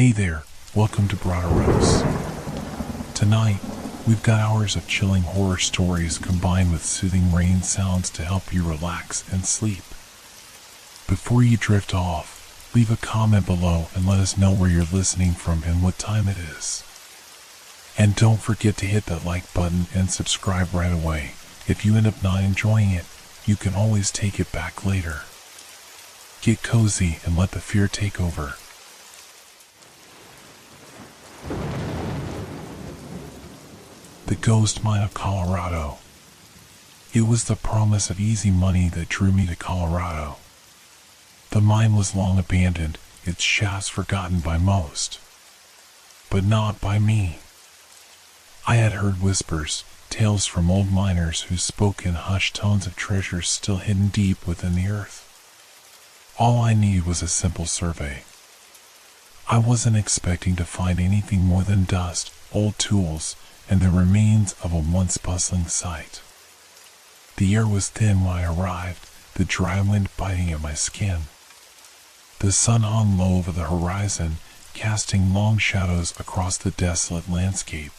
Hey there, welcome to Broderos. Tonight, we've got hours of chilling horror stories combined with soothing rain sounds to help you relax and sleep. Before you drift off, leave a comment below and let us know where you're listening from and what time it is. And don't forget to hit that like button and subscribe right away. If you end up not enjoying it, you can always take it back later. Get cozy and let the fear take over. The Ghost Mine of Colorado. It was the promise of easy money that drew me to Colorado. The mine was long abandoned, its shafts forgotten by most. But not by me. I had heard whispers, tales from old miners who spoke in hushed tones of treasures still hidden deep within the earth. All I needed was a simple survey. I wasn't expecting to find anything more than dust, old tools, and the remains of a once bustling site. The air was thin when I arrived, the dry wind biting at my skin. The sun hung low over the horizon, casting long shadows across the desolate landscape.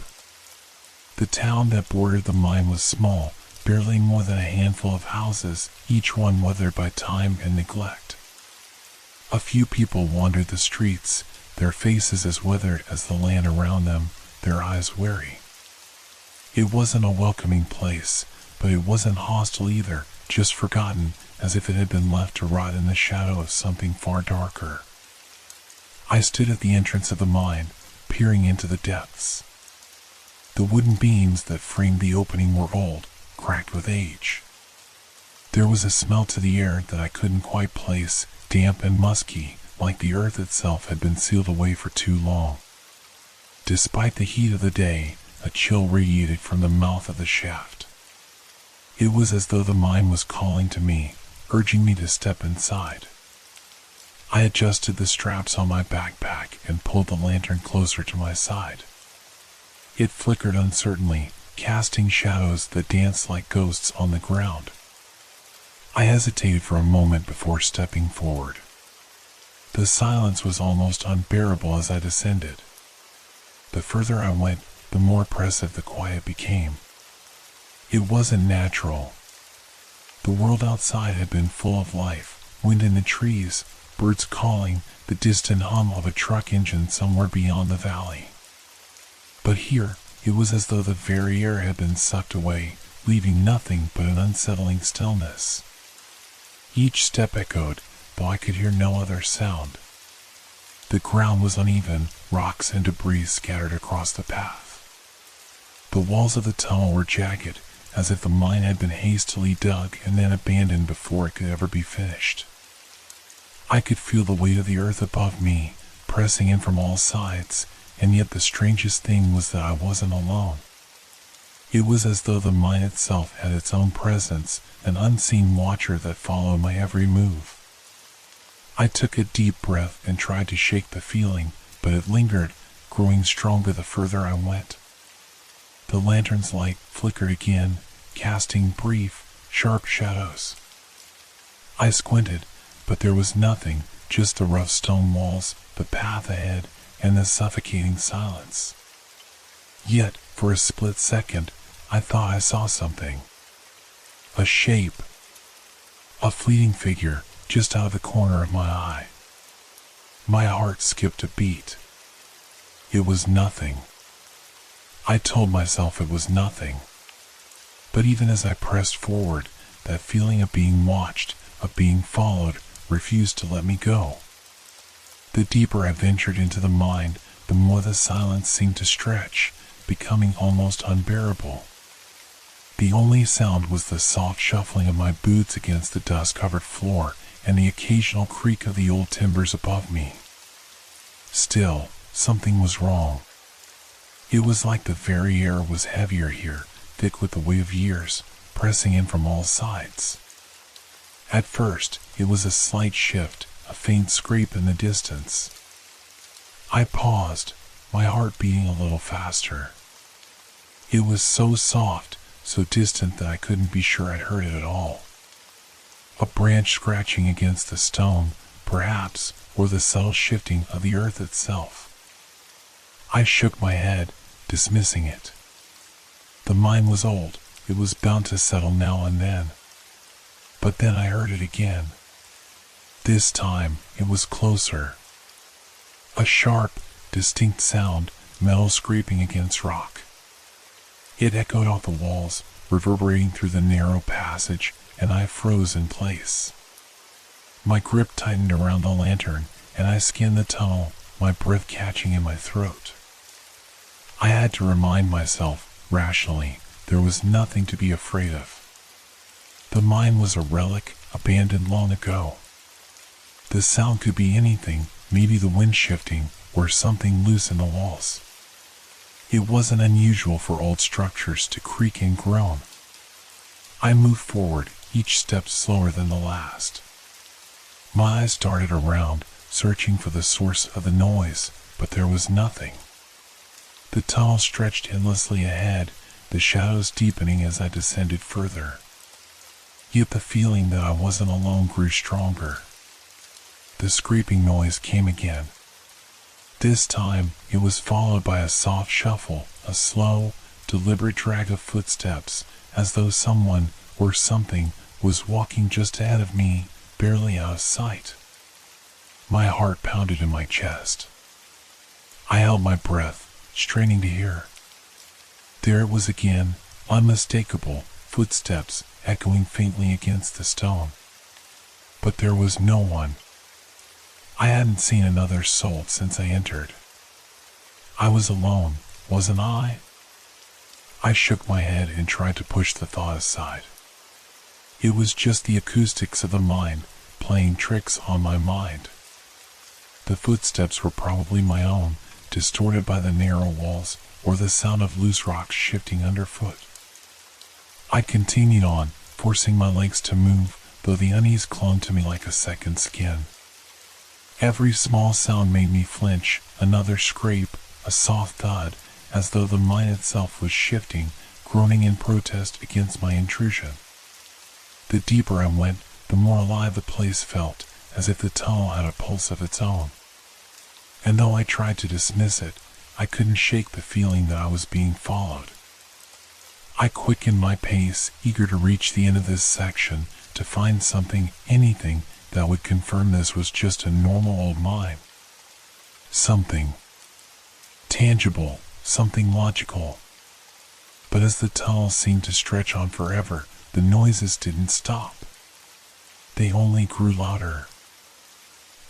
The town that bordered the mine was small, barely more than a handful of houses, each one weathered by time and neglect. A few people wandered the streets, their faces as withered as the land around them, their eyes weary. It wasn't a welcoming place, but it wasn't hostile either, just forgotten, as if it had been left to rot in the shadow of something far darker. I stood at the entrance of the mine, peering into the depths. The wooden beams that framed the opening were old, cracked with age. There was a smell to the air that I couldn't quite place, damp and musky, like the earth itself had been sealed away for too long. Despite the heat of the day, a chill radiated from the mouth of the shaft. It was as though the mine was calling to me, urging me to step inside. I adjusted the straps on my backpack and pulled the lantern closer to my side. It flickered uncertainly, casting shadows that danced like ghosts on the ground. I hesitated for a moment before stepping forward. The silence was almost unbearable as I descended. The further I went, the more oppressive the quiet became. It wasn't natural. The world outside had been full of life, wind in the trees, birds calling, the distant hum of a truck engine somewhere beyond the valley. But here, it was as though the very air had been sucked away, leaving nothing but an unsettling stillness. Each step echoed, though I could hear no other sound. The ground was uneven, rocks and debris scattered across the path. The walls of the tunnel were jagged, as if the mine had been hastily dug and then abandoned before it could ever be finished. I could feel the weight of the earth above me, pressing in from all sides, and yet the strangest thing was that I wasn't alone. It was as though the mine itself had its own presence, an unseen watcher that followed my every move. I took a deep breath and tried to shake the feeling, but it lingered, growing stronger the further I went. The lantern's light flickered again, casting brief, sharp shadows. I squinted, but there was nothing, just the rough stone walls, the path ahead, and the suffocating silence. Yet, for a split second, I thought I saw something. A shape. A fleeting figure, just out of the corner of my eye. My heart skipped a beat. It was nothing. I told myself it was nothing. But even as I pressed forward, that feeling of being watched, of being followed, refused to let me go. The deeper I ventured into the mine, the more the silence seemed to stretch, becoming almost unbearable. The only sound was the soft shuffling of my boots against the dust-covered floor and the occasional creak of the old timbers above me. Still, something was wrong. It was like the very air was heavier here, thick with the weight of years, pressing in from all sides. At first, it was a slight shift, a faint scrape in the distance. I paused, my heart beating a little faster. It was so soft, so distant that I couldn't be sure I'd heard it at all. A branch scratching against the stone, perhaps, or the subtle shifting of the earth itself. I shook my head, dismissing it. The mine was old, it was bound to settle now and then. But then I heard it again. This time, it was closer. A sharp, distinct sound, metal scraping against rock. It echoed off the walls, reverberating through the narrow passage, and I froze in place. My grip tightened around the lantern, and I scanned the tunnel, my breath catching in my throat. I had to remind myself, rationally, there was nothing to be afraid of. The mine was a relic, abandoned long ago. The sound could be anything, maybe the wind shifting, or something loose in the walls. It wasn't unusual for old structures to creak and groan. I moved forward, each step slower than the last. My eyes darted around, searching for the source of the noise, but there was nothing. The tunnel stretched endlessly ahead, the shadows deepening as I descended further. Yet the feeling that I wasn't alone grew stronger. The scraping noise came again. This time, it was followed by a soft shuffle, a slow, deliberate drag of footsteps, as though someone, or something, was walking just ahead of me, barely out of sight. My heart pounded in my chest. I held my breath, straining to hear. There it was again, unmistakable, footsteps echoing faintly against the stone. But there was no one. I hadn't seen another soul since I entered. I was alone, wasn't I? I shook my head and tried to push the thought aside. It was just the acoustics of the mine, playing tricks on my mind. The footsteps were probably my own, distorted by the narrow walls or the sound of loose rocks shifting underfoot. I continued on, forcing my legs to move, though the unease clung to me like a second skin. Every small sound made me flinch, another scrape, a soft thud, as though the mine itself was shifting, groaning in protest against my intrusion. The deeper I went, the more alive the place felt, as if the tunnel had a pulse of its own. And though I tried to dismiss it, I couldn't shake the feeling that I was being followed. I quickened my pace, eager to reach the end of this section, to find something, anything, that would confirm this was just a normal old mine. Something tangible, something logical. But as the tunnel seemed to stretch on forever, the noises didn't stop. They only grew louder.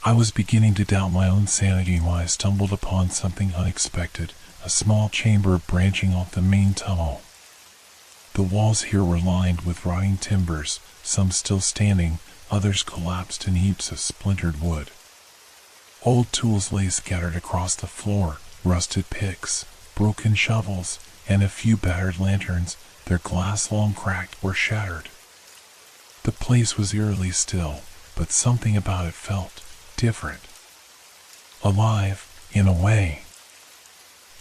I was beginning to doubt my own sanity when I stumbled upon something unexpected, a small chamber branching off the main tunnel. The walls here were lined with rotting timbers, some still standing, others collapsed in heaps of splintered wood. Old tools lay scattered across the floor, rusted picks, broken shovels, and a few battered lanterns, their glass long cracked or shattered. The place was eerily still, but something about it felt different. Alive, in a way.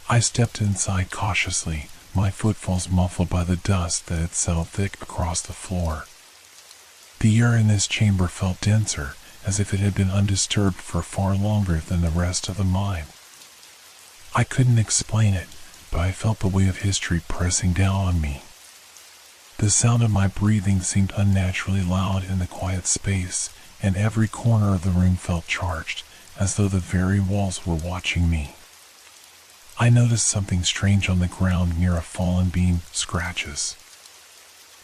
I stepped inside cautiously, my footfalls muffled by the dust that had settled thick across the floor. The air in this chamber felt denser, as if it had been undisturbed for far longer than the rest of the mine. I couldn't explain it, but I felt the weight of history pressing down on me. The sound of my breathing seemed unnaturally loud in the quiet space, and every corner of the room felt charged, as though the very walls were watching me. I noticed something strange on the ground near a fallen beam, scratches.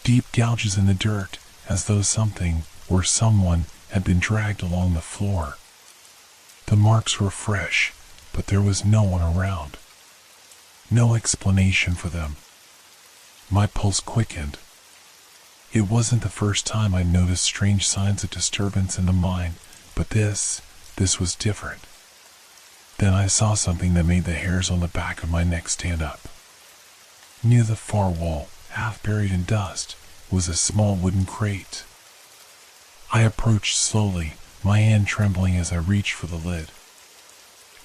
Deep gouges in the dirt, as though something, or someone, had been dragged along the floor. The marks were fresh, but there was no one around. No explanation for them. My pulse quickened. It wasn't the first time I'd noticed strange signs of disturbance in the mine, but this was different. Then I saw something that made the hairs on the back of my neck stand up. Near the far wall, half buried in dust, was a small wooden crate. I approached slowly, my hand trembling as I reached for the lid.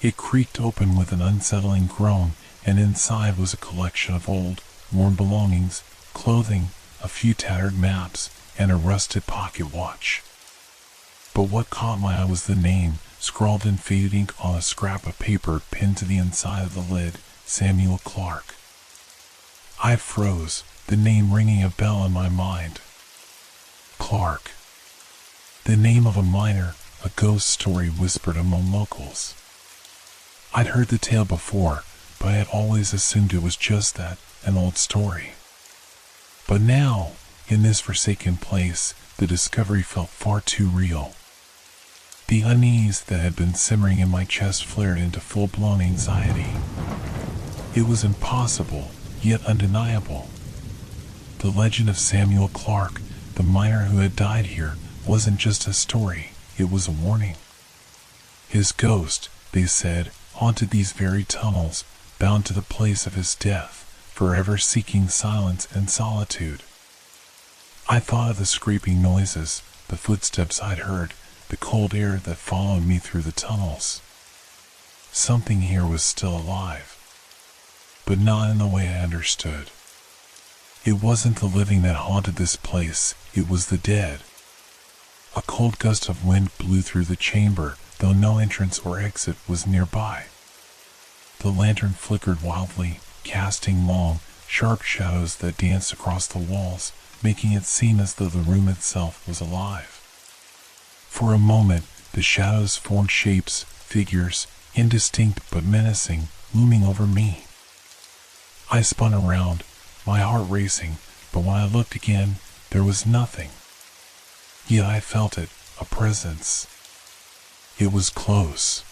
It creaked open with an unsettling groan, and inside was a collection of old, worn belongings, clothing, a few tattered maps, and a rusted pocket watch. But what caught my eye was the name, scrawled in faded ink on a scrap of paper pinned to the inside of the lid, Samuel Clark. I froze, the name ringing a bell in my mind. Clark. The name of a miner, a ghost story whispered among locals. I'd heard the tale before, but I had always assumed it was just that, an old story. But now, in this forsaken place, the discovery felt far too real. The unease that had been simmering in my chest flared into full-blown anxiety. It was impossible, yet undeniable. The legend of Samuel Clark, the miner who had died here, wasn't just a story, it was a warning. His ghost, they said, haunted these very tunnels, bound to the place of his death, forever seeking silence and solitude. I thought of the scraping noises, the footsteps I'd heard, the cold air that followed me through the tunnels. Something here was still alive, but not in the way I understood. It wasn't the living that haunted this place, it was the dead. A cold gust of wind blew through the chamber, though no entrance or exit was nearby. The lantern flickered wildly, casting long, sharp shadows that danced across the walls, making it seem as though the room itself was alive. For a moment, the shadows formed shapes, figures, indistinct but menacing, looming over me. I spun around, my heart racing, but when I looked again, there was nothing. Yet I felt it, a presence. It was close.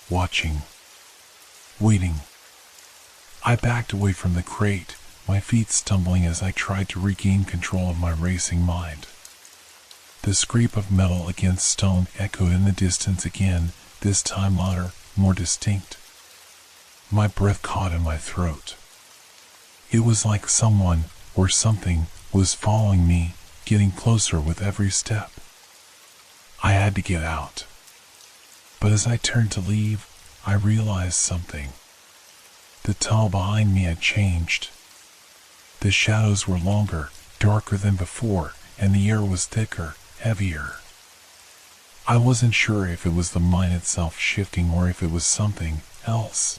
Watching. Waiting. I backed away from the crate, my feet stumbling as I tried to regain control of my racing mind. The scrape of metal against stone echoed in the distance again, this time louder, more distinct. My breath caught in my throat. It was like someone, or something, was following me, getting closer with every step. I had to get out. But as I turned to leave, I realized something. The tunnel behind me had changed. The shadows were longer, darker than before, and the air was thicker, heavier. I wasn't sure if it was the mine itself shifting or if it was something else.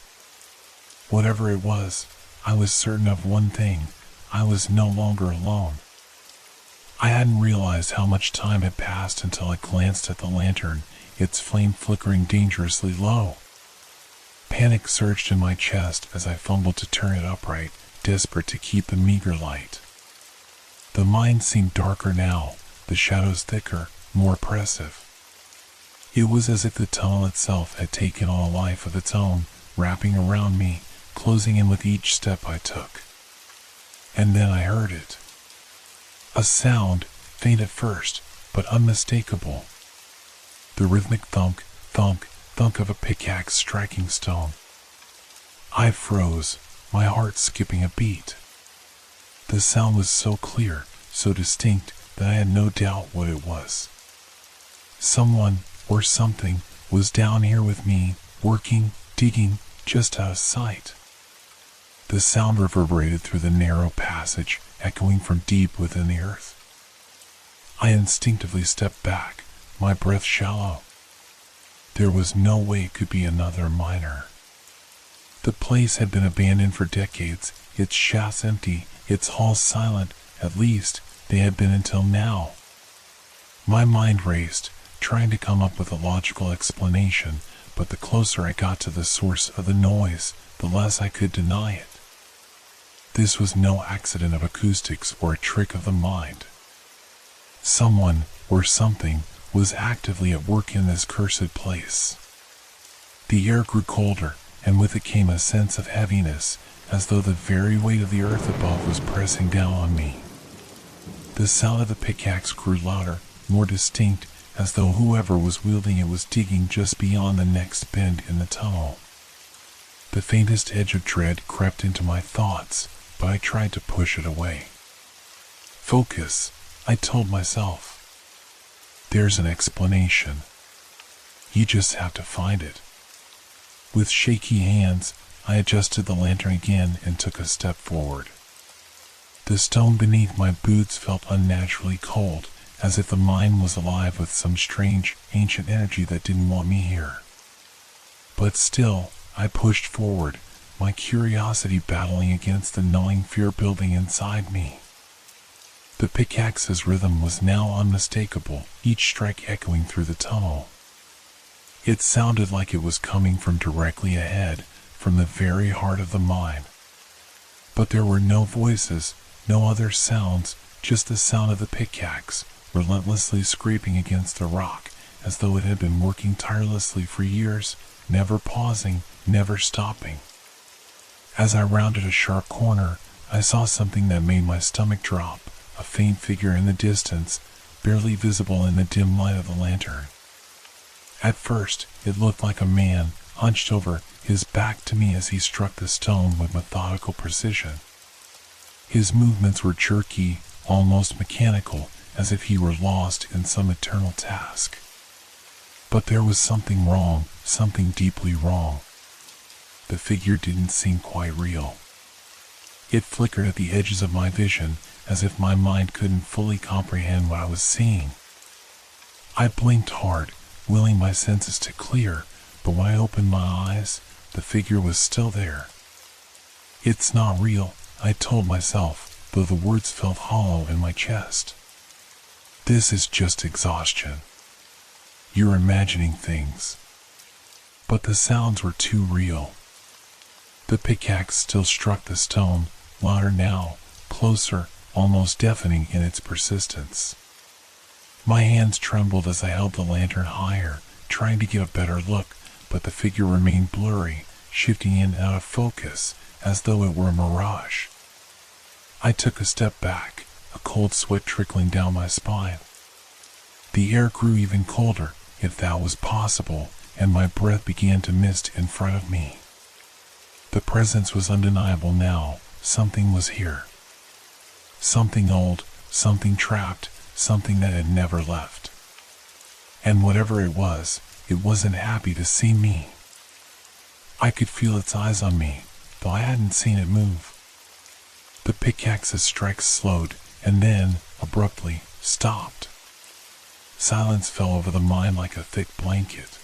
Whatever it was, I was certain of one thing: I was no longer alone. I hadn't realized how much time had passed until I glanced at the lantern, its flame flickering dangerously low. Panic surged in my chest as I fumbled to turn it upright, desperate to keep the meager light. The mine seemed darker now, the shadows thicker, more oppressive. It was as if the tunnel itself had taken on a life of its own, wrapping around me, closing in with each step I took. And then I heard it. A sound, faint at first, but unmistakable. The rhythmic thunk, thunk, thunk of a pickaxe striking stone. I froze, my heart skipping a beat. The sound was so clear, so distinct, that I had no doubt what it was. Someone, or something, was down here with me, working, digging, just out of sight. The sound reverberated through the narrow passage, echoing from deep within the earth. I instinctively stepped back, my breath shallow. There was no way it could be another miner. The place had been abandoned for decades, its shafts empty, its halls silent, at least they had been until now. My mind raced, trying to come up with a logical explanation, but the closer I got to the source of the noise, the less I could deny it. This was no accident of acoustics or a trick of the mind. Someone, or something, was actively at work in this cursed place. The air grew colder, and with it came a sense of heaviness, as though the very weight of the earth above was pressing down on me. The sound of the pickaxe grew louder, more distinct, as though whoever was wielding it was digging just beyond the next bend in the tunnel. The faintest edge of dread crept into my thoughts, but I tried to push it away. Focus, I told myself. There's an explanation. You just have to find it. With shaky hands, I adjusted the lantern again and took a step forward. The stone beneath my boots felt unnaturally cold, as if the mine was alive with some strange, ancient energy that didn't want me here. But still, I pushed forward, my curiosity battling against the gnawing fear building inside me. The pickaxe's rhythm was now unmistakable, each strike echoing through the tunnel. It sounded like it was coming from directly ahead, from the very heart of the mine. But there were no voices, no other sounds, just the sound of the pickaxe, relentlessly scraping against the rock, as though it had been working tirelessly for years, never pausing, never stopping. As I rounded a sharp corner, I saw something that made my stomach drop, a faint figure in the distance, barely visible in the dim light of the lantern. At first, it looked like a man, hunched over, his back to me as he struck the stone with methodical precision. His movements were jerky, almost mechanical, as if he were lost in some eternal task. But there was something wrong, something deeply wrong. The figure didn't seem quite real. It flickered at the edges of my vision, as if my mind couldn't fully comprehend what I was seeing. I blinked hard, willing my senses to clear, but when I opened my eyes, the figure was still there. "It's not real," I told myself, though the words felt hollow in my chest. "This is just exhaustion. You're imagining things." But the sounds were too real. The pickaxe still struck the stone, louder now, closer, almost deafening in its persistence. My hands trembled as I held the lantern higher, trying to get a better look, but the figure remained blurry, shifting in and out of focus, as though it were a mirage. I took a step back, a cold sweat trickling down my spine. The air grew even colder, if that was possible, and my breath began to mist in front of me. The presence was undeniable now. Something was here. Something old, something trapped, something that had never left. And whatever it wasn't happy to see me. I could feel its eyes on me, though I hadn't seen it move. The pickaxe's strikes slowed, and then, abruptly, stopped. Silence fell over the mine like a thick blanket.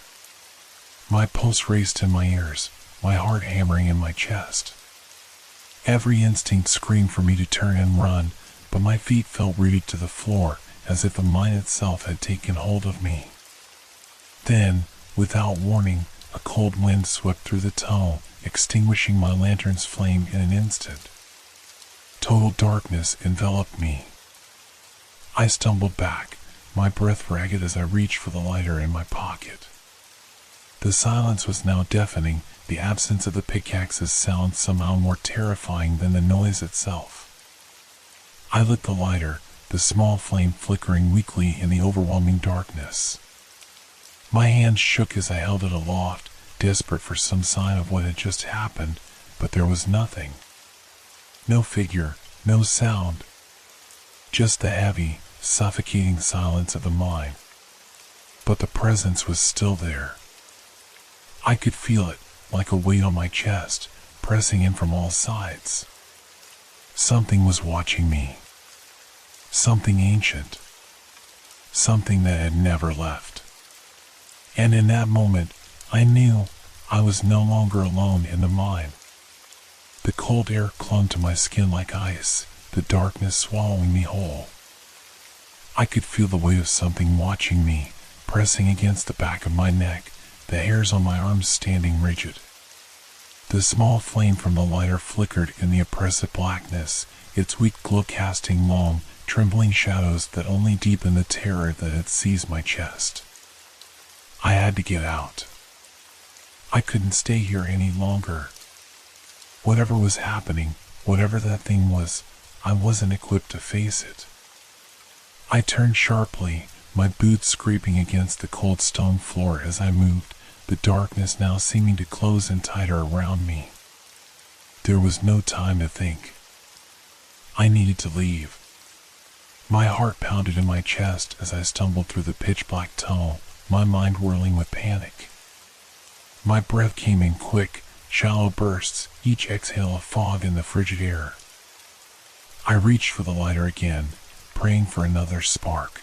My pulse raced in my ears, my heart hammering in my chest. Every instinct screamed for me to turn and run, but my feet felt rooted to the floor, as if the mine itself had taken hold of me. Then, without warning, a cold wind swept through the tunnel, extinguishing my lantern's flame in an instant. Total darkness enveloped me. I stumbled back, my breath ragged as I reached for the lighter in my pocket. The silence was now deafening, the absence of the pickaxe's sound somehow more terrifying than the noise itself. I lit the lighter, the small flame flickering weakly in the overwhelming darkness. My hands shook as I held it aloft, desperate for some sign of what had just happened, but there was nothing. No figure, no sound. Just the heavy, suffocating silence of the mine. But the presence was still there. I could feel it, like a weight on my chest, pressing in from all sides. Something was watching me. Something ancient. Something that had never left. And in that moment, I knew I was no longer alone in the mine. The cold air clung to my skin like ice, the darkness swallowing me whole. I could feel the weight of something watching me, pressing against the back of my neck, the hairs on my arms standing rigid. The small flame from the lighter flickered in the oppressive blackness, its weak glow casting long, trembling shadows that only deepened the terror that had seized my chest. I had to get out. I couldn't stay here any longer. Whatever was happening, whatever that thing was, I wasn't equipped to face it. I turned sharply, my boots scraping against the cold stone floor as I moved, the darkness now seeming to close in tighter around me. There was no time to think. I needed to leave. My heart pounded in my chest as I stumbled through the pitch-black tunnel, my mind whirling with panic. My breath came in quick, shallow bursts, each exhale a fog in the frigid air. I reached for the lighter again, praying for another spark.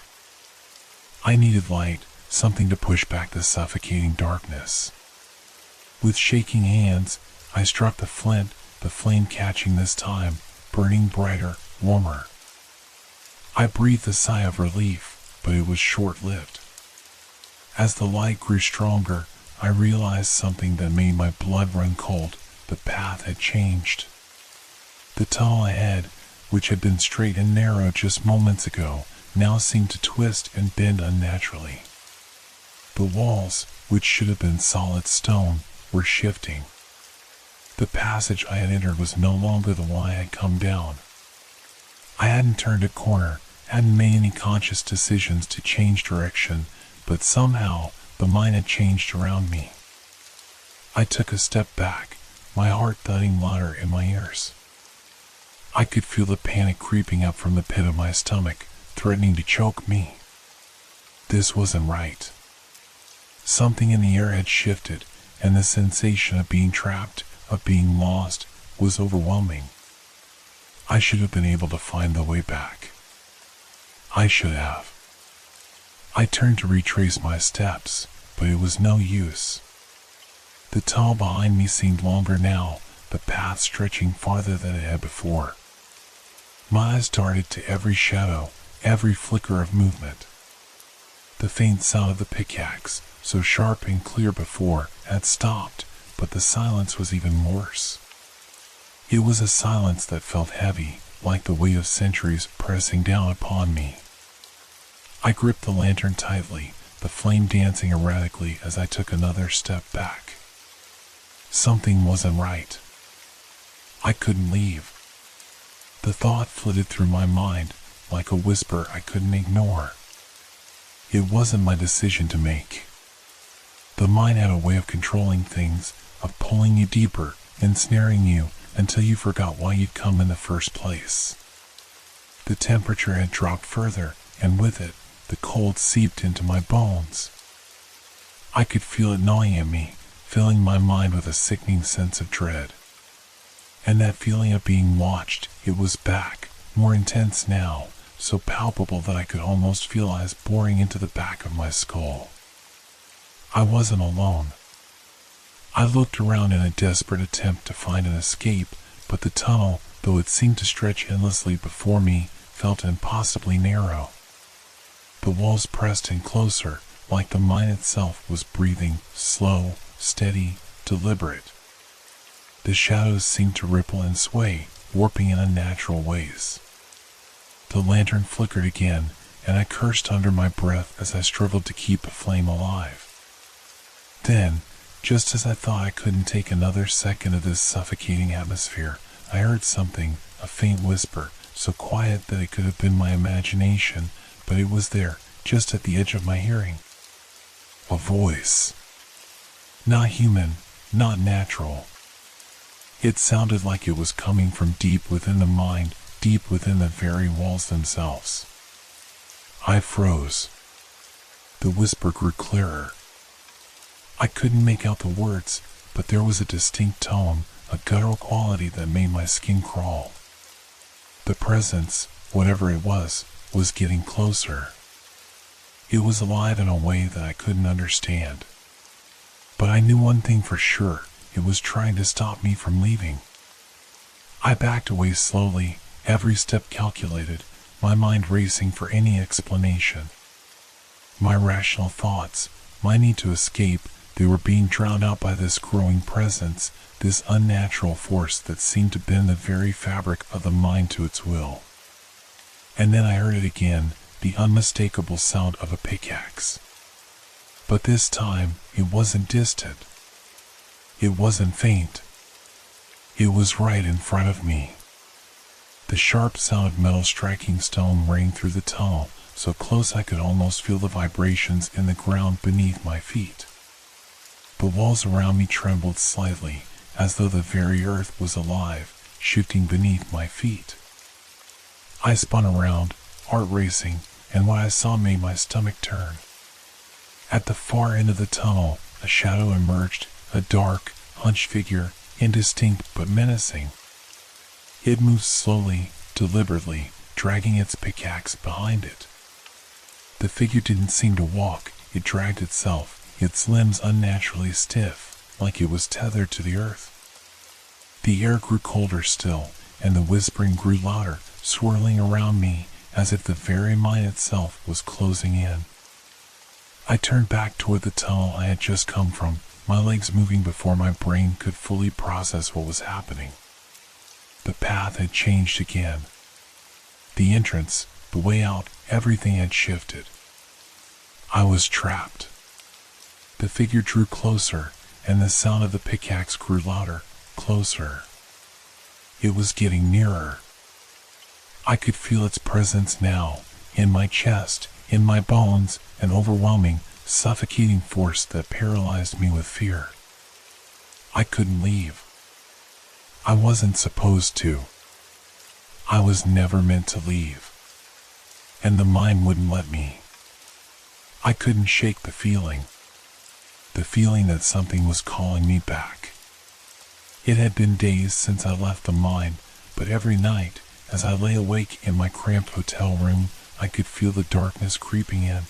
I needed light, something to push back the suffocating darkness. With shaking hands, I struck the flint, the flame catching this time, burning brighter, warmer. I breathed a sigh of relief, but it was short-lived. As the light grew stronger, I realized something that made my blood run cold. The path had changed. The tunnel ahead, which had been straight and narrow just moments ago, now seemed to twist and bend unnaturally. The walls, which should have been solid stone, were shifting. The passage I had entered was no longer the one I had come down. I hadn't turned a corner, hadn't made any conscious decisions to change direction, but somehow the mind had changed around me. I took a step back, my heart thudding louder in my ears. I could feel the panic creeping up from the pit of my stomach, threatening to choke me. This wasn't right. Something in the air had shifted, and the sensation of being trapped, of being lost, was overwhelming. I should have been able to find the way back. I should have. I turned to retrace my steps, but it was no use. The tunnel behind me seemed longer now, the path stretching farther than it had before. My eyes darted to every shadow, every flicker of movement. The faint sound of the pickaxe, so sharp and clear before, had stopped, but the silence was even worse. It was a silence that felt heavy, like the weight of centuries pressing down upon me. I gripped the lantern tightly, the flame dancing erratically as I took another step back. Something wasn't right. I couldn't leave. The thought flitted through my mind, like a whisper I couldn't ignore. It wasn't my decision to make. The mind had a way of controlling things, of pulling you deeper, ensnaring you, until you forgot why you'd come in the first place. The temperature had dropped further, and with it, the cold seeped into my bones. I could feel it gnawing at me, filling my mind with a sickening sense of dread. And that feeling of being watched, it was back, more intense now, so palpable that I could almost feel eyes boring into the back of my skull. I wasn't alone. I looked around in a desperate attempt to find an escape, but the tunnel, though it seemed to stretch endlessly before me, felt impossibly narrow. The walls pressed in closer, like the mine itself was breathing, slow, steady, deliberate. The shadows seemed to ripple and sway, warping in unnatural ways. The lantern flickered again, and I cursed under my breath as I struggled to keep the flame alive. Then, just as I thought I couldn't take another second of this suffocating atmosphere, I heard something, a faint whisper, so quiet that it could have been my imagination, but it was there, just at the edge of my hearing. A voice. Not human, not natural. It sounded like it was coming from deep within the mind, deep within the very walls themselves. I froze. The whisper grew clearer. I couldn't make out the words, but there was a distinct tone, a guttural quality that made my skin crawl. The presence, whatever it was getting closer. It was alive in a way that I couldn't understand. But I knew one thing for sure, it was trying to stop me from leaving. I backed away slowly, every step calculated, my mind racing for any explanation. My rational thoughts, my need to escape, they were being drowned out by this growing presence, this unnatural force that seemed to bend the very fabric of the mind to its will. And then I heard it again, the unmistakable sound of a pickaxe. But this time, it wasn't distant. It wasn't faint. It was right in front of me. The sharp sound of metal striking stone rang through the tunnel, so close I could almost feel the vibrations in the ground beneath my feet. The walls around me trembled slightly, as though the very earth was alive, shifting beneath my feet. I spun around, heart racing, and what I saw made my stomach turn. At the far end of the tunnel, a shadow emerged, a dark, hunched figure, indistinct but menacing. It moved slowly, deliberately, dragging its pickaxe behind it. The figure didn't seem to walk, it dragged itself, its limbs unnaturally stiff, like it was tethered to the earth. The air grew colder still, and the whispering grew louder, swirling around me, as if the very mine itself was closing in. I turned back toward the tunnel I had just come from, my legs moving before my brain could fully process what was happening. The path had changed again. The entrance, the way out, everything had shifted. I was trapped. The figure drew closer, and the sound of the pickaxe grew louder, closer. It was getting nearer. I could feel its presence now, in my chest, in my bones, an overwhelming, suffocating force that paralyzed me with fear. I couldn't leave. I wasn't supposed to. I was never meant to leave. And the mind wouldn't let me. I couldn't shake the feeling that something was calling me back. It had been days since I left the mine, but every night, as I lay awake in my cramped hotel room, I could feel the darkness creeping in.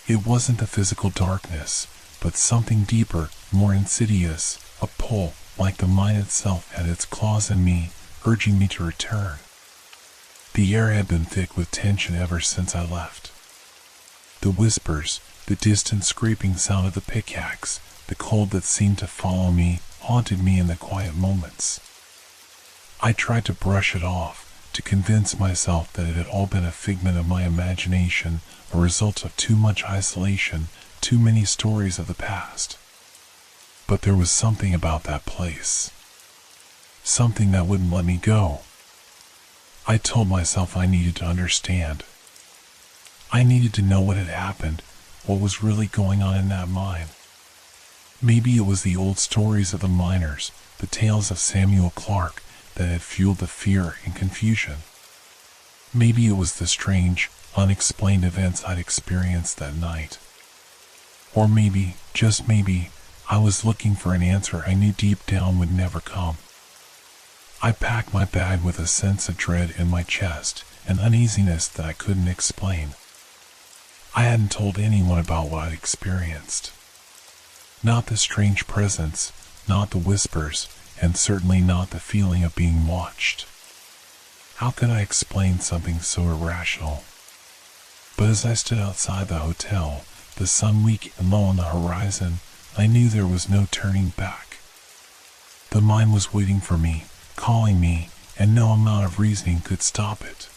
It wasn't the physical darkness, but something deeper, more insidious, a pull, like the mine itself had its claws in me, urging me to return. The air had been thick with tension ever since I left. The whispers, the distant scraping sound of the pickaxe, the cold that seemed to follow me, haunted me in the quiet moments. I tried to brush it off, to convince myself that it had all been a figment of my imagination, a result of too much isolation, too many stories of the past. But there was something about that place. Something that wouldn't let me go. I told myself I needed to understand. I needed to know what had happened, what was really going on in that mine. Maybe it was the old stories of the miners, the tales of Samuel Clark, that had fueled the fear and confusion. Maybe it was the strange, unexplained events I'd experienced that night. Or maybe, just maybe, I was looking for an answer I knew deep down would never come. I packed my bag with a sense of dread in my chest, an uneasiness that I couldn't explain. I hadn't told anyone about what I'd experienced. Not the strange presence, not the whispers, and certainly not the feeling of being watched. How could I explain something so irrational? But as I stood outside the hotel, the sun weak and low on the horizon, I knew there was no turning back. The mine was waiting for me, calling me, and no amount of reasoning could stop it.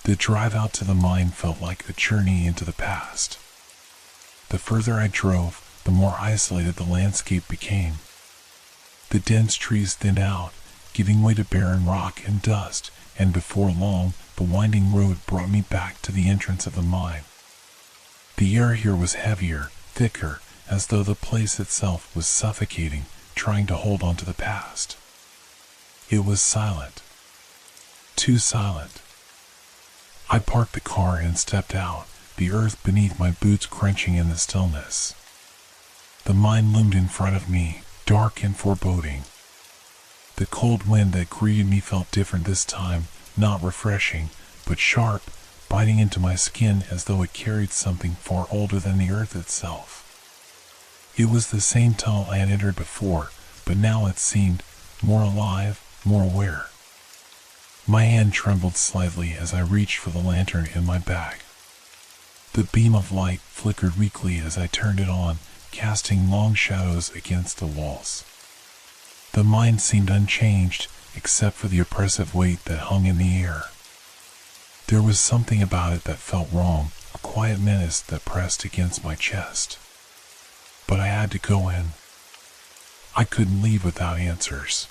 The drive out to the mine felt like a journey into the past. The further I drove, the more isolated the landscape became. The dense trees thinned out, giving way to barren rock and dust, and before long, the winding road brought me back to the entrance of the mine. The air here was heavier, thicker, as though the place itself was suffocating, trying to hold on to the past. It was silent. Too silent. I parked the car and stepped out, the earth beneath my boots crunching in the stillness. The mine loomed in front of me, dark and foreboding. The cold wind that greeted me felt different this time, not refreshing, but sharp, biting into my skin as though it carried something far older than the earth itself. It was the same tunnel I had entered before, but now it seemed more alive, more aware. My hand trembled slightly as I reached for the lantern in my bag. The beam of light flickered weakly as I turned it on, casting long shadows against the walls. The mine seemed unchanged, except for the oppressive weight that hung in the air. There was something about it that felt wrong, a quiet menace that pressed against my chest. But I had to go in. I couldn't leave without answers.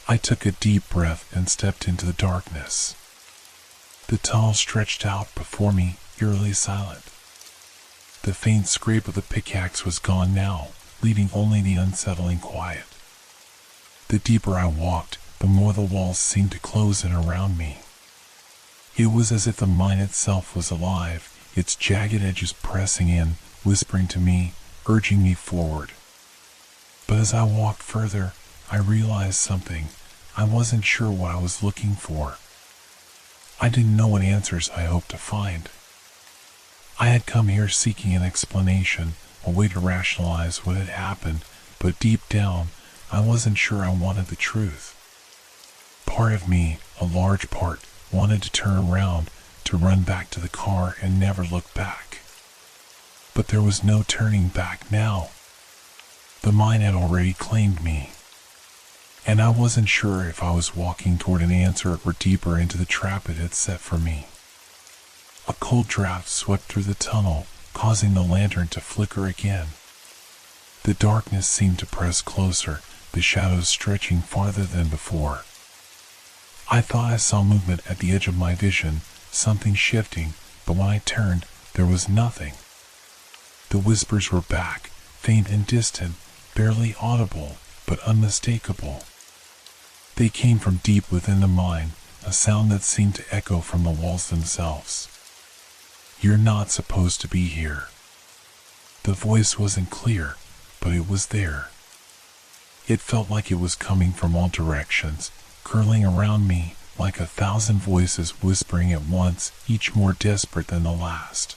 I took a deep breath and stepped into the darkness. The tunnel stretched out before me, eerily silent. The faint scrape of the pickaxe was gone now, leaving only the unsettling quiet. The deeper I walked, the more the walls seemed to close in around me. It was as if the mine itself was alive, its jagged edges pressing in, whispering to me, urging me forward. But as I walked further, I realized something. I wasn't sure what I was looking for. I didn't know what answers I hoped to find. I had come here seeking an explanation, a way to rationalize what had happened, but deep down, I wasn't sure I wanted the truth. Part of me, a large part, wanted to turn around, to run back to the car and never look back. But there was no turning back now. The mine had already claimed me. And I wasn't sure if I was walking toward an answer or deeper into the trap it had set for me. A cold draft swept through the tunnel, causing the lantern to flicker again. The darkness seemed to press closer, the shadows stretching farther than before. I thought I saw movement at the edge of my vision, something shifting, but when I turned, there was nothing. The whispers were back, faint and distant, barely audible, but unmistakable. They came from deep within the mine, a sound that seemed to echo from the walls themselves. "You're not supposed to be here." The voice wasn't clear, but it was there. It felt like it was coming from all directions, curling around me like 1,000 voices whispering at once, each more desperate than the last.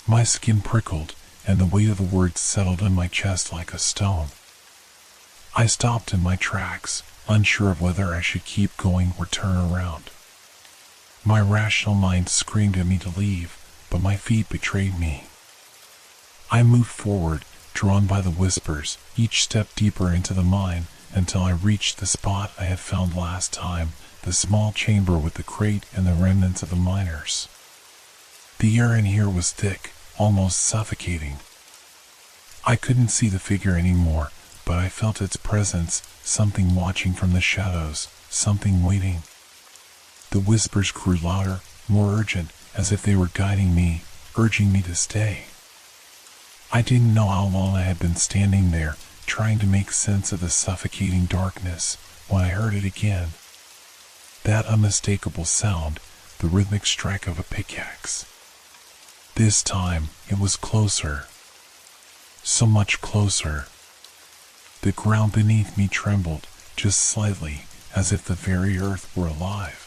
My skin prickled, and the weight of the words settled in my chest like a stone. I stopped in my tracks, unsure of whether I should keep going or turn around. My rational mind screamed at me to leave, but my feet betrayed me. I moved forward, drawn by the whispers, each step deeper into the mine, until I reached the spot I had found last time, the small chamber with the crate and the remnants of the miners. The air in here was thick, almost suffocating. I couldn't see the figure anymore, but I felt its presence, something watching from the shadows, something waiting. The whispers grew louder, more urgent, as if they were guiding me, urging me to stay. I didn't know how long I had been standing there, trying to make sense of the suffocating darkness, when I heard it again. That unmistakable sound, the rhythmic strike of a pickaxe. This time, it was closer. So much closer. The ground beneath me trembled, just slightly, as if the very earth were alive.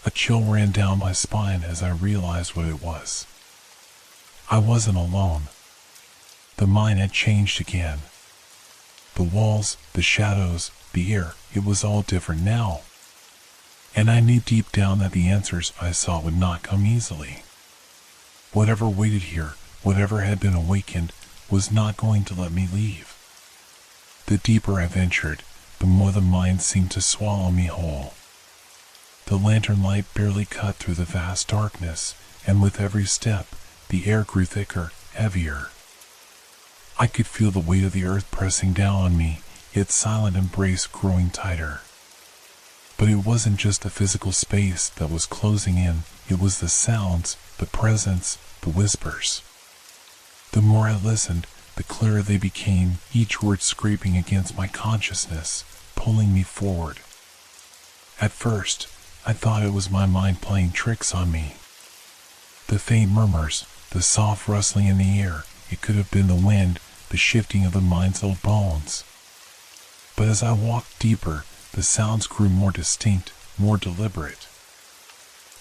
A chill ran down my spine as I realized what it was. I wasn't alone. The mine had changed again. The walls, the shadows, the air, it was all different now. And I knew deep down that the answers I sought would not come easily. Whatever waited here, whatever had been awakened, was not going to let me leave. The deeper I ventured, the more the mine seemed to swallow me whole. The lantern light barely cut through the vast darkness, and with every step, the air grew thicker, heavier. I could feel the weight of the earth pressing down on me, its silent embrace growing tighter. But it wasn't just the physical space that was closing in, it was the sounds, the presence, the whispers. The more I listened, the clearer they became, each word scraping against my consciousness, pulling me forward. At first, I thought it was my mind playing tricks on me. The faint murmurs, the soft rustling in the air, it could have been the wind, the shifting of the mine's old bones. But as I walked deeper, the sounds grew more distinct, more deliberate.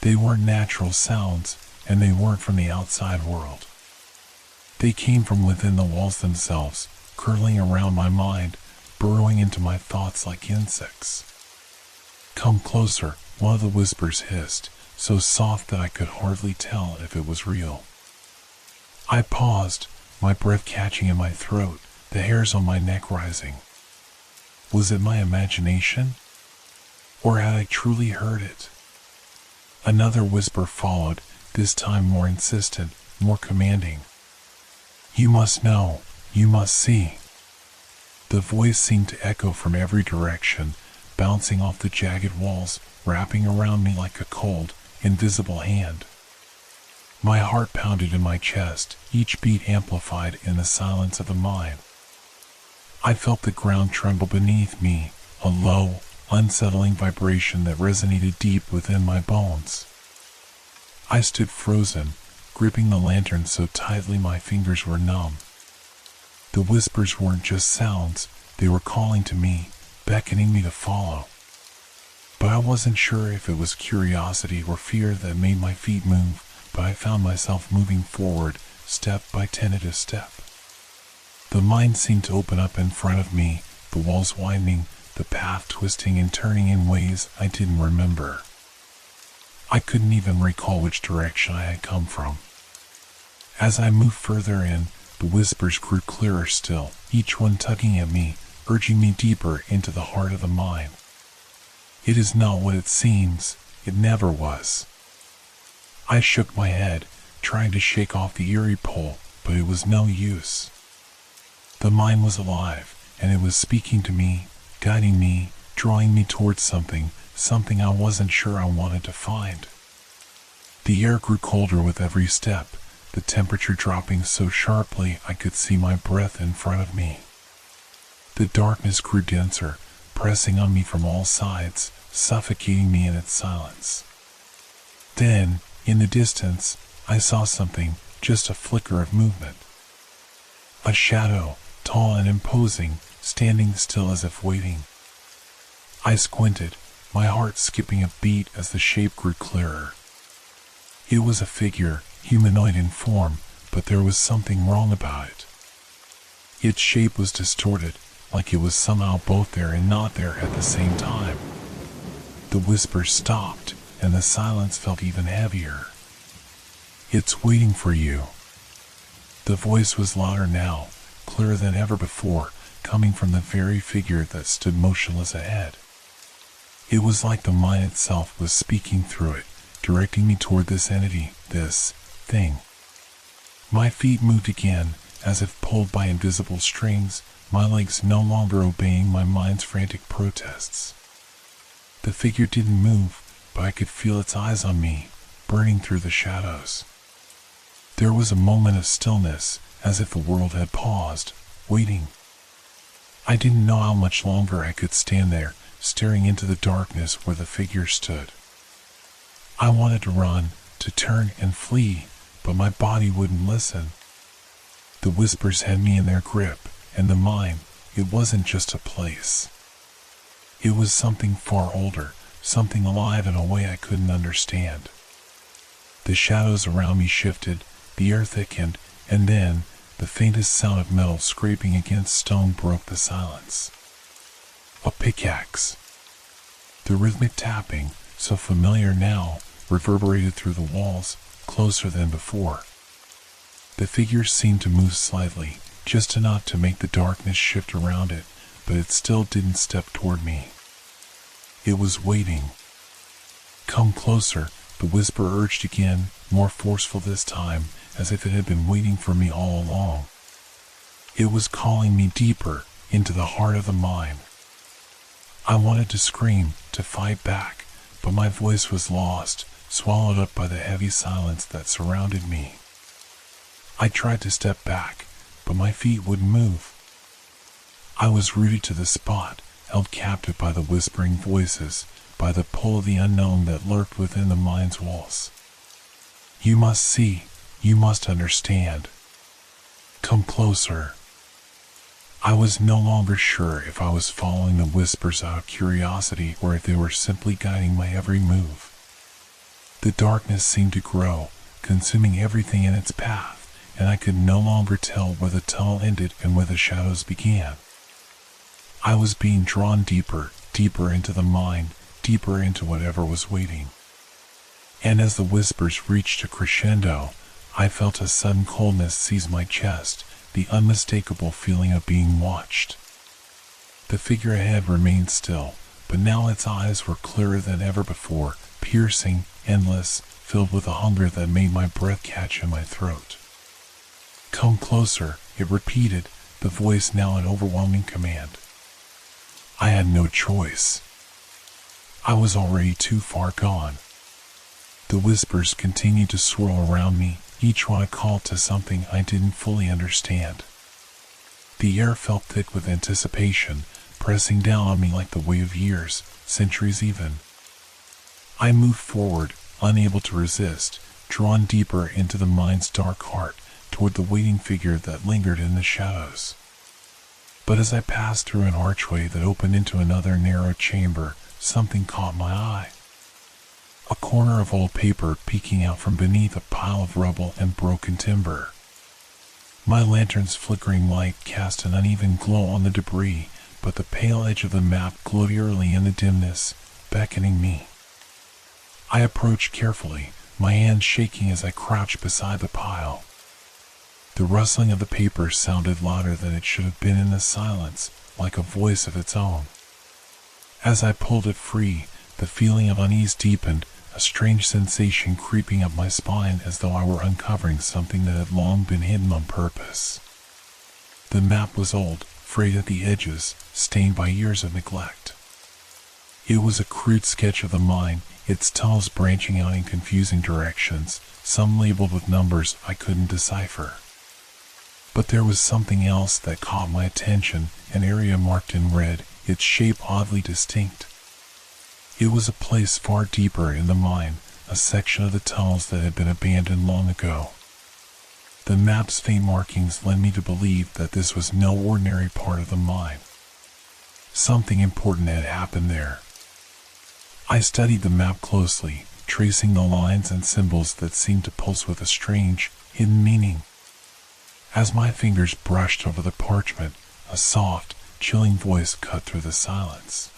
They weren't natural sounds, and they weren't from the outside world. They came from within the walls themselves, curling around my mind, burrowing into my thoughts like insects. "Come closer," one of the whispers hissed, so soft that I could hardly tell if it was real. I paused, my breath catching in my throat, the hairs on my neck rising. Was it my imagination? Or had I truly heard it? Another whisper followed, this time more insistent, more commanding. "You must know, you must see." The voice seemed to echo from every direction, bouncing off the jagged walls, wrapping around me like a cold, invisible hand. My heart pounded in my chest, each beat amplified in the silence of the mine. I felt the ground tremble beneath me, a low, unsettling vibration that resonated deep within my bones. I stood frozen, gripping the lantern so tightly my fingers were numb. The whispers weren't just sounds, they were calling to me, beckoning me to follow. But I wasn't sure if it was curiosity or fear that made my feet move, but I found myself moving forward, step by tentative step. The mind seemed to open up in front of me, the walls widening, the path twisting and turning in ways I didn't remember. I couldn't even recall which direction I had come from. As I moved further in, the whispers grew clearer still, each one tugging at me, urging me deeper into the heart of the mind. It is not what it seems, it never was. I shook my head, trying to shake off the eerie pull, but it was no use. The mind was alive, and it was speaking to me, guiding me, drawing me towards something I wasn't sure I wanted to find. The air grew colder with every step, the temperature dropping so sharply I could see my breath in front of me. The darkness grew denser, pressing on me from all sides, suffocating me in its silence. Then, in the distance, I saw something, just a flicker of movement. A shadow, tall and imposing, standing still as if waiting. I squinted, my heart skipping a beat as the shape grew clearer. It was a figure, humanoid in form, but there was something wrong about it. Its shape was distorted, like it was somehow both there and not there at the same time. The whispers stopped, and the silence felt even heavier. "It's waiting for you." The voice was louder now, clearer than ever before, coming from the very figure that stood motionless ahead. It was like the mind itself was speaking through it, directing me toward this entity, this thing. My feet moved again, as if pulled by invisible strings, my legs no longer obeying my mind's frantic protests. The figure didn't move, but I could feel its eyes on me, burning through the shadows. There was a moment of stillness, as if the world had paused, waiting. I didn't know how much longer I could stand there, staring into the darkness where the figure stood. I wanted to run, to turn and flee, but my body wouldn't listen. The whispers had me in their grip, and the mind, it wasn't just a place. It was something far older, something alive in a way I couldn't understand. The shadows around me shifted, the air thickened, and then, the faintest sound of metal scraping against stone broke the silence. A pickaxe. The rhythmic tapping, so familiar now, reverberated through the walls, closer than before. The figure seemed to move slightly, just enough to make the darkness shift around it, but it still didn't step toward me. It was waiting. "Come closer," the whisper urged again, more forceful this time, as if it had been waiting for me all along. It was calling me deeper, into the heart of the mind. I wanted to scream, to fight back, but my voice was lost, swallowed up by the heavy silence that surrounded me. I tried to step back, but my feet wouldn't move. I was rooted to the spot, held captive by the whispering voices, by the pull of the unknown that lurked within the mind's walls. "You must see, you must understand. Come closer." I was no longer sure if I was following the whispers out of curiosity or if they were simply guiding my every move. The darkness seemed to grow, consuming everything in its path, and I could no longer tell where the tunnel ended and where the shadows began. I was being drawn deeper, deeper into the mind, deeper into whatever was waiting. And as the whispers reached a crescendo, I felt a sudden coldness seize my chest, the unmistakable feeling of being watched. The figure ahead remained still, but now its eyes were clearer than ever before, piercing, endless, filled with a hunger that made my breath catch in my throat. "Come closer," it repeated, the voice now an overwhelming command. I had no choice. I was already too far gone. The whispers continued to swirl around me, each one a call to something I didn't fully understand. The air felt thick with anticipation, pressing down on me like the weight of years, centuries even. I moved forward, unable to resist, drawn deeper into the mind's dark heart, toward the waiting figure that lingered in the shadows. But as I passed through an archway that opened into another narrow chamber, something caught my eye. a corner of old paper peeking out from beneath a pile of rubble and broken timber. My lantern's flickering light cast an uneven glow on the debris, but the pale edge of the map glowed eerily in the dimness, beckoning me. I approached carefully, my hands shaking as I crouched beside the pile. The rustling of the paper sounded louder than it should have been in the silence, like a voice of its own. As I pulled it free, the feeling of unease deepened, a strange sensation creeping up my spine as though I were uncovering something that had long been hidden on purpose. The map was old, frayed at the edges, stained by years of neglect. It was a crude sketch of the mine, its tunnels branching out in confusing directions, some labeled with numbers I couldn't decipher. But there was something else that caught my attention, an area marked in red, its shape oddly distinct. It was a place far deeper in the mine, a section of the tunnels that had been abandoned long ago. The map's faint markings led me to believe that this was no ordinary part of the mine. Something important had happened there. I studied the map closely, tracing the lines and symbols that seemed to pulse with a strange, hidden meaning. As my fingers brushed over the parchment, a soft, chilling voice cut through the silence.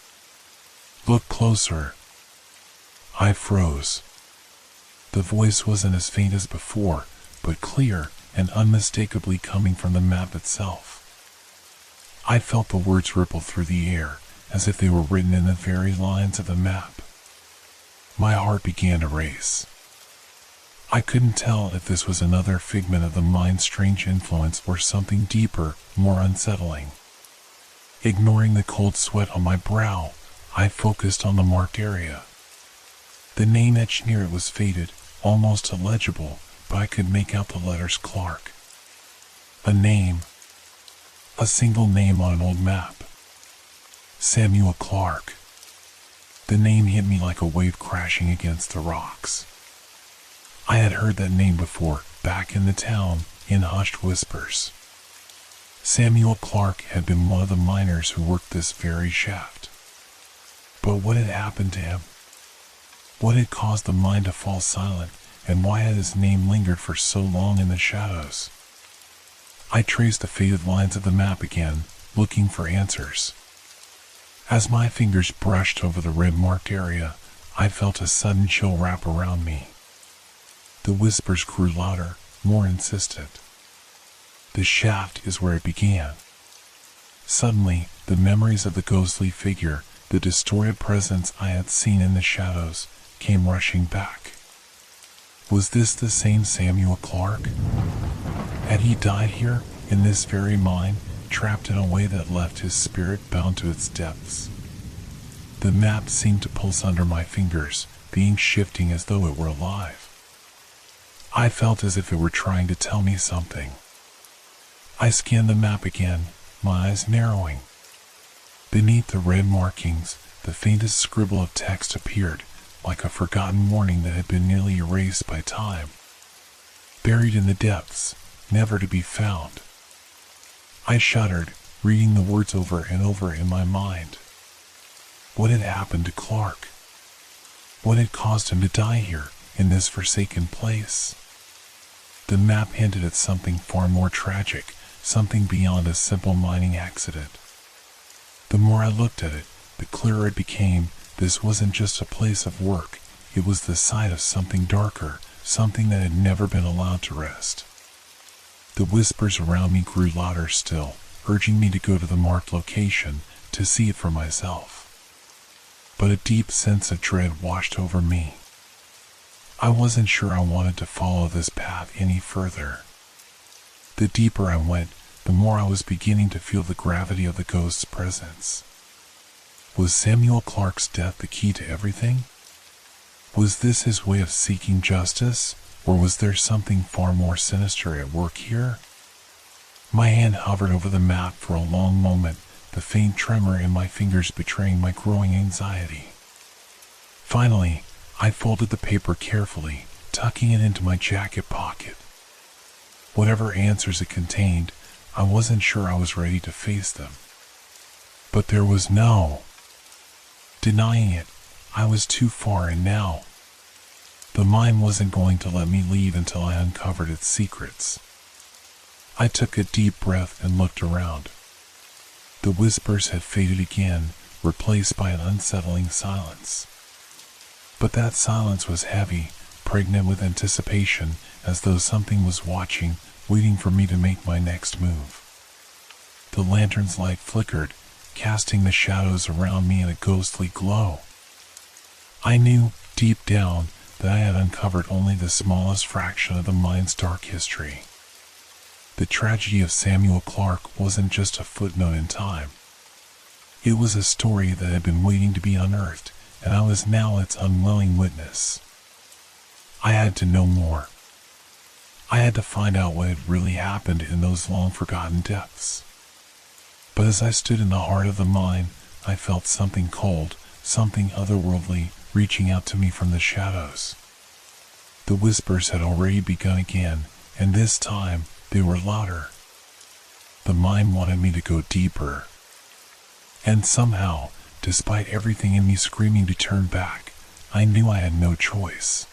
"Look closer." I froze. The voice wasn't as faint as before, but clear and unmistakably coming from the map itself. I felt the words ripple through the air, as if they were written in the very lines of the map. My heart began to race. I couldn't tell if this was another figment of the mind's strange influence or something deeper, more unsettling. Ignoring the cold sweat on my brow, I focused on the marked area. The name etched near it was faded, almost illegible, but I could make out the letters Clark. A name. A single name on an old map. Samuel Clark. The name hit me like a wave crashing against the rocks. I had heard that name before, back in the town, in hushed whispers. Samuel Clark had been one of the miners who worked this very shaft. But what had happened to him? What had caused the mine to fall silent, and why had his name lingered for so long in the shadows? I traced the faded lines of the map again, looking for answers. As my fingers brushed over the red-marked area, I felt a sudden chill wrap around me. The whispers grew louder, more insistent. The shaft is where it began. Suddenly, the memories of the ghostly figure, the distorted presence I had seen in the shadows, came rushing back. Was this the same Samuel Clark? Had he died here, in this very mine, trapped in a way that left his spirit bound to its depths? The map seemed to pulse under my fingers, the ink shifting as though it were alive. I felt as if it were trying to tell me something. I scanned the map again, my eyes narrowing. Beneath the red markings, the faintest scribble of text appeared, like a forgotten warning that had been nearly erased by time. Buried in the depths, never to be found. I shuddered, reading the words over and over in my mind. What had happened to Clark? What had caused him to die here, in this forsaken place? The map hinted at something far more tragic, something beyond a simple mining accident. The more I looked at it, the clearer it became. This wasn't just a place of work, it was the site of something darker, something that had never been allowed to rest. The whispers around me grew louder still, urging me to go to the marked location, to see it for myself. But a deep sense of dread washed over me. I wasn't sure I wanted to follow this path any further. The deeper I went, the more I was beginning to feel the gravity of the ghost's presence. Was Samuel Clark's death the key to everything? Was this his way of seeking justice, or was there something far more sinister at work here? My hand hovered over the map for a long moment, the faint tremor in my fingers betraying my growing anxiety. Finally, I folded the paper carefully, tucking it into my jacket pocket. Whatever answers it contained, I wasn't sure I was ready to face them. But there was no denying it. I was too far in now. The mine wasn't going to let me leave until I uncovered its secrets. I took a deep breath and looked around. The whispers had faded again, replaced by an unsettling silence. But that silence was heavy, pregnant with anticipation, as though something was watching, waiting for me to make my next move. The lantern's light flickered, casting the shadows around me in a ghostly glow. I knew, deep down, that I had uncovered only the smallest fraction of the mine's dark history. The tragedy of Samuel Clarke wasn't just a footnote in time. It was a story that had been waiting to be unearthed, and I was now its unwilling witness. I had to know more. I had to find out what had really happened in those long-forgotten depths. But as I stood in the heart of the mine, I felt something cold, something otherworldly, reaching out to me from the shadows. The whispers had already begun again, and this time, they were louder. The mine wanted me to go deeper. And somehow, despite everything in me screaming to turn back, I knew I had no choice.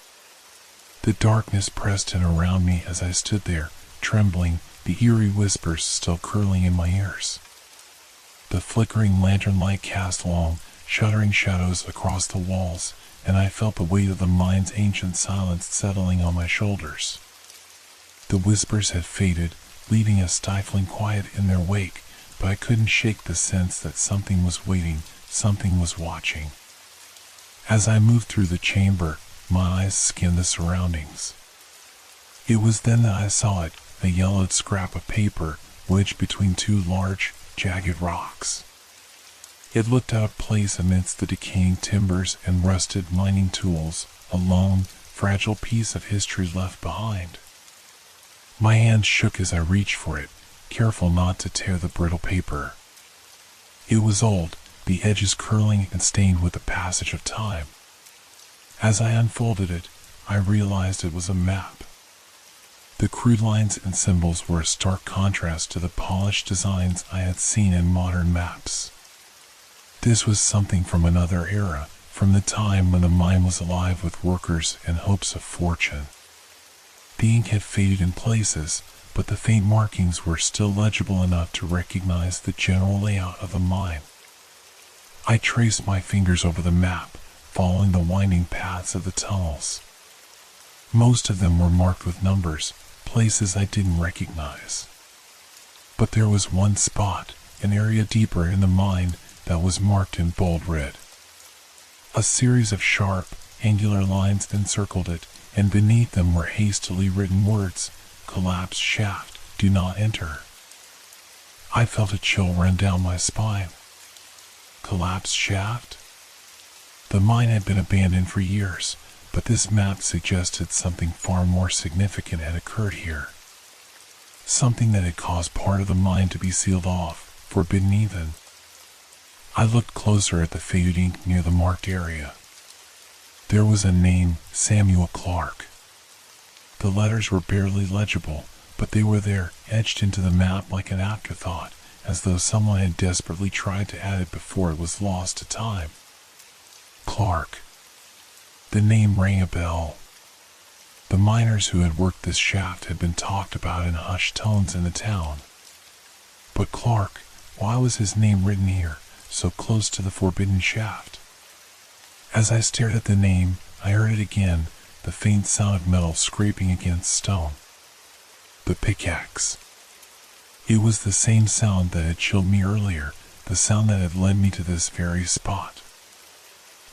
The darkness pressed in around me as I stood there, trembling, the eerie whispers still curling in my ears. The flickering lantern light cast long, shuddering shadows across the walls, and I felt the weight of the mine's ancient silence settling on my shoulders. The whispers had faded, leaving a stifling quiet in their wake, but I couldn't shake the sense that something was waiting, something was watching. As I moved through the chamber, my eyes scanned the surroundings. It was then that I saw it, a yellowed scrap of paper, wedged between two large, jagged rocks. It looked out of place amidst the decaying timbers and rusted mining tools, a lone, fragile piece of history left behind. My hand shook as I reached for it, careful not to tear the brittle paper. It was old, the edges curling and stained with the passage of time. As I unfolded it, I realized it was a map. The crude lines and symbols were a stark contrast to the polished designs I had seen in modern maps. This was something from another era, from the time when the mine was alive with workers and hopes of fortune. The ink had faded in places, but the faint markings were still legible enough to recognize the general layout of the mine. I traced my fingers over the map, following the winding paths of the tunnels. Most of them were marked with numbers, places I didn't recognize. But there was one spot, an area deeper in the mine, that was marked in bold red. A series of sharp, angular lines encircled it, and beneath them were hastily written words, "Collapsed shaft, do not enter." I felt a chill run down my spine. Collapsed shaft? The mine had been abandoned for years, but this map suggested something far more significant had occurred here. Something that had caused part of the mine to be sealed off, forbidden even. I looked closer at the faded ink near the marked area. There was a name, Samuel Clarke. The letters were barely legible, but they were there, etched into the map like an afterthought, as though someone had desperately tried to add it before it was lost to time. Clarke. The name rang a bell. The miners who had worked this shaft had been talked about in hushed tones in the town. But Clarke, why was his name written here, so close to the forbidden shaft? As I stared at the name, I heard it again, the faint sound of metal scraping against stone. The pickaxe. It was the same sound that had chilled me earlier, the sound that had led me to this very spot.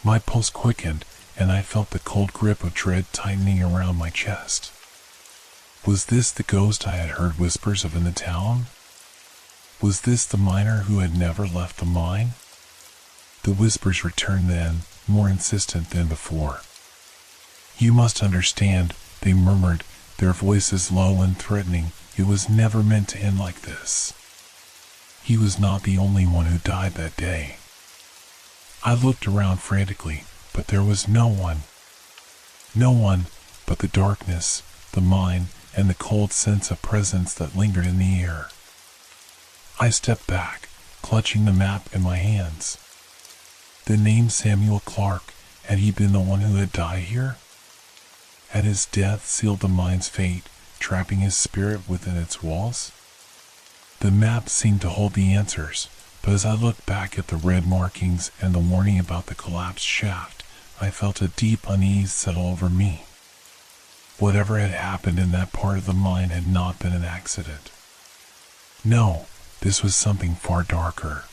My pulse quickened, and I felt the cold grip of dread tightening around my chest. Was this the ghost I had heard whispers of in the town? Was this the miner who had never left the mine? The whispers returned then, more insistent than before. "You must understand," they murmured, their voices low and threatening, "it was never meant to end like this." He was not the only one who died that day. I looked around frantically, but there was no one. No one but the darkness, the mine, and the cold sense of presence that lingered in the air. I stepped back, clutching the map in my hands. The name Samuel Clarke, had he been the one who had died here? Had his death sealed the mine's fate, trapping his spirit within its walls? The map seemed to hold the answers, but as I looked back at the red markings and the warning about the collapsed shaft, I felt a deep unease settle over me. Whatever had happened in that part of the mine had not been an accident. No, this was something far darker.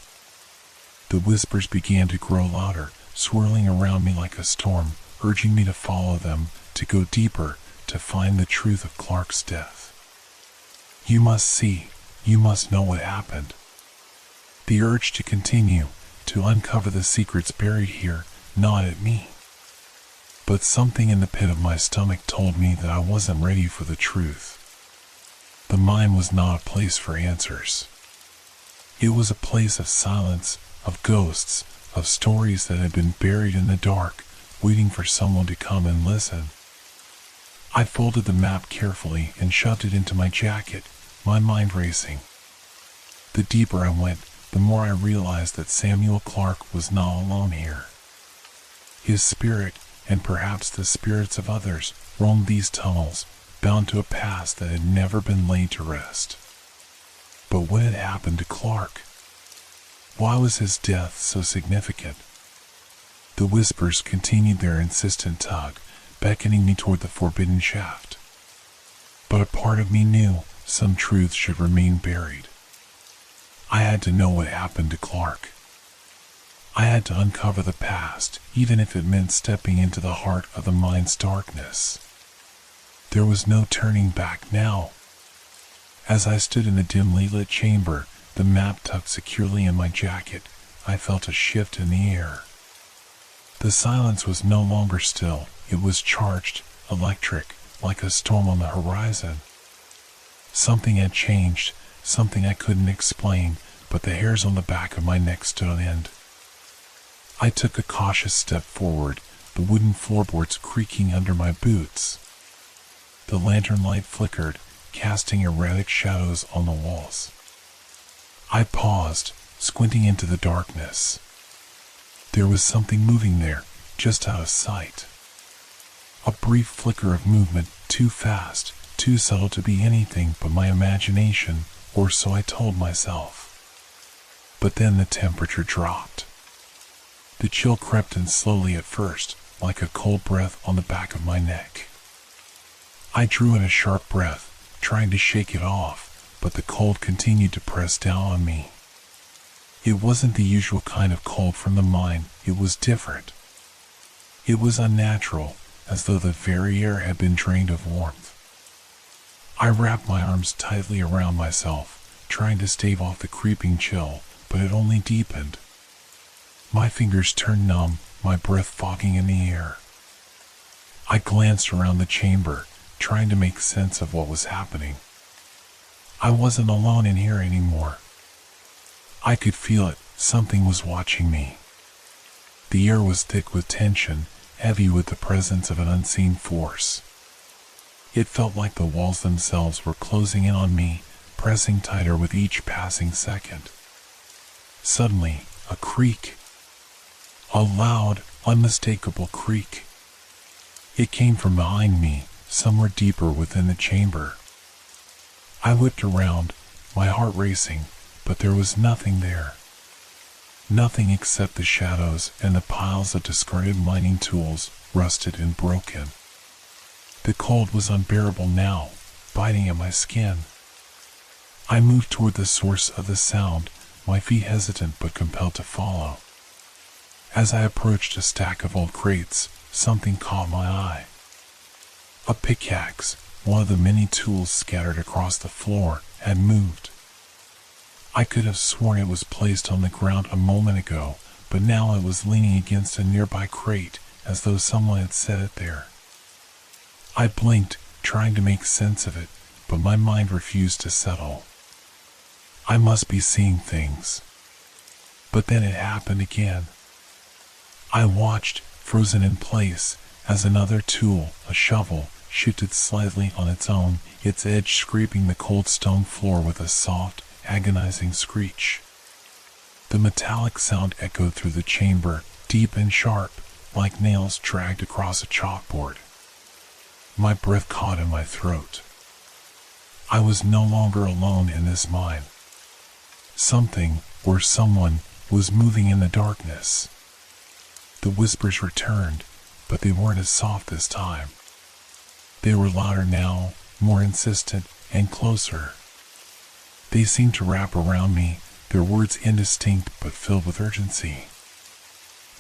The whispers began to grow louder, swirling around me like a storm, urging me to follow them, to go deeper, to find the truth of Clark's death. You must see, you must know what happened. The urge to continue, to uncover the secrets buried here, gnawed at me. But something in the pit of my stomach told me that I wasn't ready for the truth. The mine was not a place for answers. It was a place of silence, of ghosts, of stories that had been buried in the dark, waiting for someone to come and listen. I folded the map carefully and shoved it into my jacket, my mind racing. The deeper I went, the more I realized that Samuel Clark was not alone here. His spirit, and perhaps the spirits of others, roamed these tunnels, bound to a past that had never been laid to rest. But what had happened to Clark? Why was his death so significant? The whispers continued their insistent tug, beckoning me toward the forbidden shaft. But a part of me knew some truth should remain buried. I had to know what happened to Clark. I had to uncover the past, even if it meant stepping into the heart of the mine's darkness. There was no turning back now. As I stood in the dimly lit chamber, the map tucked securely in my jacket, I felt a shift in the air. The silence was no longer still, it was charged, electric, like a storm on the horizon. Something had changed, something I couldn't explain, but the hairs on the back of my neck stood on end. I took a cautious step forward, the wooden floorboards creaking under my boots. The lantern light flickered, casting erratic shadows on the walls. I paused, squinting into the darkness. There was something moving there, just out of sight. A brief flicker of movement, too fast, too subtle to be anything but my imagination, or so I told myself. But then the temperature dropped. The chill crept in slowly at first, like a cold breath on the back of my neck. I drew in a sharp breath, trying to shake it off, but the cold continued to press down on me. It wasn't the usual kind of cold from the mine, it was different. It was unnatural, as though the very air had been drained of warmth. I wrapped my arms tightly around myself, trying to stave off the creeping chill, but it only deepened. My fingers turned numb, my breath fogging in the air. I glanced around the chamber, trying to make sense of what was happening. I wasn't alone in here anymore. I could feel it, something was watching me. The air was thick with tension, heavy with the presence of an unseen force. It felt like the walls themselves were closing in on me, pressing tighter with each passing second. Suddenly, a creak. A loud, unmistakable creak. It came from behind me, somewhere deeper within the chamber. I whipped around, my heart racing, but there was nothing there. Nothing except the shadows and the piles of discarded mining tools, rusted and broken. The cold was unbearable now, biting at my skin. I moved toward the source of the sound, my feet hesitant but compelled to follow. As I approached a stack of old crates, something caught my eye. A pickaxe, one of the many tools scattered across the floor, had moved. I could have sworn it was placed on the ground a moment ago, but now it was leaning against a nearby crate, as though someone had set it there. I blinked, trying to make sense of it, but my mind refused to settle. I must be seeing things. But then it happened again. I watched, frozen in place, as another tool, a shovel, shifted slightly on its own, its edge scraping the cold stone floor with a soft, agonizing screech. The metallic sound echoed through the chamber, deep and sharp, like nails dragged across a chalkboard. My breath caught in my throat. I was no longer alone in this mine. Something, or someone, was moving in the darkness. The whispers returned, but they weren't as soft this time. They were louder now, more insistent, and closer. They seemed to wrap around me, their words indistinct but filled with urgency.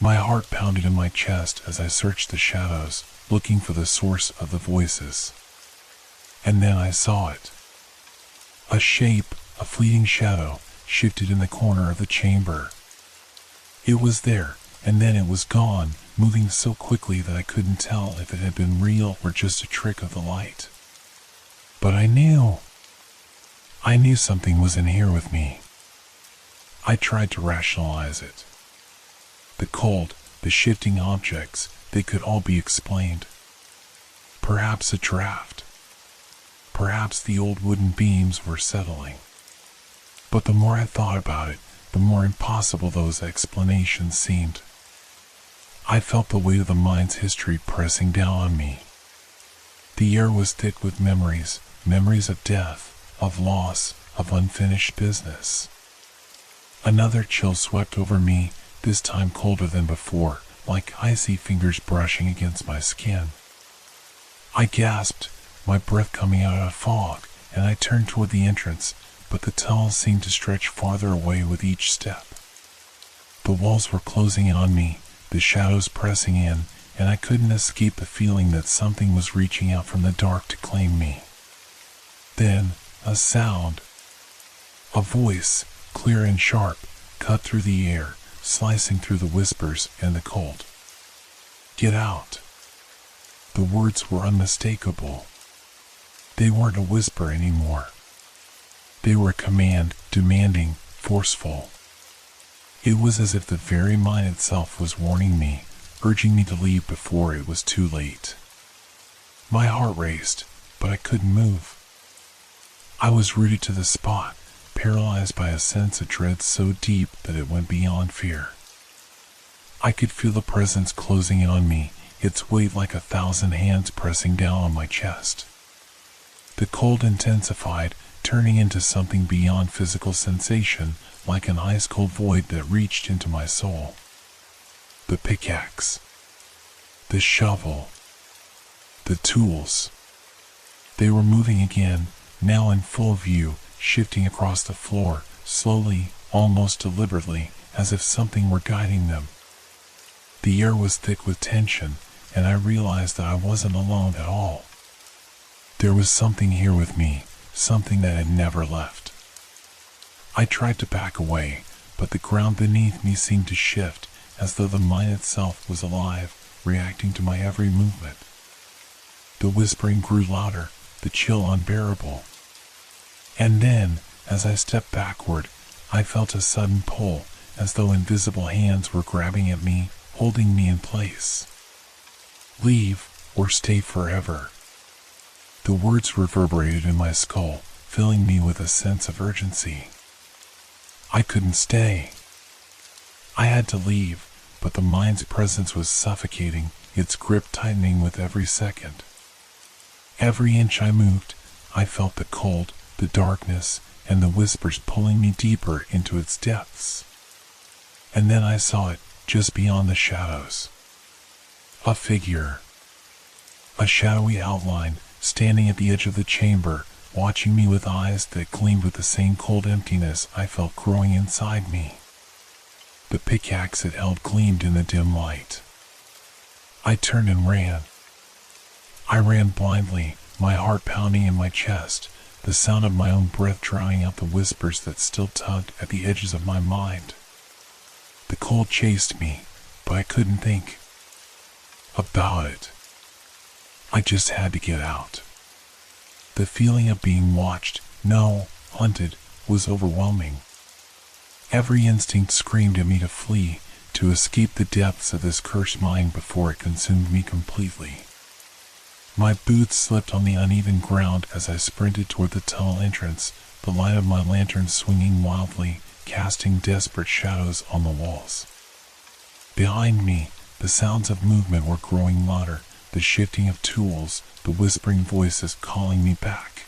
My heart pounded in my chest as I searched the shadows, looking for the source of the voices. And then I saw it. A shape, a fleeting shadow, shifted in the corner of the chamber. It was there, and then it was gone, moving so quickly that I couldn't tell if it had been real or just a trick of the light. But I knew something was in here with me. I tried to rationalize it. The cold, the shifting objects, they could all be explained. Perhaps a draft. Perhaps the old wooden beams were settling. But the more I thought about it, the more impossible those explanations seemed. I felt the weight of the mine's history pressing down on me. The air was thick with memories, memories of death, of loss, of unfinished business. Another chill swept over me, this time colder than before, like icy fingers brushing against my skin. I gasped, my breath coming out of a fog, and I turned toward the entrance, but the tunnel seemed to stretch farther away with each step. The walls were closing in on me, the shadows pressing in, and I couldn't escape the feeling that something was reaching out from the dark to claim me. Then, a sound. A voice, clear and sharp, cut through the air, slicing through the whispers and the cold. Get out. The words were unmistakable. They weren't a whisper anymore. They were a command, demanding, forceful. It was as if the very mind itself was warning me, urging me to leave before it was too late. My heart raced, but I couldn't move. I was rooted to the spot, paralyzed by a sense of dread so deep that it went beyond fear. I could feel the presence closing in on me, its weight like 1,000 hands pressing down on my chest. The cold intensified, turning into something beyond physical sensation, like an ice-cold void that reached into my soul. The pickaxe. The shovel. The tools. They were moving again, now in full view, shifting across the floor, slowly, almost deliberately, as if something were guiding them. The air was thick with tension, and I realized that I wasn't alone at all. There was something here with me, something that had never left. I tried to back away, but the ground beneath me seemed to shift, as though the mine itself was alive, reacting to my every movement. The whispering grew louder, the chill unbearable. And then, as I stepped backward, I felt a sudden pull, as though invisible hands were grabbing at me, holding me in place. Leave, or stay forever. The words reverberated in my skull, filling me with a sense of urgency. I couldn't stay. I had to leave, but the mine's presence was suffocating, its grip tightening with every second. Every inch I moved, I felt the cold, the darkness, and the whispers pulling me deeper into its depths. And then I saw it, just beyond the shadows. A figure. A shadowy outline, standing at the edge of the chamber, watching me with eyes that gleamed with the same cold emptiness I felt growing inside me. The pickaxe it held gleamed in the dim light. I turned and ran. I ran blindly, my heart pounding in my chest, the sound of my own breath drowning out the whispers that still tugged at the edges of my mind. The cold chased me, but I couldn't think about it. I just had to get out. The feeling of being watched, no, hunted, was overwhelming. Every instinct screamed at me to flee, to escape the depths of this cursed mine before it consumed me completely. My boots slipped on the uneven ground as I sprinted toward the tunnel entrance, the light of my lantern swinging wildly, casting desperate shadows on the walls. Behind me, the sounds of movement were growing louder, the shifting of tools, the whispering voices calling me back.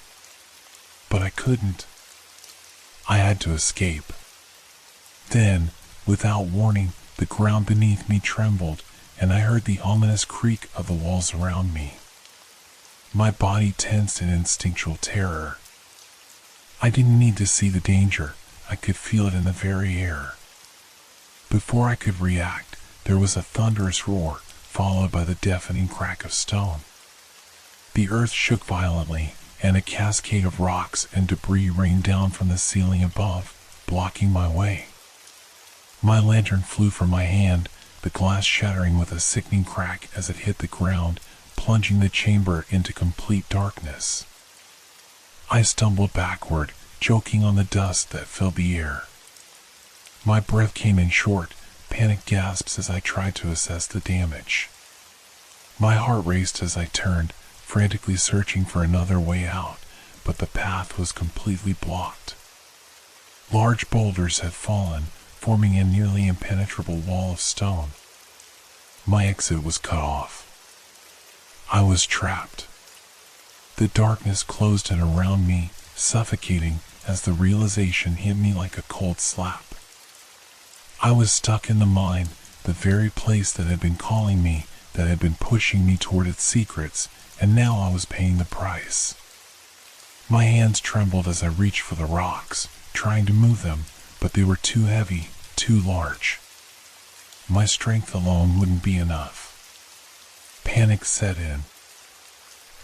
But I couldn't. I had to escape. Then, without warning, the ground beneath me trembled, and I heard the ominous creak of the walls around me. My body tensed in instinctual terror. I didn't need to see the danger. I could feel it in the very air. Before I could react, there was a thunderous roar, followed by the deafening crack of stone. The earth shook violently, and a cascade of rocks and debris rained down from the ceiling above, blocking my way. My lantern flew from my hand, the glass shattering with a sickening crack as it hit the ground, plunging the chamber into complete darkness. I stumbled backward, choking on the dust that filled the air. My breath came in short, panic gasps as I tried to assess the damage. My heart raced as I turned, frantically searching for another way out, but the path was completely blocked. Large boulders had fallen, forming a nearly impenetrable wall of stone. My exit was cut off. I was trapped. The darkness closed in around me, suffocating as the realization hit me like a cold slap. I was stuck in the mine, the very place that had been calling me, that had been pushing me toward its secrets, and now I was paying the price. My hands trembled as I reached for the rocks, trying to move them, but they were too heavy, too large. My strength alone wouldn't be enough. Panic set in.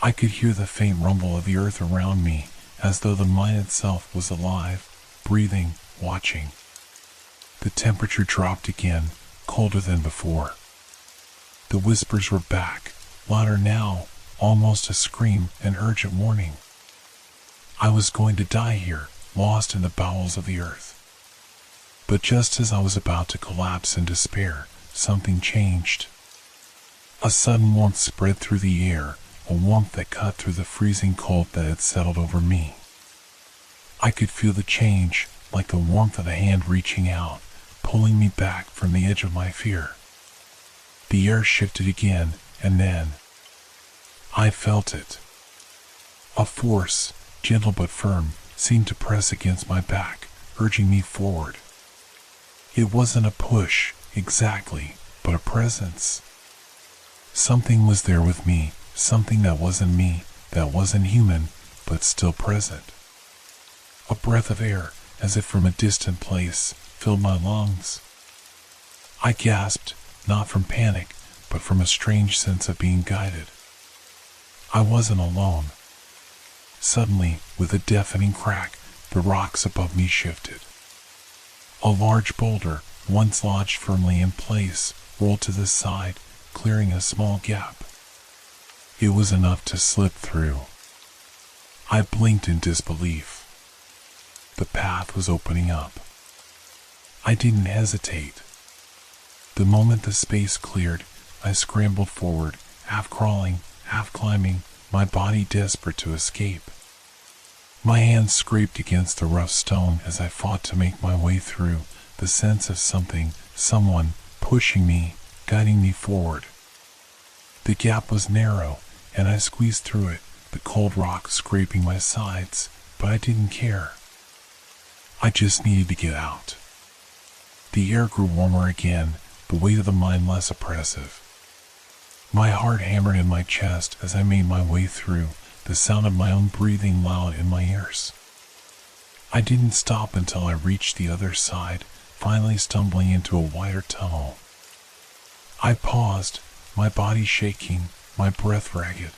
I could hear the faint rumble of the earth around me, as though the mine itself was alive, breathing, watching. The temperature dropped again, colder than before. The whispers were back, louder now, almost a scream, an urgent warning. I was going to die here, lost in the bowels of the earth. But just as I was about to collapse in despair, something changed. A sudden warmth spread through the air, a warmth that cut through the freezing cold that had settled over me. I could feel the change, like the warmth of a hand reaching out, pulling me back from the edge of my fear. The air shifted again, and then I felt it. A force, gentle but firm, seemed to press against my back, urging me forward. It wasn't a push, exactly, but a presence. Something was there with me, something that wasn't me, that wasn't human, but still present. A breath of air, as if from a distant place, filled my lungs. I gasped, not from panic, but from a strange sense of being guided. I wasn't alone. Suddenly, with a deafening crack, the rocks above me shifted. A large boulder, once lodged firmly in place, rolled to the side, clearing a small gap. It was enough to slip through. I blinked in disbelief. The path was opening up. I didn't hesitate. The moment the space cleared, I scrambled forward, half crawling, half climbing, my body desperate to escape. My hands scraped against the rough stone as I fought to make my way through, the sense of something, someone, pushing me, guiding me forward. The gap was narrow, and I squeezed through it, the cold rock scraping my sides, but I didn't care. I just needed to get out. The air grew warmer again, the weight of the mine less oppressive. My heart hammered in my chest as I made my way through, the sound of my own breathing loud in my ears. I didn't stop until I reached the other side, finally stumbling into a wider tunnel. I paused, my body shaking, my breath ragged.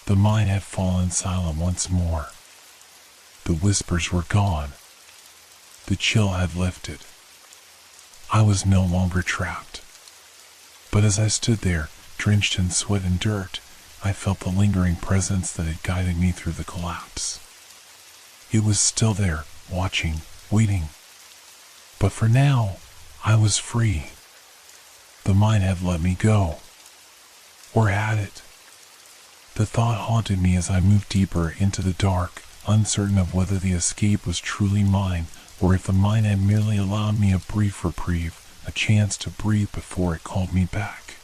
The mine had fallen silent once more. The whispers were gone. The chill had lifted. I was no longer trapped. But as I stood there, drenched in sweat and dirt, I felt the lingering presence that had guided me through the collapse. It was still there, watching, waiting. But for now, I was free. The mine had let me go. Or had it? The thought haunted me as I moved deeper into the dark, uncertain of whether the escape was truly mine, or if the mine had merely allowed me a brief reprieve, a chance to breathe before it called me back.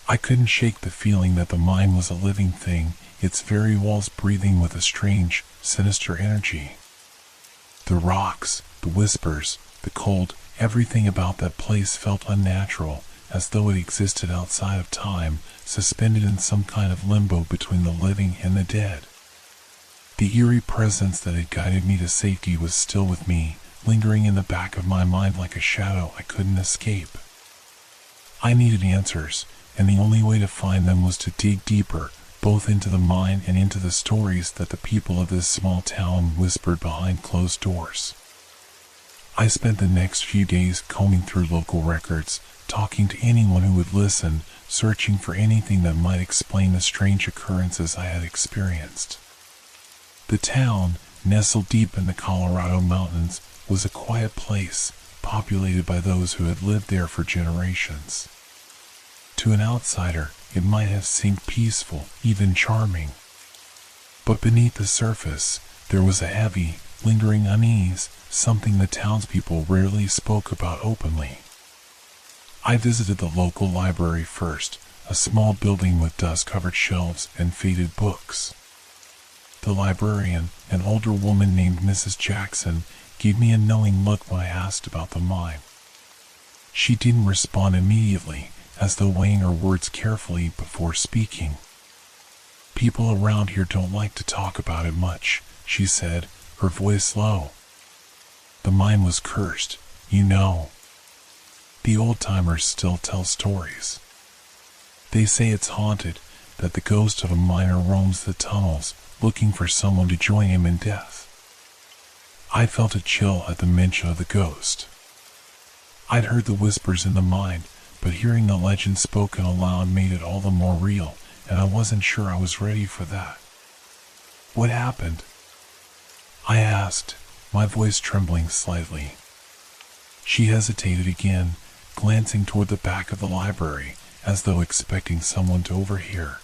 I couldn't shake the feeling that the mine was a living thing, its very walls breathing with a strange, sinister energy. The rocks, the whispers, the cold, everything about that place felt unnatural, as though it existed outside of time, suspended in some kind of limbo between the living and the dead. The eerie presence that had guided me to safety was still with me, lingering in the back of my mind like a shadow I couldn't escape. I needed answers, and the only way to find them was to dig deeper, both into the mine and into the stories that the people of this small town whispered behind closed doors. I spent the next few days combing through local records, talking to anyone who would listen, searching for anything that might explain the strange occurrences I had experienced. The town, nestled deep in the Colorado mountains, was a quiet place, populated by those who had lived there for generations. To an outsider, it might have seemed peaceful, even charming. But beneath the surface, there was a heavy, lingering unease, something the townspeople rarely spoke about openly. I visited the local library first, a small building with dust-covered shelves and faded books. The librarian, an older woman named Mrs. Jackson, gave me a knowing look when I asked about the mine. She didn't respond immediately, as though weighing her words carefully before speaking. "People around here don't like to talk about it much," she said, her voice low. "The mine was cursed, you know. The old-timers still tell stories. They say it's haunted, that the ghost of a miner roams the tunnels, looking for someone to join him in death." I felt a chill at the mention of the ghost. I'd heard the whispers in the mine, but hearing the legend spoken aloud made it all the more real, and I wasn't sure I was ready for that. "What happened?" I asked, my voice trembling slightly. She hesitated again, glancing toward the back of the library, as though expecting someone to overhear.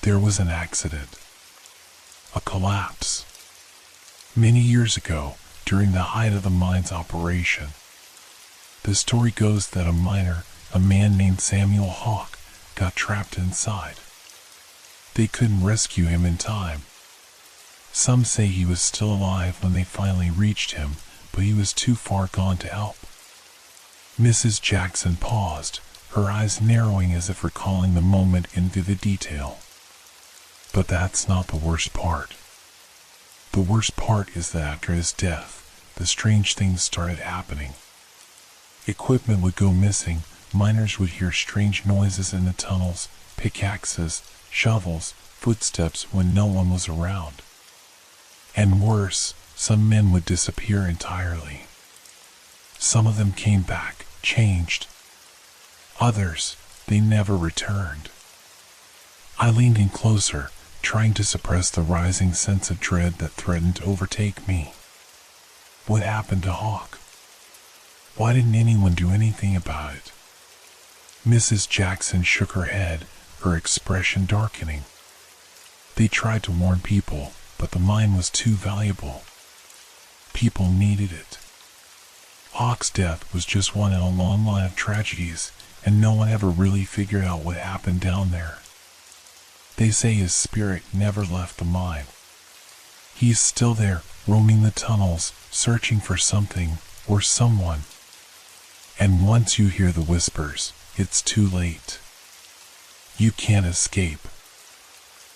"There was an accident. A collapse. Many years ago, during the height of the mine's operation. The story goes that a miner, a man named Samuel Hawk, got trapped inside. They couldn't rescue him in time. Some say he was still alive when they finally reached him, but he was too far gone to help." Mrs. Jackson paused, her eyes narrowing as if recalling the moment in vivid detail. "But that's not the worst part. The worst part is that after his death, the strange things started happening. Equipment would go missing, miners would hear strange noises in the tunnels, pickaxes, shovels, footsteps when no one was around. And worse, some men would disappear entirely. Some of them came back, changed. Others, they never returned." I leaned in closer, trying to suppress the rising sense of dread that threatened to overtake me. "What happened to Hawk? Why didn't anyone do anything about it?" Mrs. Jackson shook her head, her expression darkening. "They tried to warn people, but the mine was too valuable. People needed it. Hawk's death was just one in a long line of tragedies, and no one ever really figured out what happened down there. They say his spirit never left the mine. He's still there, roaming the tunnels, searching for something or someone. And once you hear the whispers, it's too late. You can't escape."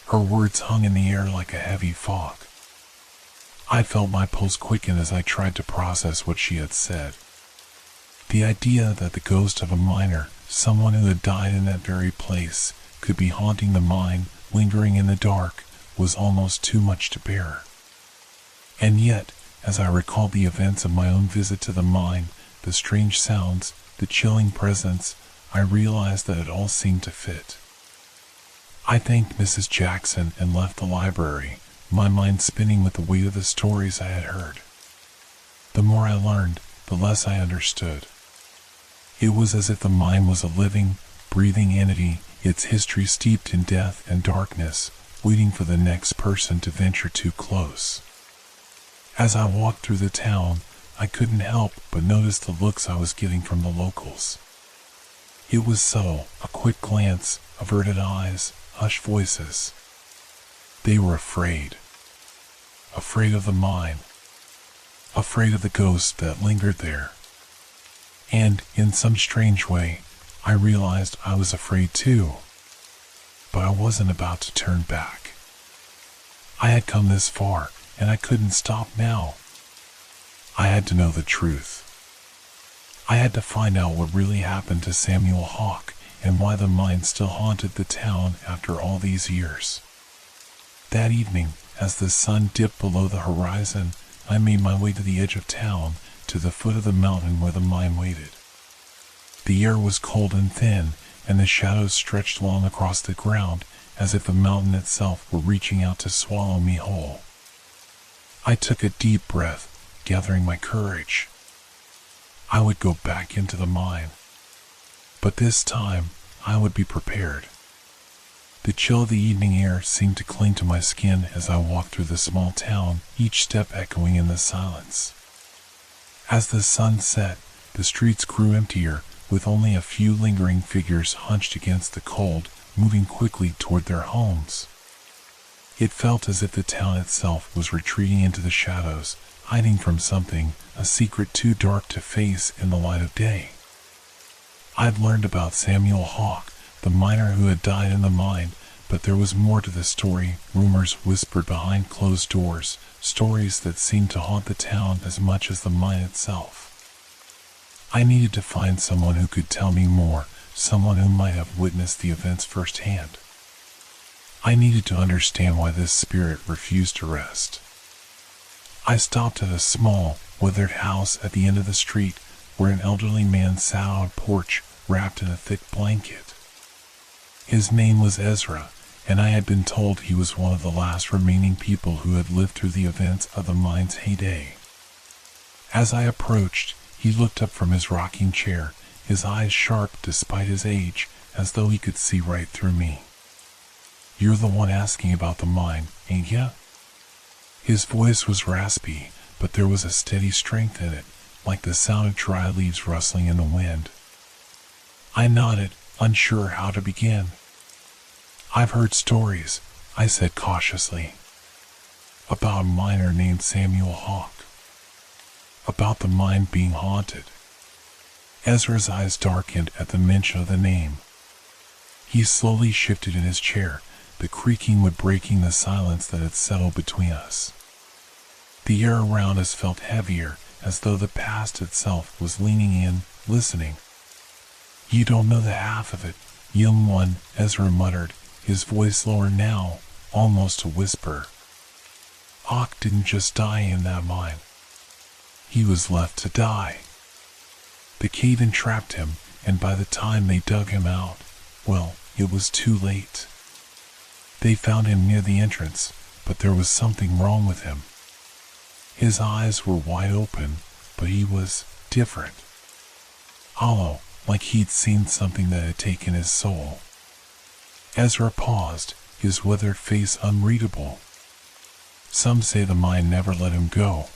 Her words hung in the air like a heavy fog. I felt my pulse quicken as I tried to process what she had said. The idea that the ghost of a miner, someone who had died in that very place, could be haunting the mine, lingering in the dark, was almost too much to bear. And yet, as I recalled the events of my own visit to the mine, the strange sounds, the chilling presence, I realized that it all seemed to fit. I thanked Mrs. Jackson and left the library, my mind spinning with the weight of the stories I had heard. The more I learned, the less I understood. It was as if the mine was a living, breathing entity, its history steeped in death and darkness, waiting for the next person to venture too close. As I walked through the town, I couldn't help but notice the looks I was getting from the locals. It was subtle, a quick glance, averted eyes, hushed voices. They were afraid. Afraid of the mine. Afraid of the ghost that lingered there. And, in some strange way, I realized I was afraid too. But I wasn't about to turn back. I had come this far, and I couldn't stop now. I had to know the truth. I had to find out what really happened to Samuel Hawke and why the mine still haunted the town after all these years. That evening, as the sun dipped below the horizon, I made my way to the edge of town, to the foot of the mountain where the mine waited. The air was cold and thin, and the shadows stretched long across the ground, as if the mountain itself were reaching out to swallow me whole. I took a deep breath, gathering my courage. I would go back into the mine. But this time, I would be prepared. The chill of the evening air seemed to cling to my skin as I walked through the small town, each step echoing in the silence. As the sun set, the streets grew emptier, with only a few lingering figures hunched against the cold, moving quickly toward their homes. It felt as if the town itself was retreating into the shadows, hiding from something, a secret too dark to face in the light of day. I'd learned about Samuel Hawke, the miner who had died in the mine, but there was more to the story, rumors whispered behind closed doors, stories that seemed to haunt the town as much as the mine itself. I needed to find someone who could tell me more, someone who might have witnessed the events firsthand. I needed to understand why this spirit refused to rest. I stopped at a small, withered house at the end of the street, where an elderly man sat on a porch, wrapped in a thick blanket. His name was Ezra, and I had been told he was one of the last remaining people who had lived through the events of the mine's heyday. As I approached, he looked up from his rocking chair, his eyes sharp despite his age, as though he could see right through me. "You're the one asking about the mine, ain't ya?" His voice was raspy, but there was a steady strength in it, like the sound of dry leaves rustling in the wind. I nodded, unsure how to begin. "I've heard stories," I said cautiously, "about a miner named Samuel Hawke. About the mine being haunted." Ezra's eyes darkened at the mention of the name. He slowly shifted in his chair, the creaking wood breaking the silence that had settled between us. The air around us felt heavier, as though the past itself was leaning in, listening. "You don't know the half of it, young one," Ezra muttered, his voice lower now, almost a whisper. "Hawke didn't just die in that mine. He was left to die. The cave entrapped him, and by the time they dug him out, well, it was too late. They found him near the entrance, but there was something wrong with him. His eyes were wide open, but he was different. Hollow, like he'd seen something that had taken his soul." Ezra paused, his withered face unreadable. "Some say the mine never let him go.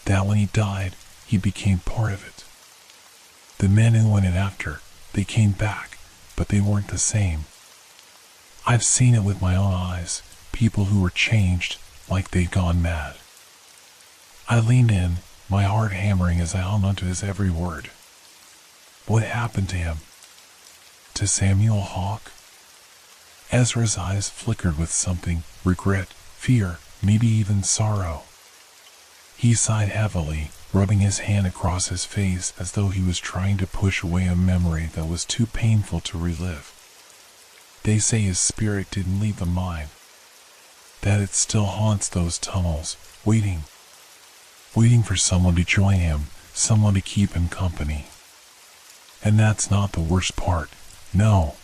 That when he died, he became part of it. The men who went in after, they came back, but they weren't the same. I've seen it with my own eyes, people who were changed, like they'd gone mad." I leaned in, my heart hammering as I hung onto his every word. "What happened to him? To Samuel Hawke?" Ezra's eyes flickered with something, regret, fear, maybe even sorrow. He sighed heavily, rubbing his hand across his face as though he was trying to push away a memory that was too painful to relive. "They say his spirit didn't leave the mine, that it still haunts those tunnels, waiting for someone to join him, someone to keep him company. And that's not the worst part, no.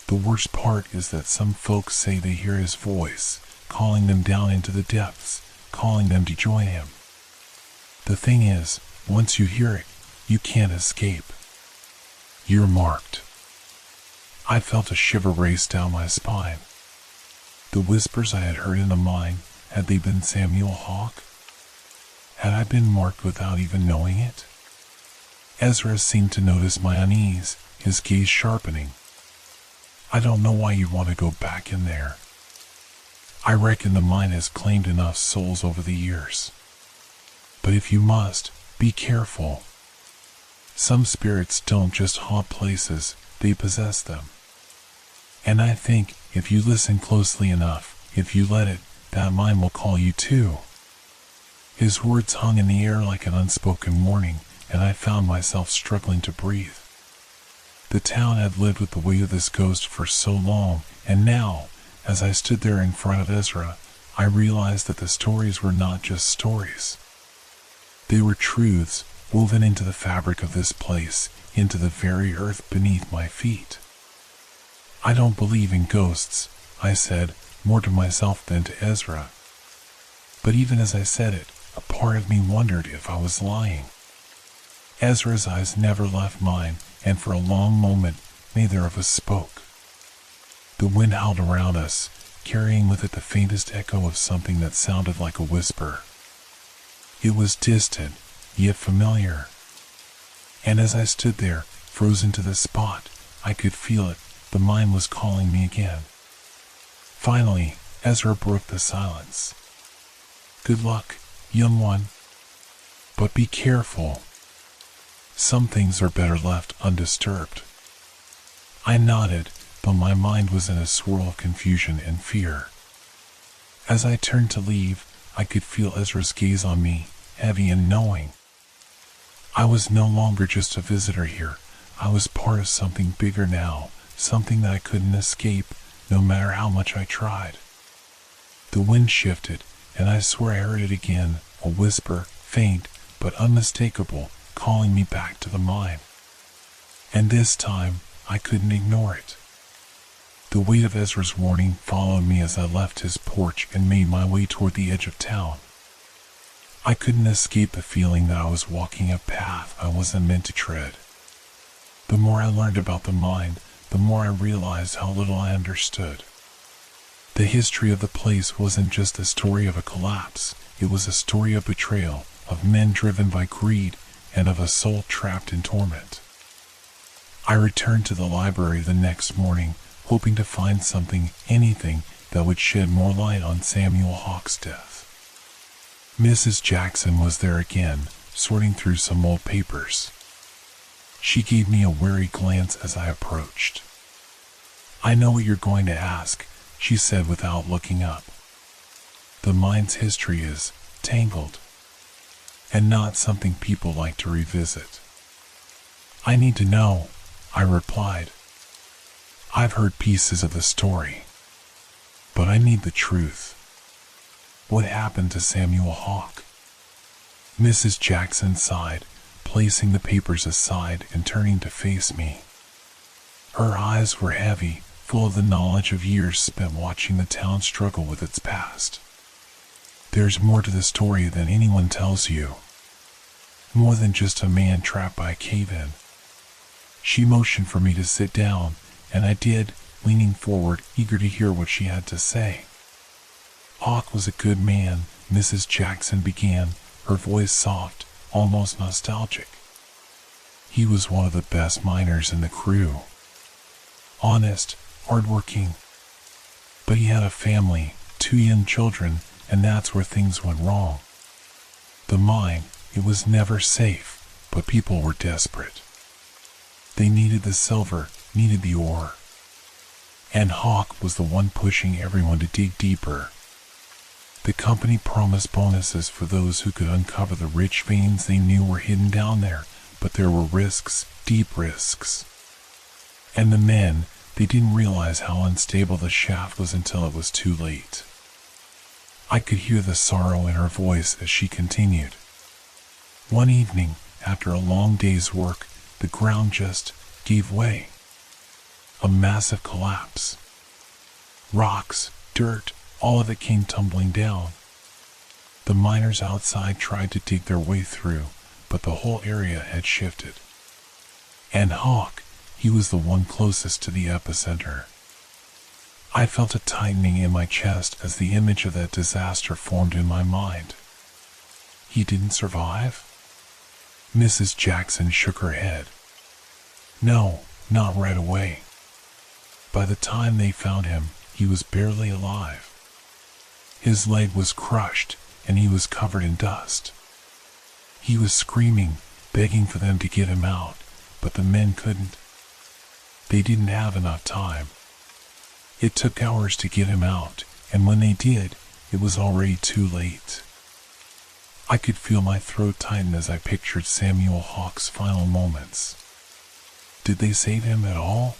The worst part is that some folks say they hear his voice, calling them down into the depths, calling them to join him. The thing is, once you hear it, you can't escape. You're marked." I felt a shiver race down my spine. The whispers I had heard in the mine, had they been Samuel Hawke? Had I been marked without even knowing it? Ezra seemed to notice my unease, his gaze sharpening. I don't know why you want to go back in there. I reckon the mine has claimed enough souls over the years. But if you must, be careful. Some spirits don't just haunt places, they possess them. And I think, if you listen closely enough, if you let it, that mine will call you too. His words hung in the air like an unspoken warning, and I found myself struggling to breathe. The town had lived with the weight of this ghost for so long, and now, as I stood there in front of Ezra, I realized that the stories were not just stories. They were truths woven into the fabric of this place, into the very earth beneath my feet. I don't believe in ghosts, I said, more to myself than to Ezra. But even as I said it, a part of me wondered if I was lying. Ezra's eyes never left mine, and for a long moment, neither of us spoke. The wind howled around us, carrying with it the faintest echo of something that sounded like a whisper. It was distant, yet familiar. And as I stood there, frozen to the spot, I could feel it, the mine was calling me again. Finally, Ezra broke the silence. Good luck, young one. But be careful. Some things are better left undisturbed. I nodded, but my mind was in a swirl of confusion and fear. As I turned to leave, I could feel Ezra's gaze on me, heavy and knowing. I was no longer just a visitor here. I was part of something bigger now, something that I couldn't escape, no matter how much I tried. The wind shifted, and I swear I heard it again, a whisper, faint but unmistakable, calling me back to the mine. And this time, I couldn't ignore it. The weight of Ezra's warning followed me as I left his porch and made my way toward the edge of town. I couldn't escape the feeling that I was walking a path I wasn't meant to tread. The more I learned about the mine, the more I realized how little I understood. The history of the place wasn't just the story of a collapse, it was a story of betrayal, of men driven by greed, and of a soul trapped in torment. I returned to the library the next morning, hoping to find something, anything, that would shed more light on Samuel Hawke's death. Mrs. Jackson was there again, sorting through some old papers. She gave me a wary glance as I approached. I know what you're going to ask, she said without looking up. The mine's history is tangled, and not something people like to revisit. I need to know, I replied. I've heard pieces of the story, but I need the truth. What happened to Samuel Hawke? Mrs. Jackson sighed, placing the papers aside and turning to face me. Her eyes were heavy, full of the knowledge of years spent watching the town struggle with its past. There's more to the story than anyone tells you. More than just a man trapped by a cave-in. She motioned for me to sit down, and I did, leaning forward, eager to hear what she had to say. Hawke was a good man, Mrs. Jackson began, her voice soft, almost nostalgic. He was one of the best miners in the crew. Honest, hardworking. But he had a family, 2 young children, and that's where things went wrong. The mine, it was never safe, but people were desperate. They needed the silver, needed the ore. And Hawke was the one pushing everyone to dig deeper. The company promised bonuses for those who could uncover the rich veins they knew were hidden down there, but there were risks, deep risks. And the men, they didn't realize how unstable the shaft was until it was too late. I could hear the sorrow in her voice as she continued. One evening, after a long day's work, the ground just gave way. A massive collapse. Rocks, dirt, all of it came tumbling down. The miners outside tried to dig their way through, but the whole area had shifted. And Hawke, he was the one closest to the epicenter. I felt a tightening in my chest as the image of that disaster formed in my mind. He didn't survive? Mrs. Jackson shook her head. No, not right away. By the time they found him, he was barely alive. His leg was crushed, and he was covered in dust. He was screaming, begging for them to get him out, but the men couldn't. They didn't have enough time. It took hours to get him out, and when they did, it was already too late. I could feel my throat tighten as I pictured Samuel Hawke's final moments. Did they save him at all?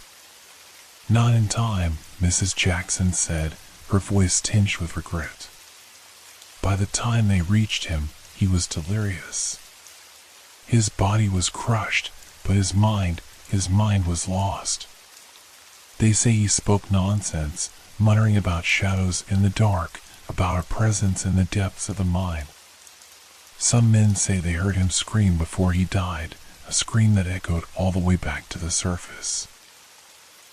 Not in time, Mrs. Jackson said, her voice tinged with regret. By the time they reached him, he was delirious. His body was crushed, but his mind was lost. They say he spoke nonsense, muttering about shadows in the dark, about a presence in the depths of the mine. Some men say they heard him scream before he died, a scream that echoed all the way back to the surface.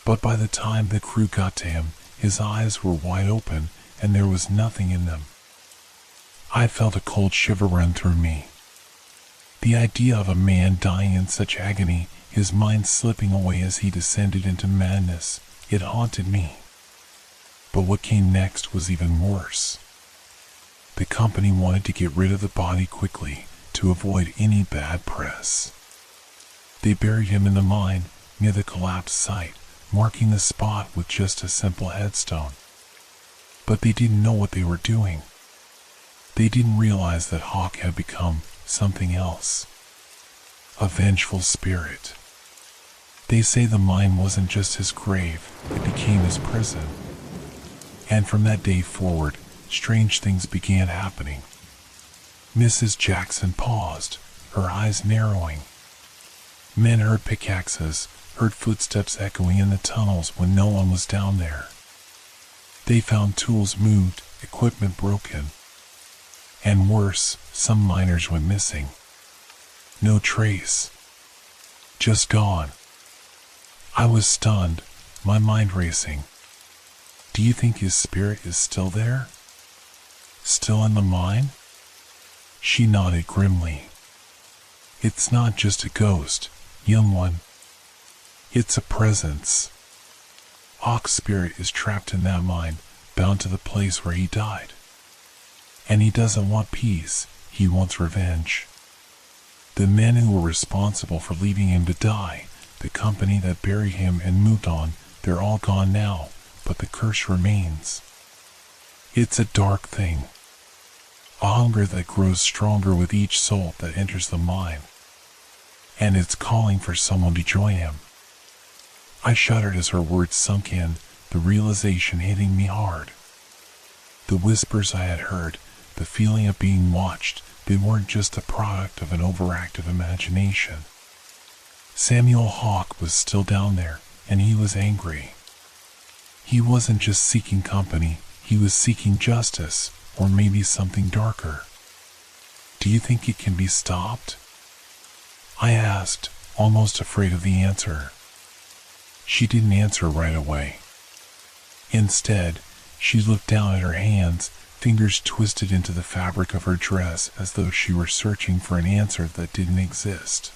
But by the time the crew got to him, his eyes were wide open and there was nothing in them. I felt a cold shiver run through me. The idea of a man dying in such agony, his mind slipping away as he descended into madness, it haunted me. But what came next was even worse. The company wanted to get rid of the body quickly to avoid any bad press. They buried him in the mine near the collapsed site, marking the spot with just a simple headstone. But they didn't know what they were doing. They didn't realize that Hawke had become something else. A vengeful spirit. They say the mine wasn't just his grave, it became his prison. And from that day forward, strange things began happening. Mrs. Jackson paused, her eyes narrowing. Men heard pickaxes, heard footsteps echoing in the tunnels when no one was down there. They found tools moved, equipment broken. And worse, some miners went missing. No trace. Just gone. I was stunned, my mind racing. Do you think his spirit is still there? Still in the mine? She nodded grimly. It's not just a ghost, young one. It's a presence. Hawke's spirit is trapped in that mine, bound to the place where he died. And he doesn't want peace, he wants revenge. The men who were responsible for leaving him to die, the company that buried him and moved on, they're all gone now, but the curse remains. It's a dark thing. A hunger that grows stronger with each soul that enters the mine. And it's calling for someone to join him. I shuddered as her words sunk in, the realization hitting me hard. The whispers I had heard, the feeling of being watched, they weren't just the product of an overactive imagination. Samuel Hawke was still down there, and he was angry. He wasn't just seeking company, he was seeking justice, or maybe something darker. Do you think it can be stopped? I asked, almost afraid of the answer. She didn't answer right away. Instead, she looked down at her hands, fingers twisted into the fabric of her dress as though she were searching for an answer that didn't exist.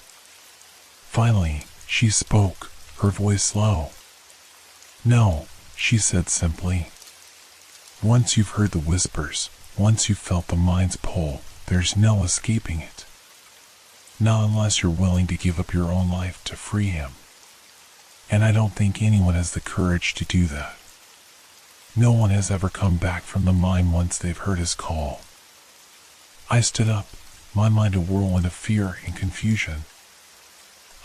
Finally, she spoke, her voice low. No, she said simply. Once you've heard the whispers, once you've felt the mind's pull, there's no escaping it. Not unless you're willing to give up your own life to free him. And I don't think anyone has the courage to do that. No one has ever come back from the mine once they've heard his call. I stood up, my mind a whirlwind of fear and confusion.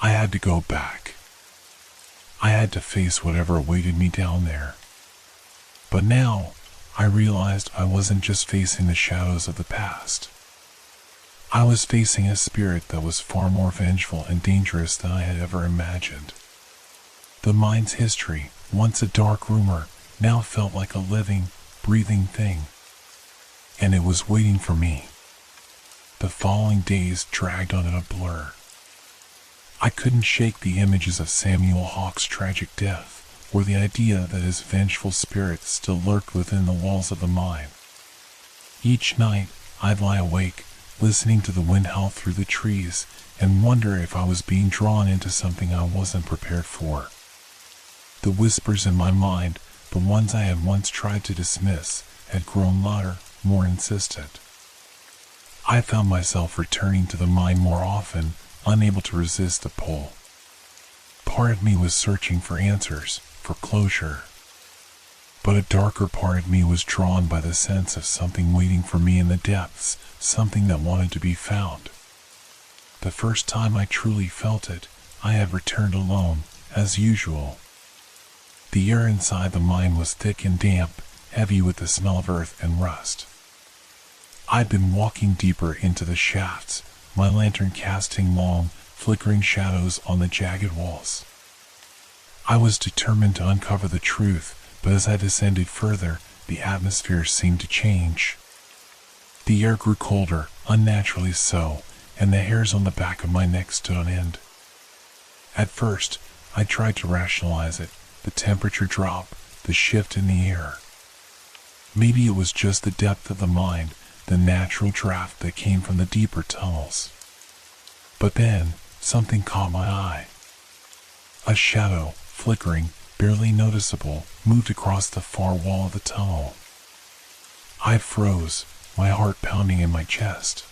I had to go back. I had to face whatever awaited me down there. But now, I realized I wasn't just facing the shadows of the past. I was facing a spirit that was far more vengeful and dangerous than I had ever imagined. The mine's history, once a dark rumor, now felt like a living, breathing thing. And it was waiting for me. The following days dragged on in a blur. I couldn't shake the images of Samuel Hawke's tragic death, or the idea that his vengeful spirit still lurked within the walls of the mine. Each night, I'd lie awake, listening to the wind howl through the trees, and wonder if I was being drawn into something I wasn't prepared for. The whispers in my mind, the ones I had once tried to dismiss, had grown louder, more insistent. I found myself returning to the mind more often, unable to resist the pull. Part of me was searching for answers, for closure. But a darker part of me was drawn by the sense of something waiting for me in the depths, something that wanted to be found. The first time I truly felt it, I had returned alone, as usual. The air inside the mine was thick and damp, heavy with the smell of earth and rust. I'd been walking deeper into the shafts, my lantern casting long, flickering shadows on the jagged walls. I was determined to uncover the truth, but as I descended further, the atmosphere seemed to change. The air grew colder, unnaturally so, and the hairs on the back of my neck stood on end. At first, I tried to rationalize it, the temperature drop, the shift in the air. Maybe it was just the depth of the mine, the natural draft that came from the deeper tunnels. But then, something caught my eye. A shadow, flickering, barely noticeable, moved across the far wall of the tunnel. I froze, my heart pounding in my chest.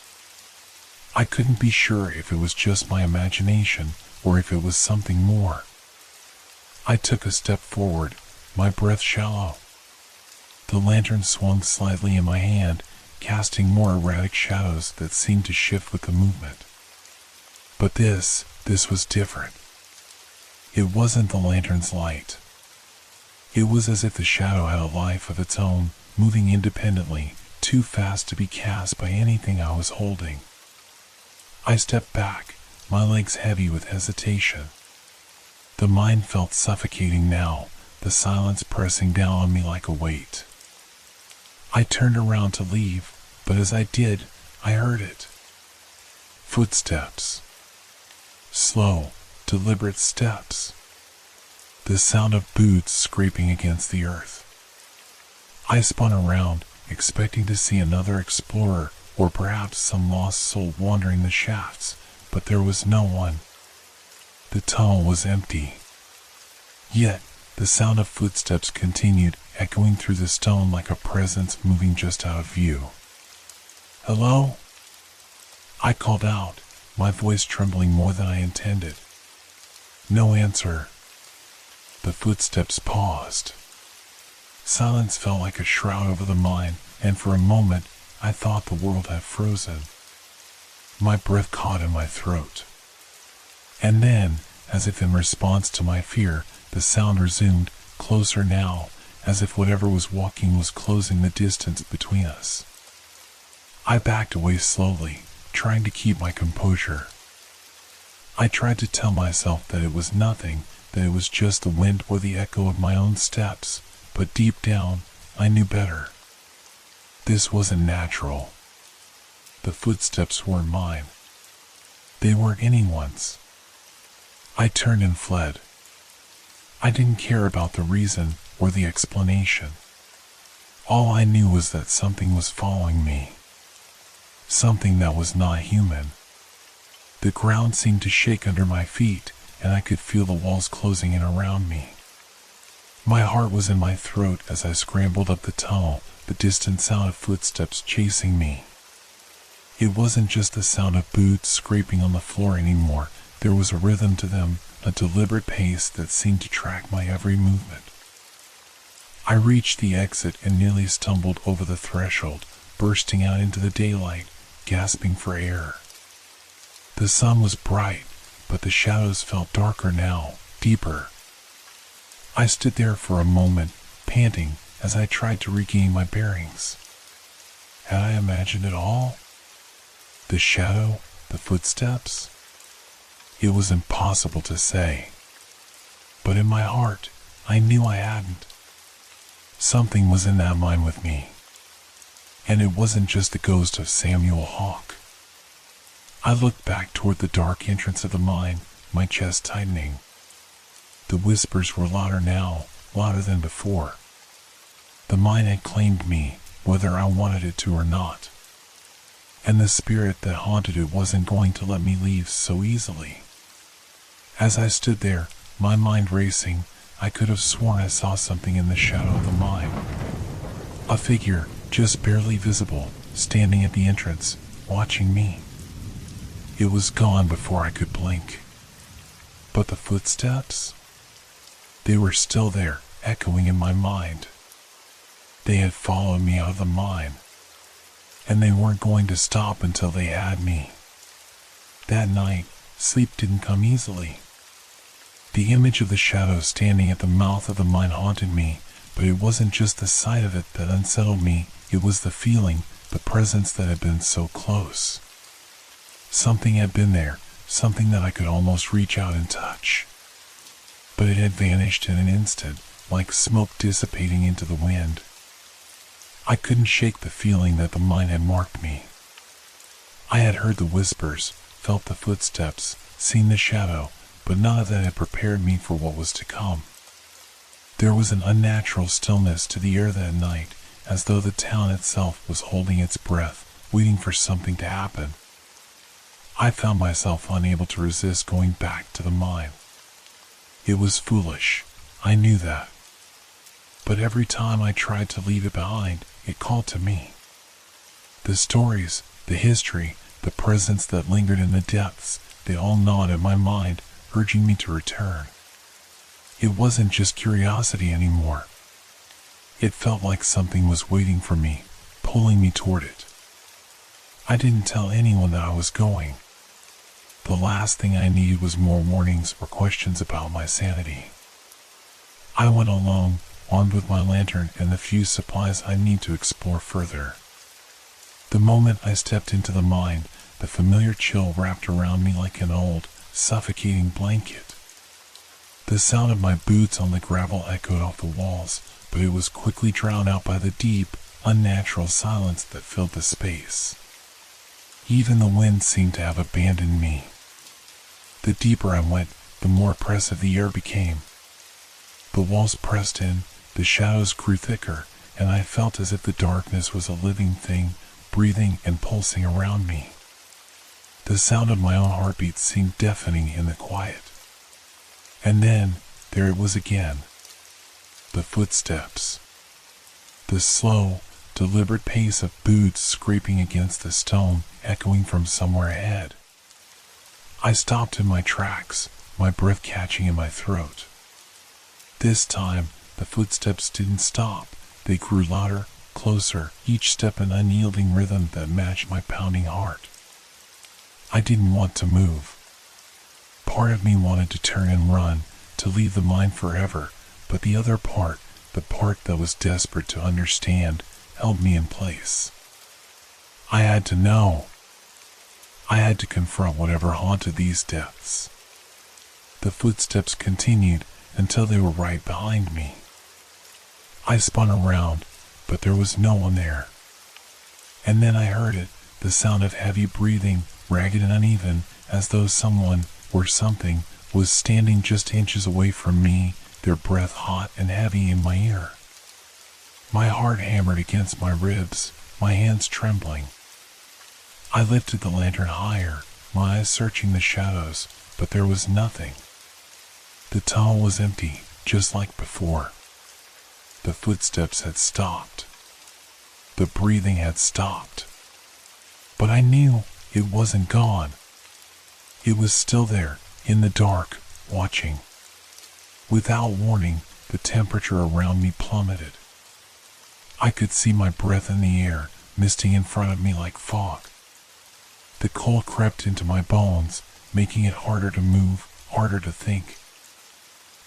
I couldn't be sure if it was just my imagination or if it was something more. I took a step forward, my breath shallow. The lantern swung slightly in my hand, casting more erratic shadows that seemed to shift with the movement. But this was different. It wasn't the lantern's light. It was as if the shadow had a life of its own, moving independently, too fast to be cast by anything I was holding. I stepped back, my legs heavy with hesitation. The mine felt suffocating now, the silence pressing down on me like a weight. I turned around to leave, but as I did, I heard it. Footsteps. Slow, deliberate steps. The sound of boots scraping against the earth. I spun around, expecting to see another explorer, or perhaps some lost soul wandering the shafts, but there was no one. The tunnel was empty. Yet, the sound of footsteps continued, echoing through the stone like a presence moving just out of view. "Hello?" I called out, my voice trembling more than I intended. No answer. The footsteps paused. Silence felt like a shroud over the mine, and for a moment, I thought the world had frozen. My breath caught in my throat. And then, as if in response to my fear, the sound resumed, closer now, as if whatever was walking was closing the distance between us. I backed away slowly, trying to keep my composure. I tried to tell myself that it was nothing, that it was just the wind or the echo of my own steps, but deep down, I knew better. This wasn't natural. The footsteps weren't mine. They weren't anyone's. I turned and fled. I didn't care about the reason or the explanation. All I knew was that something was following me. Something that was not human. The ground seemed to shake under my feet, and I could feel the walls closing in around me. My heart was in my throat as I scrambled up the tunnel, the distant sound of footsteps chasing me. It wasn't just the sound of boots scraping on the floor anymore. There was a rhythm to them, a deliberate pace that seemed to track my every movement. I reached the exit and nearly stumbled over the threshold, bursting out into the daylight, gasping for air. The sun was bright, but the shadows felt darker now, deeper. I stood there for a moment, panting, as I tried to regain my bearings. Had I imagined it all? The shadow, the footsteps? It was impossible to say. But in my heart, I knew I hadn't. Something was in that mine with me. And it wasn't just the ghost of Samuel Hawke. I looked back toward the dark entrance of the mine, my chest tightening. The whispers were louder now, louder than before. The mine had claimed me, whether I wanted it to or not. and the spirit that haunted it wasn't going to let me leave so easily. As I stood there, my mind racing, I could have sworn I saw something in the shadow of the mine. A figure, just barely visible, standing at the entrance, watching me. It was gone before I could blink. But the footsteps? They were still there, echoing in my mind. They had followed me out of the mine, and they weren't going to stop until they had me. That night, sleep didn't come easily. The image of the shadow standing at the mouth of the mine haunted me, but it wasn't just the sight of it that unsettled me, it was the feeling, the presence that had been so close. Something had been there, something that I could almost reach out and touch. But it had vanished in an instant, like smoke dissipating into the wind. I couldn't shake the feeling that the mine had marked me. I had heard the whispers, felt the footsteps, seen the shadow, but none of that had prepared me for what was to come. There was an unnatural stillness to the air that night, as though the town itself was holding its breath, waiting for something to happen. I found myself unable to resist going back to the mine. It was foolish, I knew that. But every time I tried to leave it behind, it called to me. The stories, the history, the presence that lingered in the depths, they all gnawed at my mind, urging me to return. It wasn't just curiosity anymore. It felt like something was waiting for me, pulling me toward it. I didn't tell anyone that I was going. The last thing I needed was more warnings or questions about my sanity. I went alone, armed with my lantern and the few supplies I need to explore further. The moment I stepped into the mine, the familiar chill wrapped around me like an old, suffocating blanket. The sound of my boots on the gravel echoed off the walls, but it was quickly drowned out by the deep, unnatural silence that filled the space. Even the wind seemed to have abandoned me. The deeper I went, the more oppressive the air became. The walls pressed in, the shadows grew thicker, and I felt as if the darkness was a living thing, breathing and pulsing around me. The sound of my own heartbeat seemed deafening in the quiet. And then, there it was again. The footsteps. The slow, deliberate pace of boots scraping against the stone, echoing from somewhere ahead. I stopped in my tracks, my breath catching in my throat. This time, the footsteps didn't stop. They grew louder, closer, each step an unyielding rhythm that matched my pounding heart. I didn't want to move. Part of me wanted to turn and run, to leave the mine forever, but the other part, the part that was desperate to understand, held me in place. I had to know. I had to confront whatever haunted these depths. The footsteps continued until they were right behind me. I spun around, but there was no one there. And then I heard it, the sound of heavy breathing, ragged and uneven, as though someone, or something, was standing just inches away from me, their breath hot and heavy in my ear. My heart hammered against my ribs, my hands trembling. I lifted the lantern higher, my eyes searching the shadows, but there was nothing. The tunnel was empty, just like before. The footsteps had stopped. The breathing had stopped. But I knew it wasn't gone. It was still there, in the dark, watching. Without warning, the temperature around me plummeted. I could see my breath in the air, misting in front of me like fog. The cold crept into my bones, making it harder to move, harder to think.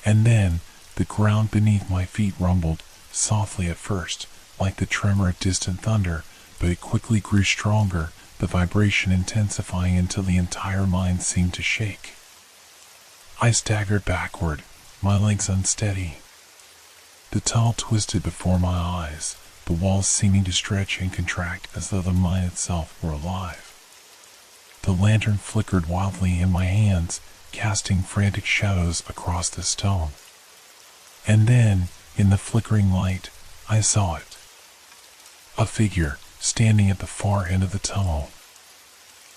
And then, the ground beneath my feet rumbled, softly at first, like the tremor of distant thunder, but it quickly grew stronger, the vibration intensifying until the entire mine seemed to shake. I staggered backward, my legs unsteady. The tunnel twisted before my eyes, the walls seeming to stretch and contract as though the mine itself were alive. The lantern flickered wildly in my hands, casting frantic shadows across the stone. And then, in the flickering light, I saw it. A figure, standing at the far end of the tunnel,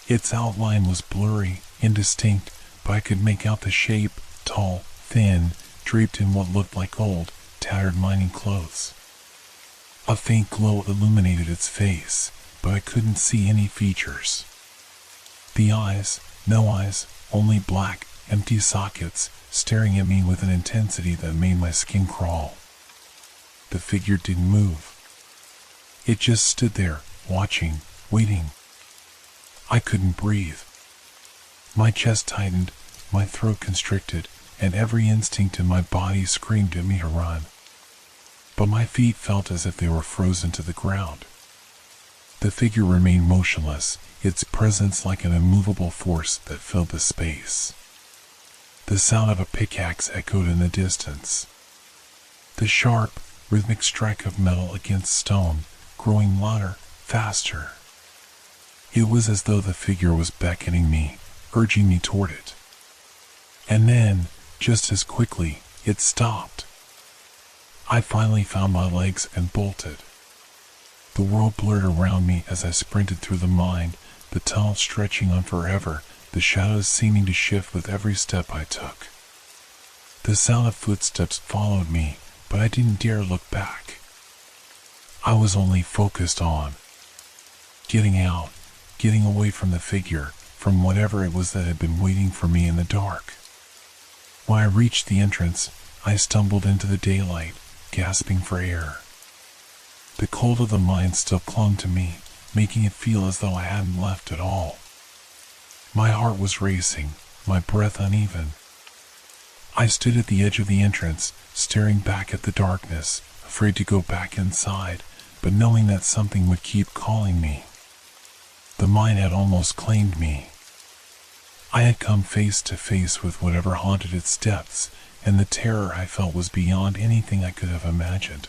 Its outline was blurry, indistinct, but I could make out the shape, tall, thin, draped in what looked like old, tattered mining clothes. A faint glow illuminated its face, but I couldn't see any features. The eyes, no eyes, only black, empty sockets, staring at me with an intensity that made my skin crawl. The figure didn't move. It just stood there, watching, waiting. I couldn't breathe. My chest tightened, my throat constricted, and every instinct in my body screamed at me to run. But my feet felt as if they were frozen to the ground. The figure remained motionless, its presence like an immovable force that filled the space. The sound of a pickaxe echoed in the distance. The sharp, rhythmic strike of metal against stone, growing louder, faster. It was as though the figure was beckoning me, urging me toward it. And then, just as quickly, it stopped. I finally found my legs and bolted. The world blurred around me as I sprinted through the mine, the tunnel stretching on forever, the shadows seeming to shift with every step I took. The sound of footsteps followed me, but I didn't dare look back. I was only focused on getting out, getting away from the figure, from whatever it was that had been waiting for me in the dark. When I reached the entrance, I stumbled into the daylight, gasping for air. The cold of the mine still clung to me, making it feel as though I hadn't left at all. My heart was racing, my breath uneven. I stood at the edge of the entrance, staring back at the darkness, afraid to go back inside, but knowing that something would keep calling me. The mine had almost claimed me. I had come face to face with whatever haunted its depths, and the terror I felt was beyond anything I could have imagined.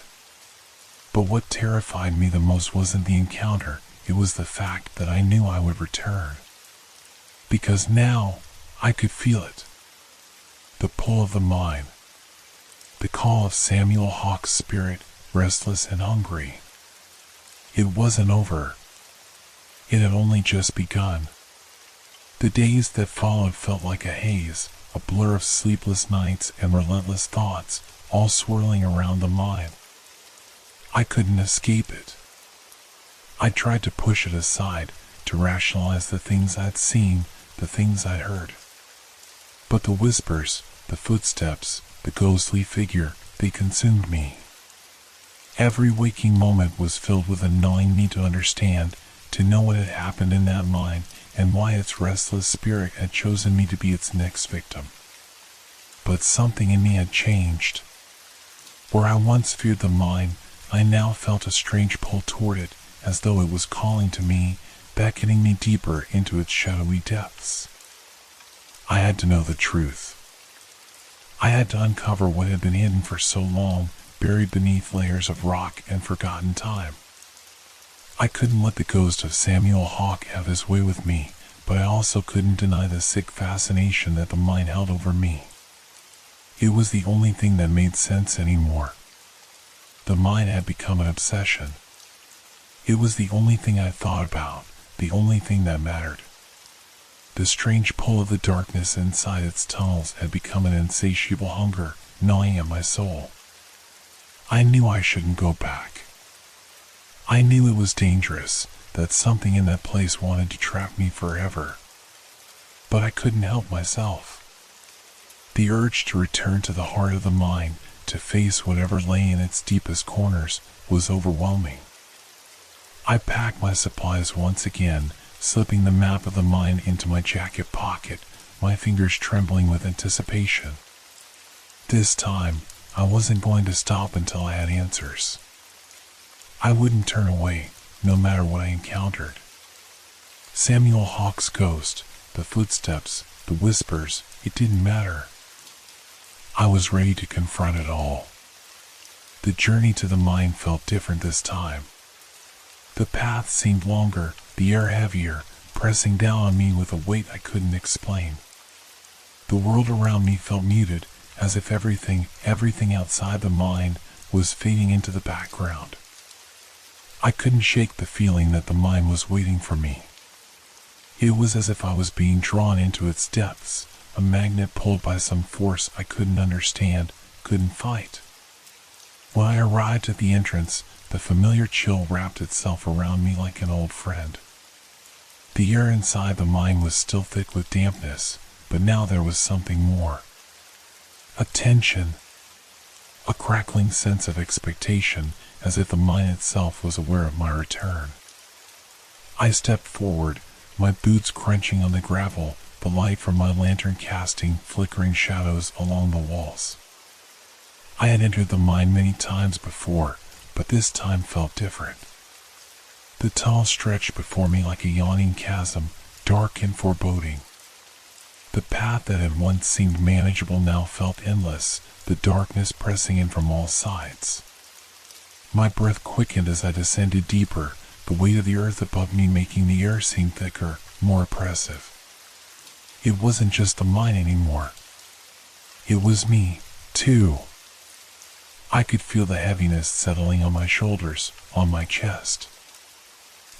But what terrified me the most wasn't the encounter, it was the fact that I knew I would return. Because now, I could feel it. The pull of the mine. The call of Samuel Hawke's spirit, restless and hungry. It wasn't over. It had only just begun. The days that followed felt like a haze, a blur of sleepless nights and relentless thoughts, all swirling around the mine. I couldn't escape it. I tried to push it aside, to rationalize the things I'd seen, the things I'd heard. But the whispers, the footsteps, the ghostly figure, they consumed me. Every waking moment was filled with a gnawing need to understand, to know what had happened in that mine, and why its restless spirit had chosen me to be its next victim. But something in me had changed. Where I once feared the mine, I now felt a strange pull toward it, as though it was calling to me, beckoning me deeper into its shadowy depths. I had to know the truth. I had to uncover what had been hidden for so long, buried beneath layers of rock and forgotten time. I couldn't let the ghost of Samuel Hawke have his way with me, but I also couldn't deny the sick fascination that the mine held over me. It was the only thing that made sense anymore. The mine had become an obsession. It was the only thing I thought about, the only thing that mattered. The strange pull of the darkness inside its tunnels had become an insatiable hunger, gnawing at my soul. I knew I shouldn't go back. I knew it was dangerous, that something in that place wanted to trap me forever. But I couldn't help myself. The urge to return to the heart of the mine, to face whatever lay in its deepest corners, was overwhelming. I packed my supplies once again, slipping the map of the mine into my jacket pocket, my fingers trembling with anticipation. This time, I wasn't going to stop until I had answers. I wouldn't turn away, no matter what I encountered. Samuel Hawke's ghost, the footsteps, the whispers, it didn't matter. I was ready to confront it all. The journey to the mine felt different this time. The path seemed longer, the air heavier, pressing down on me with a weight I couldn't explain. The world around me felt muted, as if everything outside the mine was fading into the background. I couldn't shake the feeling that the mine was waiting for me. It was as if I was being drawn into its depths, a magnet pulled by some force I couldn't understand, couldn't fight. When I arrived at the entrance, the familiar chill wrapped itself around me like an old friend. The air inside the mine was still thick with dampness, but now there was something more. A tension, a crackling sense of expectation, as if the mine itself was aware of my return. I stepped forward, my boots crunching on the gravel, the light from my lantern casting flickering shadows along the walls. I had entered the mine many times before, but this time felt different. The tunnel stretched before me like a yawning chasm, dark and foreboding. The path that had once seemed manageable now felt endless, the darkness pressing in from all sides. My breath quickened as I descended deeper, the weight of the earth above me making the air seem thicker, more oppressive. It wasn't just the mine anymore. It was me, too. I could feel the heaviness settling on my shoulders, on my chest.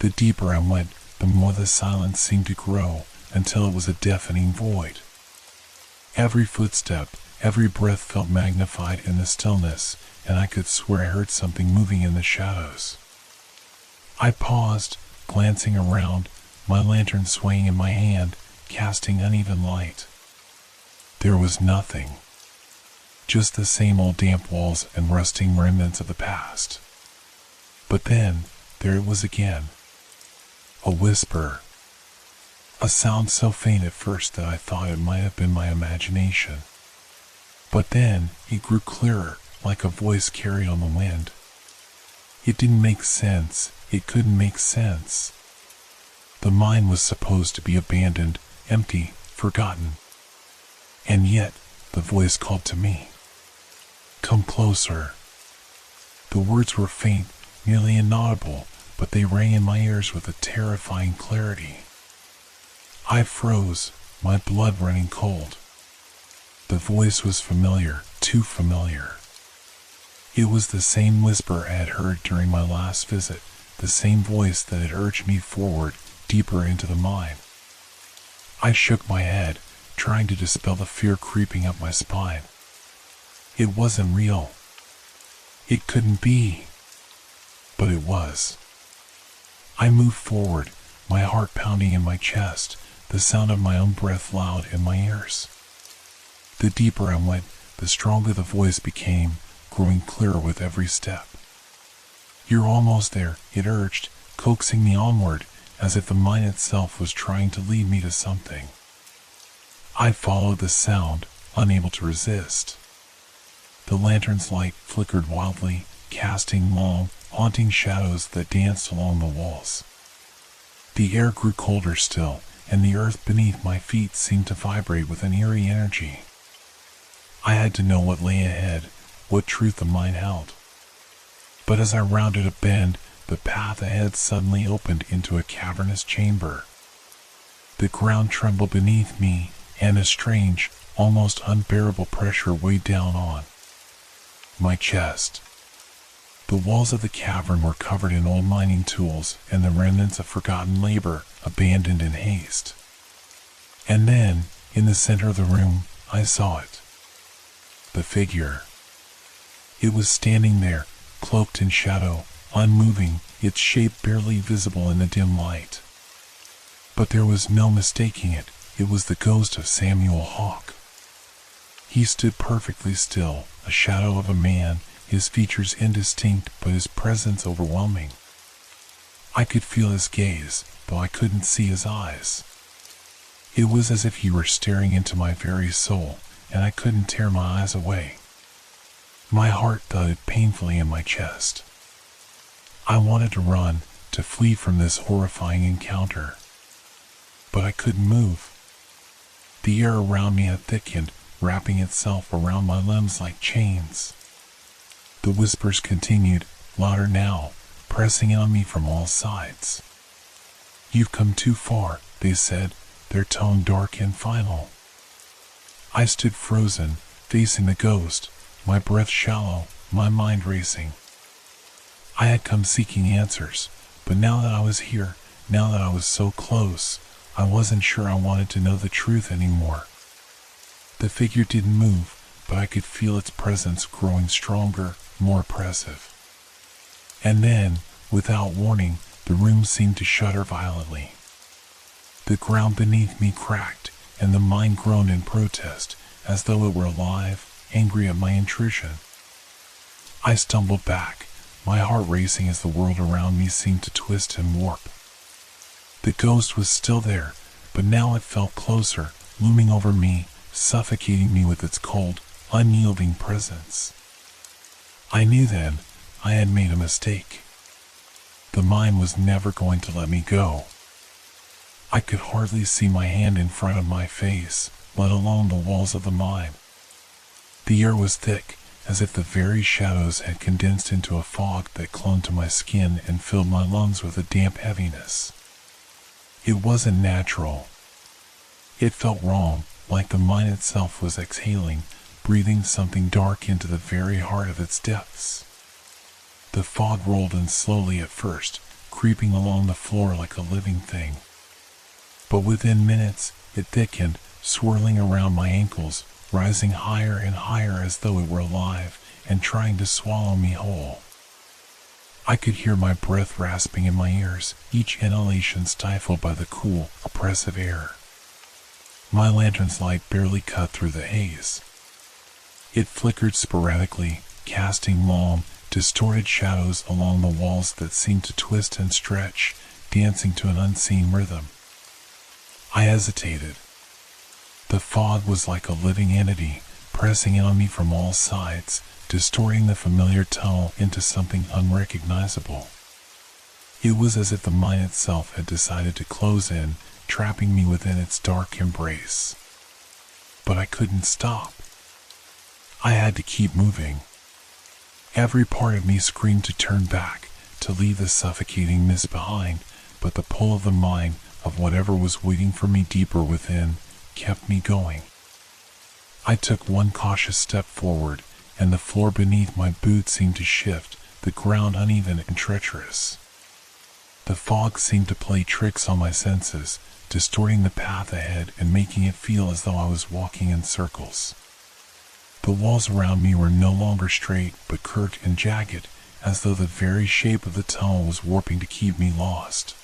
The deeper I went, the more the silence seemed to grow, until it was a deafening void. Every footstep, every breath felt magnified in the stillness, and I could swear I heard something moving in the shadows. I paused, glancing around, my lantern swaying in my hand, casting uneven light. There was nothing. Just the same old damp walls and rusting remnants of the past. But then, there it was again. A whisper. A sound so faint at first that I thought it might have been my imagination. But then, it grew clearer, like a voice carried on the wind. It didn't make sense. It couldn't make sense. The mine was supposed to be abandoned, empty, forgotten. And yet, the voice called to me. Come closer. The words were faint, nearly inaudible, but they rang in my ears with a terrifying clarity. I froze, my blood running cold. The voice was familiar, too familiar. It was the same whisper I had heard during my last visit, the same voice that had urged me forward, deeper into the mine. I shook my head, trying to dispel the fear creeping up my spine. It wasn't real. It couldn't be. But it was. I moved forward, my heart pounding in my chest, the sound of my own breath loud in my ears. The deeper I went, the stronger the voice became, growing clearer with every step. You're almost there, it urged, coaxing me onward, as if the mine itself was trying to lead me to something. I followed the sound, unable to resist. The lantern's light flickered wildly, casting long, haunting shadows that danced along the walls. The air grew colder still, and the earth beneath my feet seemed to vibrate with an eerie energy. I had to know what lay ahead, what truth the mine held. But as I rounded a bend, the path ahead suddenly opened into a cavernous chamber. The ground trembled beneath me, and a strange, almost unbearable pressure weighed down on my chest. The walls of the cavern were covered in old mining tools and the remnants of forgotten labor, abandoned in haste. And then, in the center of the room, I saw it. The figure. It was standing there, cloaked in shadow, unmoving, its shape barely visible in the dim light. But there was no mistaking it. It was the ghost of Samuel Hawke. He stood perfectly still, a shadow of a man, his features indistinct but his presence overwhelming. I could feel his gaze, though I couldn't see his eyes. It was as if he were staring into my very soul, and I couldn't tear my eyes away. My heart thudded painfully in my chest. I wanted to run, to flee from this horrifying encounter. But I couldn't move. The air around me had thickened, wrapping itself around my limbs like chains. The whispers continued, louder now, pressing in on me from all sides. You've come too far, they said, their tone dark and final. I stood frozen, facing the ghost, my breath shallow, my mind racing. I had come seeking answers, but now that I was here, now that I was so close, I wasn't sure I wanted to know the truth anymore. The figure didn't move, but I could feel its presence growing stronger, more oppressive. And then, without warning, the room seemed to shudder violently. The ground beneath me cracked, and the mine groaned in protest, as though it were alive, angry at my intrusion. I stumbled back, my heart racing as the world around me seemed to twist and warp. The ghost was still there, but now it felt closer, looming over me, suffocating me with its cold, unyielding presence. I knew then I had made a mistake. The mine was never going to let me go. I could hardly see my hand in front of my face, let alone the walls of the mine. The air was thick, as if the very shadows had condensed into a fog that clung to my skin and filled my lungs with a damp heaviness. It wasn't natural. It felt wrong, like the mine itself was exhaling, breathing something dark into the very heart of its depths. The fog rolled in slowly at first, creeping along the floor like a living thing. But within minutes, it thickened, swirling around my ankles, rising higher and higher as though it were alive and trying to swallow me whole. I could hear my breath rasping in my ears, each inhalation stifled by the cool, oppressive air. My lantern's light barely cut through the haze. It flickered sporadically, casting long, distorted shadows along the walls that seemed to twist and stretch, dancing to an unseen rhythm. I hesitated. The fog was like a living entity, pressing in on me from all sides, distorting the familiar tunnel into something unrecognizable. It was as if the mine itself had decided to close in, trapping me within its dark embrace. But I couldn't stop. I had to keep moving. Every part of me screamed to turn back, to leave the suffocating mist behind, but the pull of the mine, of whatever was waiting for me deeper within, kept me going. I took one cautious step forward, and the floor beneath my boots seemed to shift, the ground uneven and treacherous. The fog seemed to play tricks on my senses, distorting the path ahead and making it feel as though I was walking in circles. The walls around me were no longer straight, but curved and jagged, as though the very shape of the tunnel was warping to keep me lost.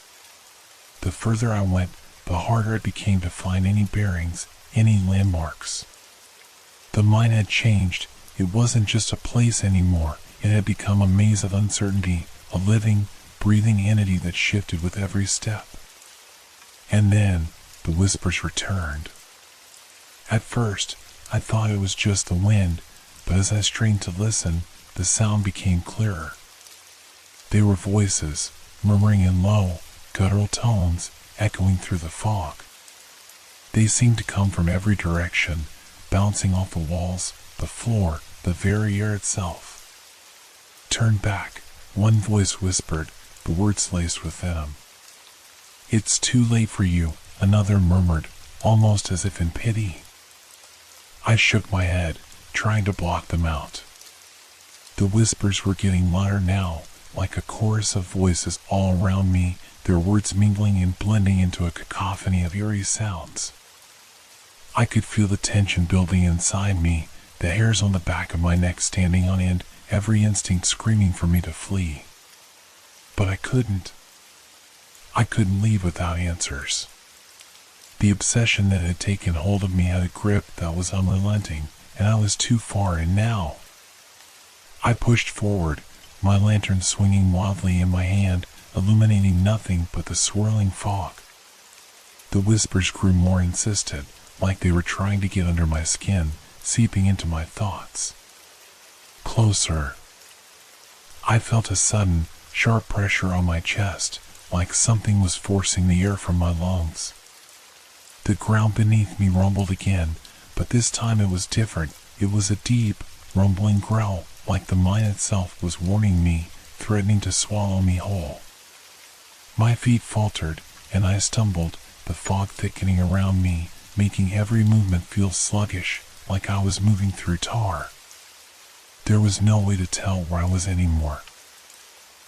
The further I went, the harder it became to find any bearings, any landmarks. The mine had changed. It wasn't just a place anymore. It had become a maze of uncertainty, a living, breathing entity that shifted with every step. And then, the whispers returned. At first, I thought it was just the wind, but as I strained to listen, the sound became clearer. They were voices, murmuring in low, guttural tones, echoing through the fog. They seemed to come from every direction, bouncing off the walls, the floor, the very air itself. "Turn back," one voice whispered, the words laced with venom. "It's too late for you," another murmured, almost as if in pity. I shook my head, trying to block them out. The whispers were getting louder now, like a chorus of voices all around me, their words mingling and blending into a cacophony of eerie sounds. I could feel the tension building inside me, the hairs on the back of my neck standing on end, every instinct screaming for me to flee. But I couldn't. I couldn't leave without answers. The obsession that had taken hold of me had a grip that was unrelenting, and I was too far in now. I pushed forward, my lantern swinging wildly in my hand, illuminating nothing but the swirling fog. The whispers grew more insistent, like they were trying to get under my skin, seeping into my thoughts. Closer. I felt a sudden, sharp pressure on my chest, like something was forcing the air from my lungs. The ground beneath me rumbled again, but this time it was different. It was a deep, rumbling growl, like the mine itself was warning me, threatening to swallow me whole. My feet faltered, and I stumbled, the fog thickening around me, making every movement feel sluggish, like I was moving through tar. There was no way to tell where I was anymore.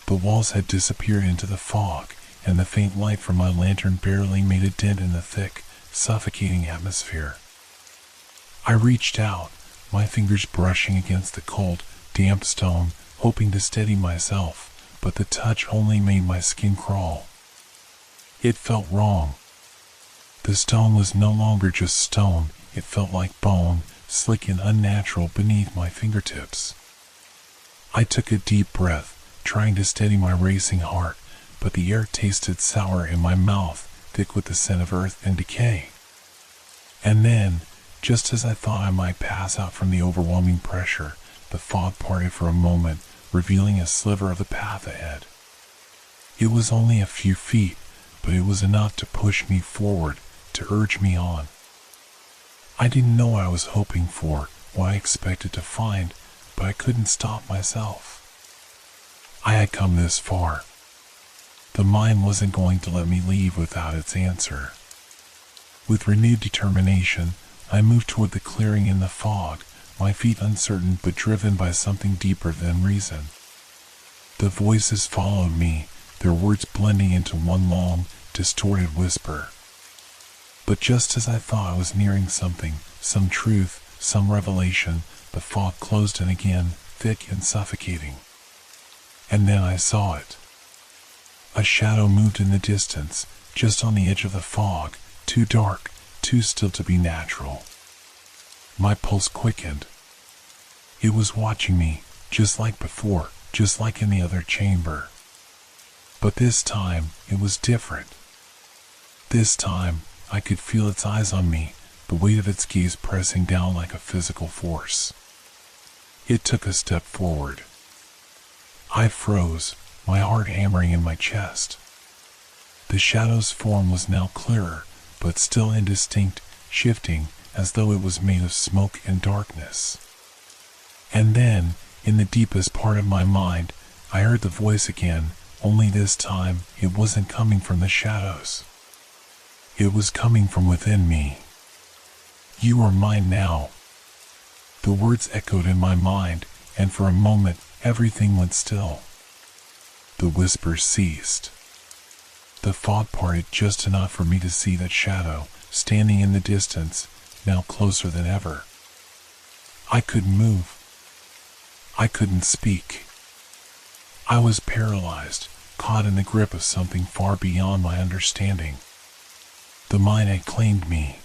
The walls had disappeared into the fog, and the faint light from my lantern barely made a dent in the thick, suffocating atmosphere. I reached out, my fingers brushing against the cold, damp stone, hoping to steady myself, but the touch only made my skin crawl. It felt wrong. The stone was no longer just stone, it felt like bone, slick and unnatural beneath my fingertips. I took a deep breath, trying to steady my racing heart, but the air tasted sour in my mouth, thick with the scent of earth and decay. And then, just as I thought I might pass out from the overwhelming pressure, the fog parted for a moment, revealing a sliver of the path ahead. It was only a few feet, but it was enough to push me forward, to urge me on. I didn't know what I was hoping for, what I expected to find, but I couldn't stop myself. I had come this far. The mind wasn't going to let me leave without its answer. With renewed determination, I moved toward the clearing in the fog, my feet uncertain but driven by something deeper than reason. The voices followed me, their words blending into one long, distorted whisper. But just as I thought I was nearing something, some truth, some revelation, the fog closed in again, thick and suffocating. And then I saw it. A shadow moved in the distance, just on the edge of the fog, too dark, too still to be natural. My pulse quickened. It was watching me, just like before, just like in the other chamber. But this time, it was different. This time, I could feel its eyes on me, the weight of its gaze pressing down like a physical force. It took a step forward. I froze, my heart hammering in my chest. The shadow's form was now clearer, but still indistinct, shifting, as though it was made of smoke and darkness. And then, in the deepest part of my mind, I heard the voice again, only this time, it wasn't coming from the shadows. It was coming from within me. You are mine now. The words echoed in my mind, and for a moment, everything went still. The whisper ceased. The fog parted just enough for me to see that shadow, standing in the distance, now closer than ever. I couldn't move. I couldn't speak. I was paralyzed, caught in the grip of something far beyond my understanding. The mind had claimed me.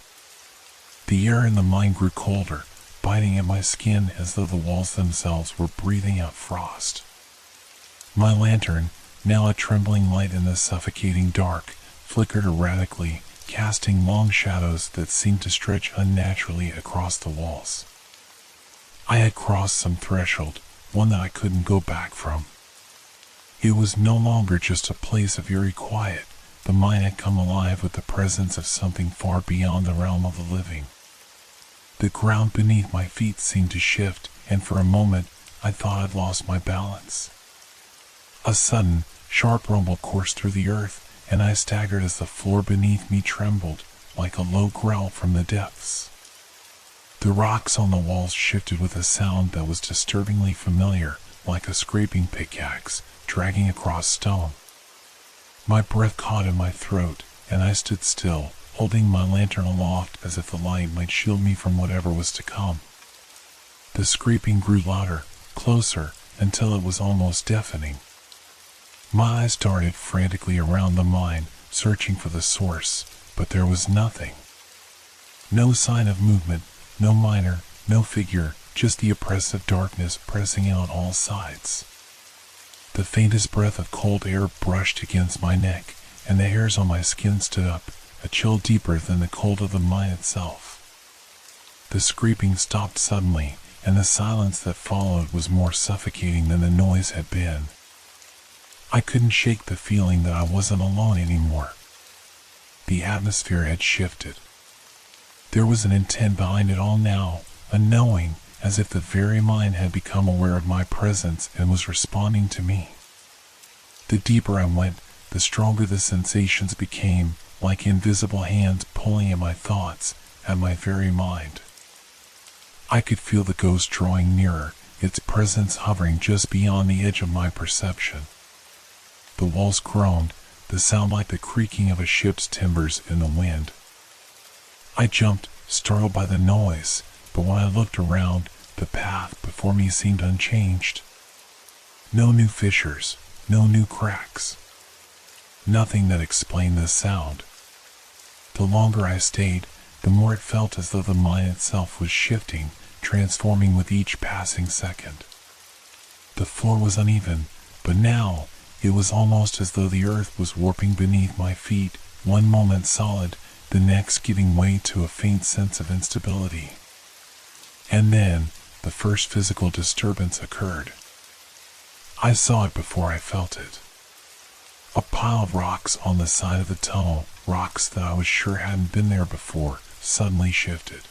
The air in the mind grew colder, biting at my skin as though the walls themselves were breathing out frost. My lantern, now a trembling light in the suffocating dark, flickered erratically, casting long shadows that seemed to stretch unnaturally across the walls. I had crossed some threshold, one that I couldn't go back from. It was no longer just a place of eerie quiet. The mind had come alive with the presence of something far beyond the realm of the living. The ground beneath my feet seemed to shift, and for a moment, I thought I'd lost my balance. A sudden, sharp rumble coursed through the earth, and I staggered as the floor beneath me trembled, like a low growl from the depths. The rocks on the walls shifted with a sound that was disturbingly familiar, like a scraping pickaxe, dragging across stone. My breath caught in my throat, and I stood still, holding my lantern aloft as if the light might shield me from whatever was to come. The scraping grew louder, closer, until it was almost deafening. My eyes darted frantically around the mine, searching for the source, but there was nothing. No sign of movement, no miner, no figure, just the oppressive darkness pressing out on all sides. The faintest breath of cold air brushed against my neck, and the hairs on my skin stood up, a chill deeper than the cold of the mine itself. The scraping stopped suddenly, and the silence that followed was more suffocating than the noise had been. I couldn't shake the feeling that I wasn't alone anymore. The atmosphere had shifted. There was an intent behind it all now, a knowing, as if the very mind had become aware of my presence and was responding to me. The deeper I went, the stronger the sensations became, like invisible hands pulling at my thoughts, at my very mind. I could feel the ghost drawing nearer, its presence hovering just beyond the edge of my perception. The walls groaned, the sound like the creaking of a ship's timbers in the wind. I jumped, startled by the noise, but when I looked around, the path before me seemed unchanged. No new fissures, no new cracks. Nothing that explained the sound. The longer I stayed, the more it felt as though the mine itself was shifting, transforming with each passing second. The floor was uneven, but now it was almost as though the earth was warping beneath my feet, one moment solid, the next giving way to a faint sense of instability. And then, the first physical disturbance occurred. I saw it before I felt it. A pile of rocks on the side of the tunnel, rocks that I was sure hadn't been there before, suddenly shifted.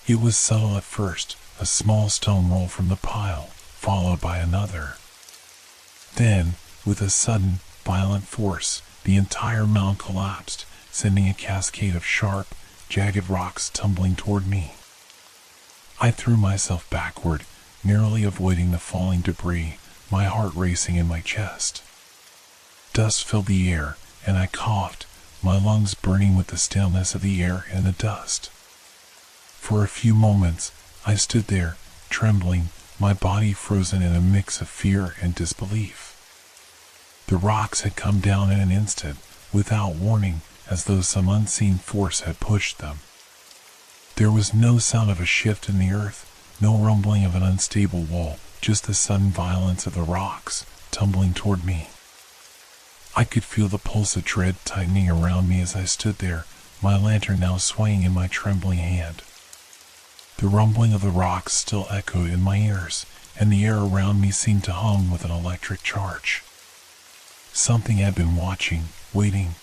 It was subtle at first, a small stone roll from the pile, followed by another. Then, with a sudden, violent force, the entire mound collapsed, sending a cascade of sharp, jagged rocks tumbling toward me. I threw myself backward, narrowly avoiding the falling debris, my heart racing in my chest. Dust filled the air, and I coughed, my lungs burning with the staleness of the air and the dust. For a few moments, I stood there, trembling, my body frozen in a mix of fear and disbelief. The rocks had come down in an instant, without warning, as though some unseen force had pushed them. There was no sound of a shift in the earth, no rumbling of an unstable wall, just the sudden violence of the rocks, tumbling toward me. I could feel the pulse of dread tightening around me as I stood there, my lantern now swaying in my trembling hand. The rumbling of the rocks still echoed in my ears, and the air around me seemed to hum with an electric charge. Something had been watching, waiting.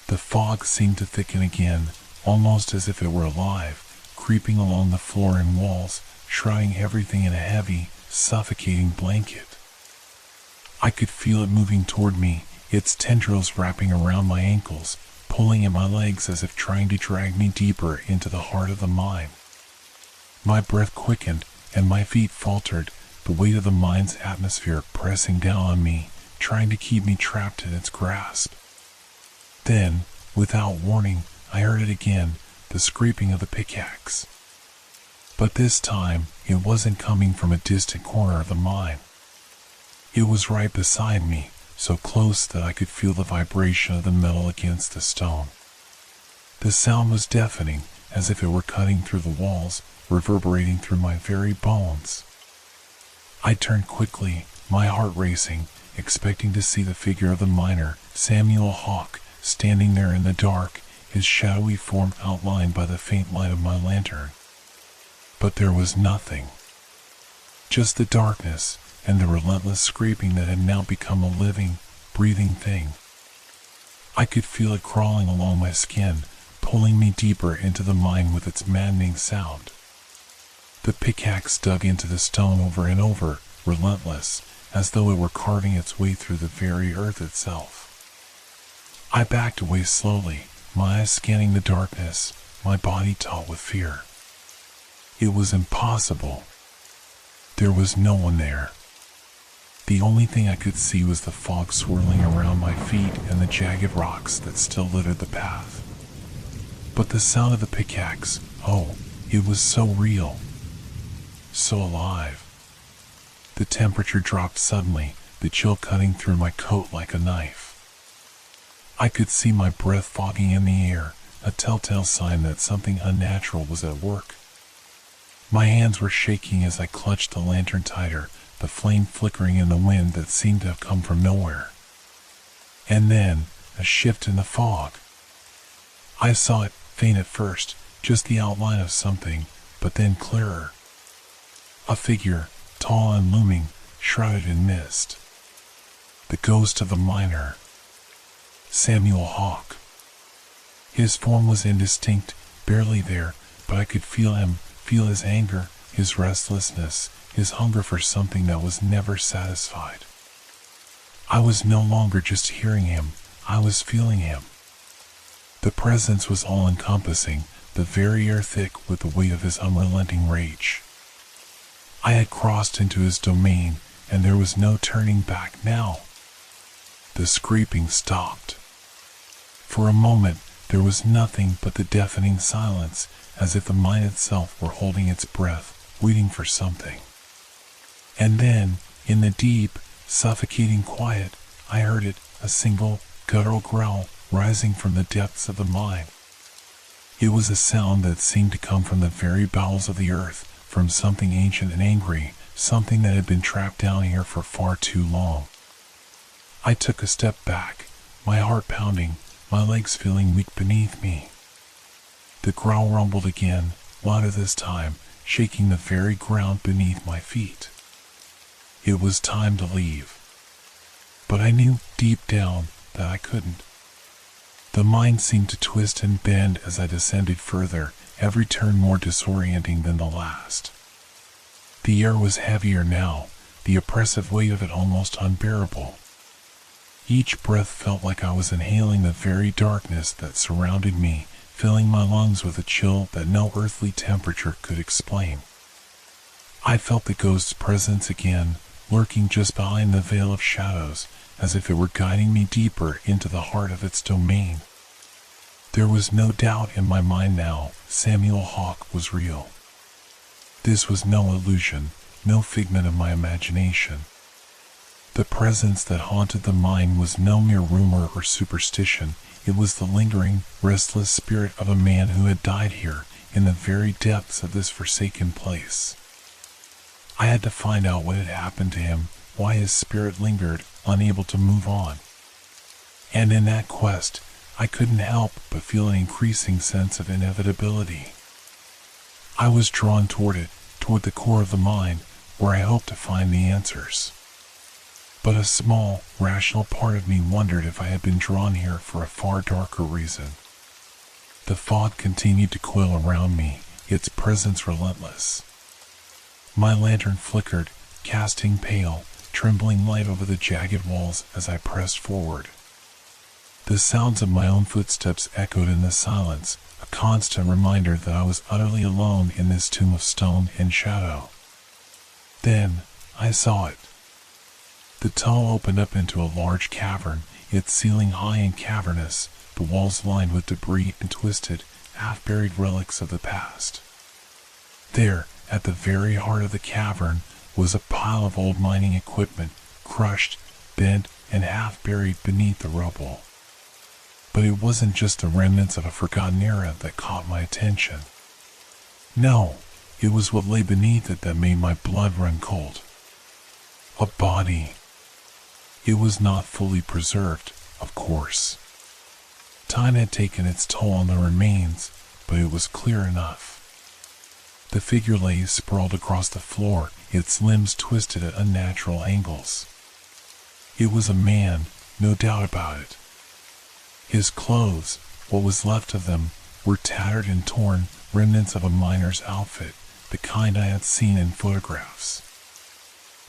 The fog seemed to thicken again, almost as if it were alive, creeping along the floor and walls, shrouding everything in a heavy, suffocating blanket. I could feel it moving toward me, its tendrils wrapping around my ankles, pulling at my legs as if trying to drag me deeper into the heart of the mine. My breath quickened, and my feet faltered, the weight of the mine's atmosphere pressing down on me, trying to keep me trapped in its grasp. Then, without warning, I heard it again, the scraping of the pickaxe. But this time, it wasn't coming from a distant corner of the mine. It was right beside me, so close that I could feel the vibration of the metal against the stone. The sound was deafening, as if it were cutting through the walls, reverberating through my very bones. I turned quickly, my heart racing, expecting to see the figure of the miner, Samuel Hawke, standing there in the dark, his shadowy form outlined by the faint light of my lantern. But there was nothing. Just the darkness, and the relentless scraping that had now become a living, breathing thing. I could feel it crawling along my skin, pulling me deeper into the mine with its maddening sound. The pickaxe dug into the stone over and over, relentless, as though it were carving its way through the very earth itself. I backed away slowly, my eyes scanning the darkness, my body taut with fear. It was impossible. There was no one there. The only thing I could see was the fog swirling around my feet and the jagged rocks that still littered the path. But the sound of the pickaxe, oh, it was so real, so alive. The temperature dropped suddenly, the chill cutting through my coat like a knife. I could see my breath fogging in the air, a telltale sign that something unnatural was at work. My hands were shaking as I clutched the lantern tighter, the flame flickering in the wind that seemed to have come from nowhere. And then, a shift in the fog. I saw it, faint at first, just the outline of something, but then clearer. A figure, tall and looming, shrouded in mist. The ghost of the miner. Samuel Hawke. His form was indistinct, barely there, but I could feel him, feel his anger, his restlessness, his hunger for something that was never satisfied. I was no longer just hearing him, I was feeling him. The presence was all-encompassing, the very air thick with the weight of his unrelenting rage. I had crossed into his domain, and there was no turning back now. the scraping stopped. For a moment, there was nothing but the deafening silence, as if the mine itself were holding its breath, waiting for something. And then, in the deep, suffocating quiet, I heard it, a single, guttural growl, rising from the depths of the mine. It was a sound that seemed to come from the very bowels of the earth, from something ancient and angry, something that had been trapped down here for far too long. I took a step back, my heart pounding, my legs feeling weak beneath me. The growl rumbled again, louder this time, shaking the very ground beneath my feet. It was time to leave. But I knew deep down that I couldn't. The mine seemed to twist and bend as I descended further, every turn more disorienting than the last. The air was heavier now, the oppressive weight of it almost unbearable. Each breath felt like I was inhaling the very darkness that surrounded me, filling my lungs with a chill that no earthly temperature could explain. I felt the ghost's presence again, lurking just behind the veil of shadows, as if it were guiding me deeper into the heart of its domain. There was no doubt in my mind now, Samuel Hawke was real. This was no illusion, no figment of my imagination. The presence that haunted the mine was no mere rumor or superstition, it was the lingering, restless spirit of a man who had died here, in the very depths of this forsaken place. I had to find out what had happened to him, why his spirit lingered, unable to move on. And in that quest, I couldn't help but feel an increasing sense of inevitability. I was drawn toward it, toward the core of the mine, where I hoped to find the answers. But a small, rational part of me wondered if I had been drawn here for a far darker reason. The fog continued to coil around me, its presence relentless. My lantern flickered, casting pale, trembling light over the jagged walls as I pressed forward. The sounds of my own footsteps echoed in the silence, a constant reminder that I was utterly alone in this tomb of stone and shadow. Then, I saw it. The tunnel opened up into a large cavern, its ceiling high and cavernous, the walls lined with debris and twisted, half-buried relics of the past. There, at the very heart of the cavern, was a pile of old mining equipment, crushed, bent, and half-buried beneath the rubble. But it wasn't just the remnants of a forgotten era that caught my attention. No, it was what lay beneath it that made my blood run cold. A body. It was not fully preserved, of course. Time had taken its toll on the remains, but it was clear enough. The figure lay sprawled across the floor, its limbs twisted at unnatural angles. It was a man, no doubt about it. His clothes, what was left of them, were tattered and torn, remnants of a miner's outfit, the kind I had seen in photographs.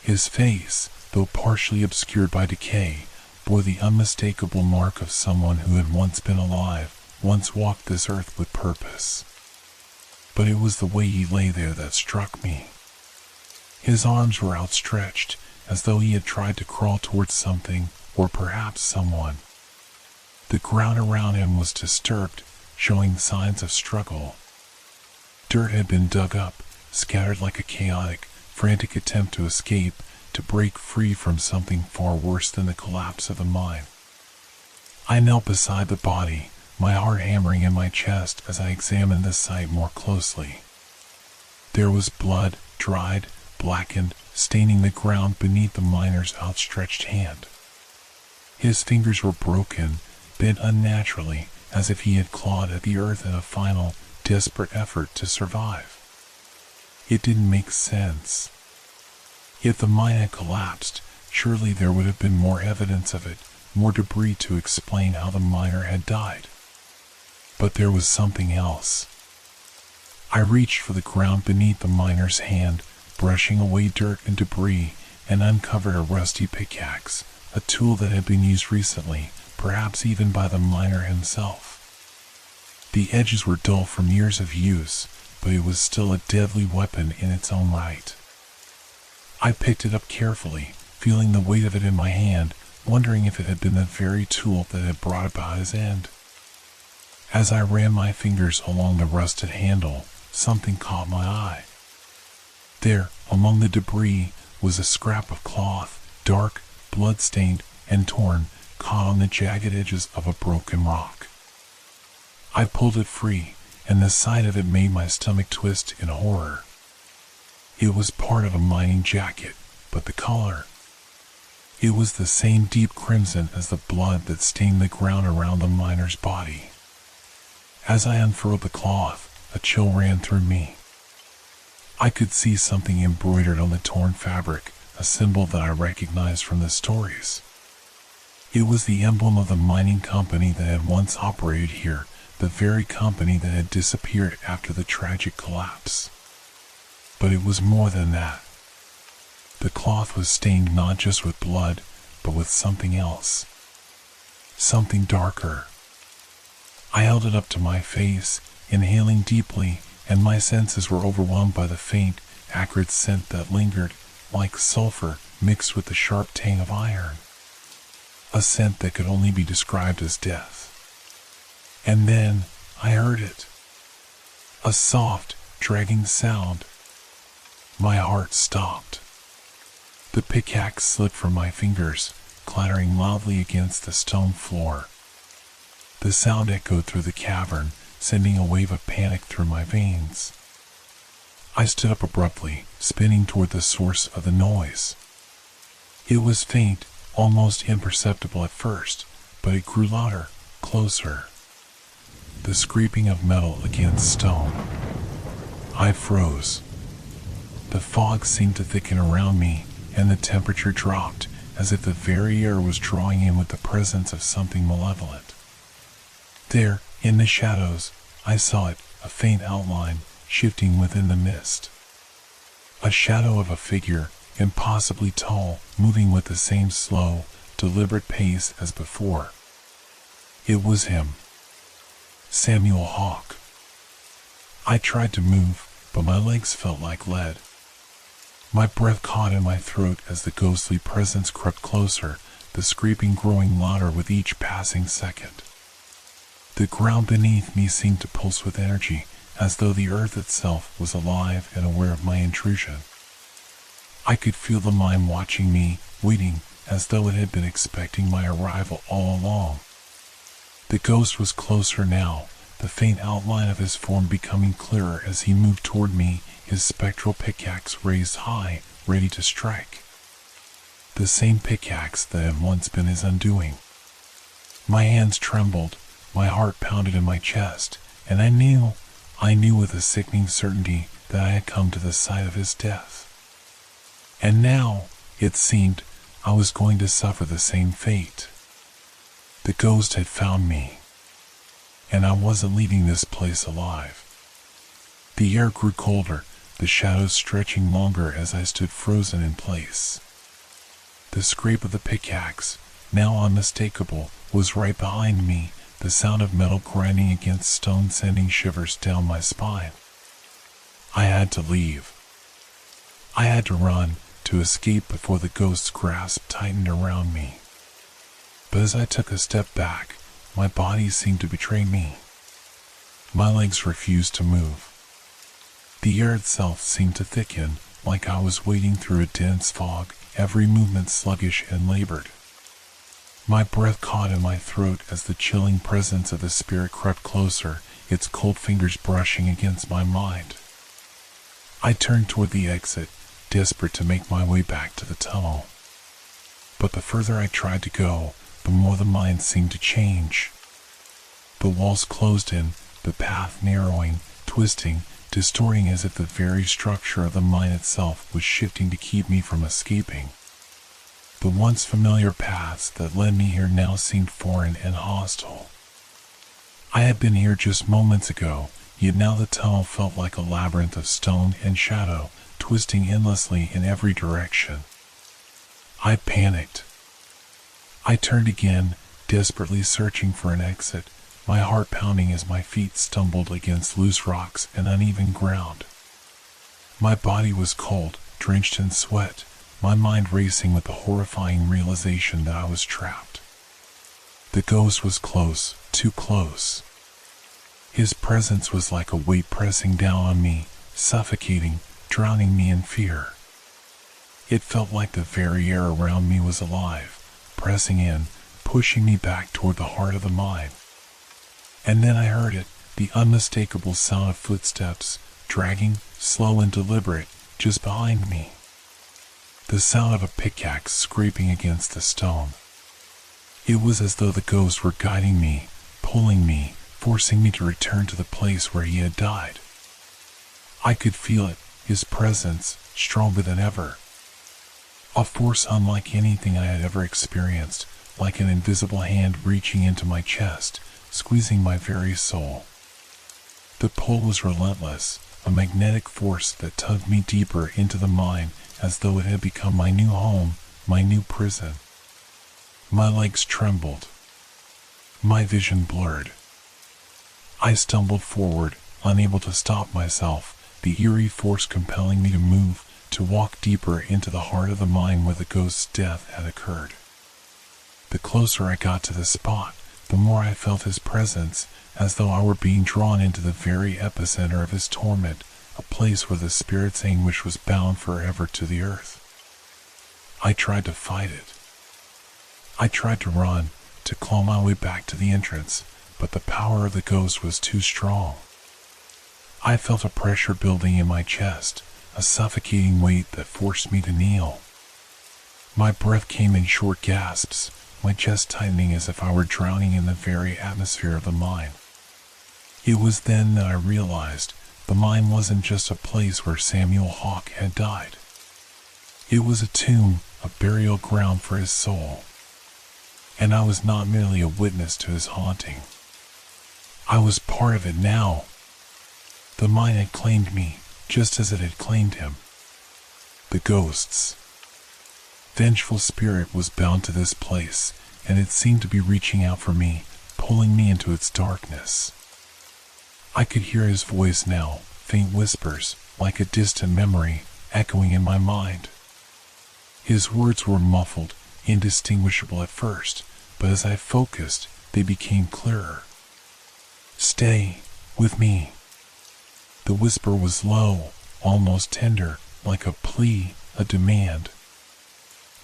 His face, though partially obscured by decay, bore the unmistakable mark of someone who had once been alive, once walked this earth with purpose. But it was the way he lay there that struck me. His arms were outstretched, as though he had tried to crawl towards something, or perhaps someone. The ground around him was disturbed, showing signs of struggle. Dirt had been dug up, scattered like a chaotic, frantic attempt to escape, to break free from something far worse than the collapse of the mine. I knelt beside the body, my heart hammering in my chest as I examined the sight more closely. There was blood, dried, blackened, staining the ground beneath the miner's outstretched hand. His fingers were broken, bent unnaturally, as if he had clawed at the earth in a final, desperate effort to survive. It didn't make sense. If the mine had collapsed, surely there would have been more evidence of it, more debris to explain how the miner had died. But there was something else. I reached for the ground beneath the miner's hand, brushing away dirt and debris, and uncovered a rusty pickaxe, a tool that had been used recently, perhaps even by the miner himself. The edges were dull from years of use, but it was still a deadly weapon in its own right. I picked it up carefully, feeling the weight of it in my hand, wondering if it had been the very tool that had brought about his end. As I ran my fingers along the rusted handle, something caught my eye. There, among the debris, was a scrap of cloth, dark, blood-stained, and torn, caught on the jagged edges of a broken rock. I pulled it free, and the sight of it made my stomach twist in horror. It was part of a mining jacket, but the color. It was the same deep crimson as the blood that stained the ground around the miner's body. As I unfurled the cloth, a chill ran through me. I could see something embroidered on the torn fabric, a symbol that I recognized from the stories. It was the emblem of the mining company that had once operated here, the very company that had disappeared after the tragic collapse. But it was more than that. The cloth was stained not just with blood, but with something else. Something darker. I held it up to my face, inhaling deeply, and my senses were overwhelmed by the faint, acrid scent that lingered, like sulfur mixed with the sharp tang of iron. A scent that could only be described as death. And then I heard it. A soft, dragging sound. My heart stopped. The pickaxe slipped from my fingers, clattering loudly against the stone floor. The sound echoed through the cavern, sending a wave of panic through my veins. I stood up abruptly, spinning toward the source of the noise. It was faint, almost imperceptible at first, but it grew louder, closer. The scraping of metal against stone. I froze. The fog seemed to thicken around me, and the temperature dropped, as if the very air was drawing in with the presence of something malevolent. There, in the shadows, I saw it, a faint outline, shifting within the mist. A shadow of a figure, impossibly tall, moving with the same slow, deliberate pace as before. It was him. Samuel Hawke. I tried to move, but my legs felt like lead. My breath caught in my throat as the ghostly presence crept closer, the scraping growing louder with each passing second. The ground beneath me seemed to pulse with energy, as though the earth itself was alive and aware of my intrusion. I could feel the mine watching me, waiting, as though it had been expecting my arrival all along. The ghost was closer now, the faint outline of his form becoming clearer as he moved toward me, his spectral pickaxe raised high, ready to strike. The same pickaxe that had once been his undoing. My hands trembled, my heart pounded in my chest, and I knew with a sickening certainty that I had come to the site of his death. And now, it seemed, I was going to suffer the same fate. The ghost had found me, and I wasn't leaving this place alive. The air grew colder, the shadows stretching longer as I stood frozen in place. The scrape of the pickaxe, now unmistakable, was right behind me, the sound of metal grinding against stone sending shivers down my spine. I had to leave. I had to run, to escape before the ghost's grasp tightened around me. But as I took a step back, my body seemed to betray me. My legs refused to move. The air itself seemed to thicken, like I was wading through a dense fog, every movement sluggish and labored. My breath caught in my throat as the chilling presence of the spirit crept closer, its cold fingers brushing against my mind. I turned toward the exit, desperate to make my way back to the tunnel. But the further I tried to go, the more the mind seemed to change. The walls closed in, the path narrowing, twisting, distorting as if the very structure of the mine itself was shifting to keep me from escaping. The once familiar paths that led me here now seemed foreign and hostile. I had been here just moments ago, yet now the tunnel felt like a labyrinth of stone and shadow, twisting endlessly in every direction. I panicked. I turned again, desperately searching for an exit, my heart pounding as my feet stumbled against loose rocks and uneven ground. My body was cold, drenched in sweat, my mind racing with the horrifying realization that I was trapped. The ghost was close, too close. His presence was like a weight pressing down on me, suffocating, drowning me in fear. It felt like the very air around me was alive, pressing in, pushing me back toward the heart of the mine. And then I heard it, the unmistakable sound of footsteps, dragging, slow and deliberate, just behind me. The sound of a pickaxe scraping against the stone. It was as though the ghost were guiding me, pulling me, forcing me to return to the place where he had died. I could feel it, his presence, stronger than ever. A force unlike anything I had ever experienced, like an invisible hand reaching into my chest, squeezing my very soul. The pull was relentless, a magnetic force that tugged me deeper into the mine as though it had become my new home, my new prison. My legs trembled. My vision blurred. I stumbled forward, unable to stop myself, the eerie force compelling me to move, to walk deeper into the heart of the mine where the ghost's death had occurred. The closer I got to the spot, the more I felt his presence, as though I were being drawn into the very epicenter of his torment, a place where the spirit's anguish was bound forever to the earth. I tried to fight it. I tried to run, to claw my way back to the entrance, but the power of the ghost was too strong. I felt a pressure building in my chest, a suffocating weight that forced me to kneel. My breath came in short gasps, my chest tightening as if I were drowning in the very atmosphere of the mine. It was then that I realized the mine wasn't just a place where Samuel Hawke had died. It was a tomb, a burial ground for his soul. And I was not merely a witness to his haunting. I was part of it now. The mine had claimed me, just as it had claimed him. The ghost's vengeful spirit was bound to this place, and it seemed to be reaching out for me, pulling me into its darkness. I could hear his voice now, faint whispers, like a distant memory, echoing in my mind. His words were muffled, indistinguishable at first, but as I focused, they became clearer. "Stay with me." The whisper was low, almost tender, like a plea, a demand.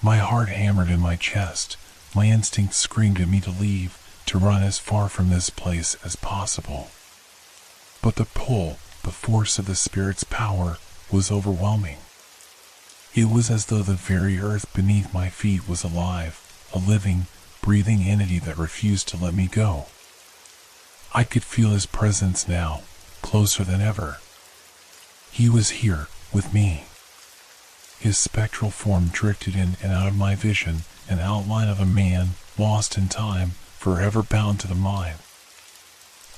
My heart hammered in my chest, my instincts screamed at me to leave, to run as far from this place as possible. But the pull, the force of the spirit's power, was overwhelming. It was as though the very earth beneath my feet was alive, a living, breathing entity that refused to let me go. I could feel his presence now, closer than ever. He was here, with me. His spectral form drifted in and out of my vision, an outline of a man, lost in time, forever bound to the mine.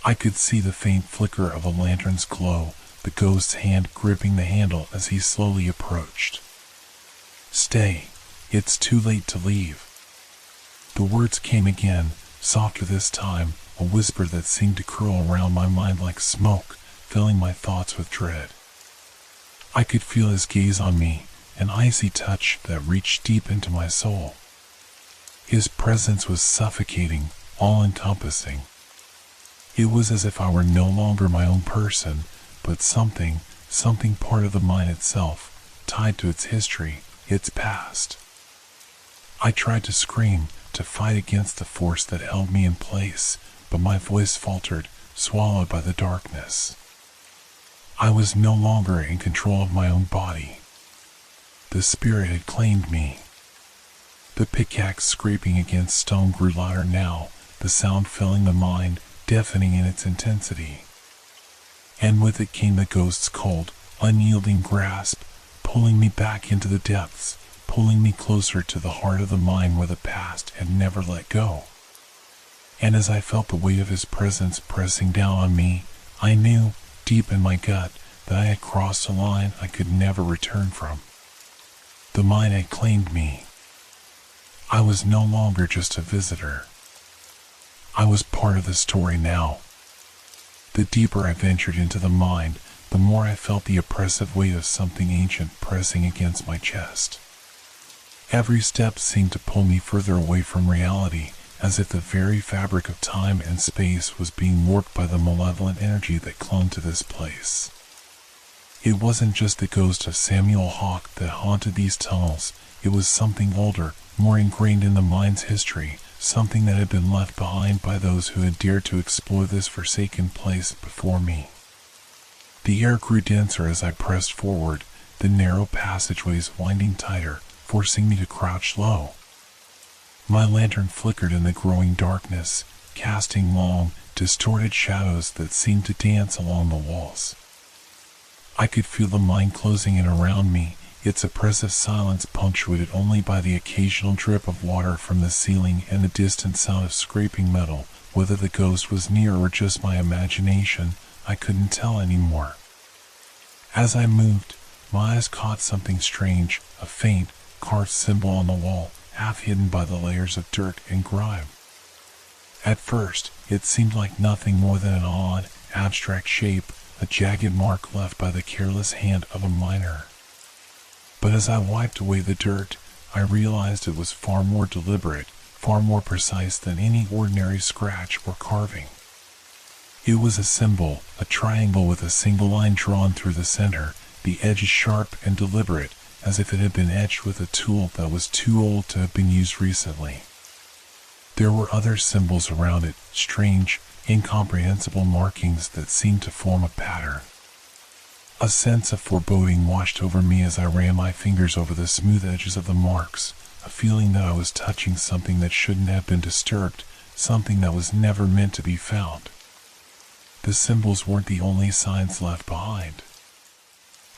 I could see the faint flicker of a lantern's glow, the ghost's hand gripping the handle as he slowly approached. "Stay, it's too late to leave." The words came again, softer this time, a whisper that seemed to curl around my mind like smoke, filling my thoughts with dread. I could feel his gaze on me, an icy touch that reached deep into my soul. His presence was suffocating, all-encompassing. It was as if I were no longer my own person, but something part of the mine itself, tied to its history, its past. I tried to scream, to fight against the force that held me in place, but my voice faltered, swallowed by the darkness. I was no longer in control of my own body. The spirit had claimed me. The pickaxe scraping against stone grew louder now, the sound filling the mind, deafening in its intensity. And with it came the ghost's cold, unyielding grasp, pulling me back into the depths, pulling me closer to the heart of the mine where the past had never let go. And as I felt the weight of his presence pressing down on me, I knew, deep in my gut, that I had crossed a line I could never return from. The mine had claimed me. I was no longer just a visitor. I was part of the story now. The deeper I ventured into the mine, the more I felt the oppressive weight of something ancient pressing against my chest. Every step seemed to pull me further away from reality, as if the very fabric of time and space was being warped by the malevolent energy that clung to this place. It wasn't just the ghost of Samuel Hawke that haunted these tunnels, it was something older, more ingrained in the mine's history, something that had been left behind by those who had dared to explore this forsaken place before me. The air grew denser as I pressed forward, the narrow passageways winding tighter, forcing me to crouch low. My lantern flickered in the growing darkness, casting long, distorted shadows that seemed to dance along the walls. I could feel the mine closing in around me, its oppressive silence punctuated only by the occasional drip of water from the ceiling and the distant sound of scraping metal. Whether the ghost was near or just my imagination, I couldn't tell anymore. As I moved, my eyes caught something strange, a faint, carved symbol on the wall, half hidden by the layers of dirt and grime. At first, it seemed like nothing more than an odd, abstract shape, a jagged mark left by the careless hand of a miner. But as I wiped away the dirt, I realized it was far more deliberate, far more precise than any ordinary scratch or carving. It was a symbol, a triangle with a single line drawn through the center, the edges sharp and deliberate, as if it had been etched with a tool that was too old to have been used recently. There were other symbols around it, strange, incomprehensible markings that seemed to form a pattern. A sense of foreboding washed over me as I ran my fingers over the smooth edges of the marks, a feeling that I was touching something that shouldn't have been disturbed, something that was never meant to be found. The symbols weren't the only signs left behind.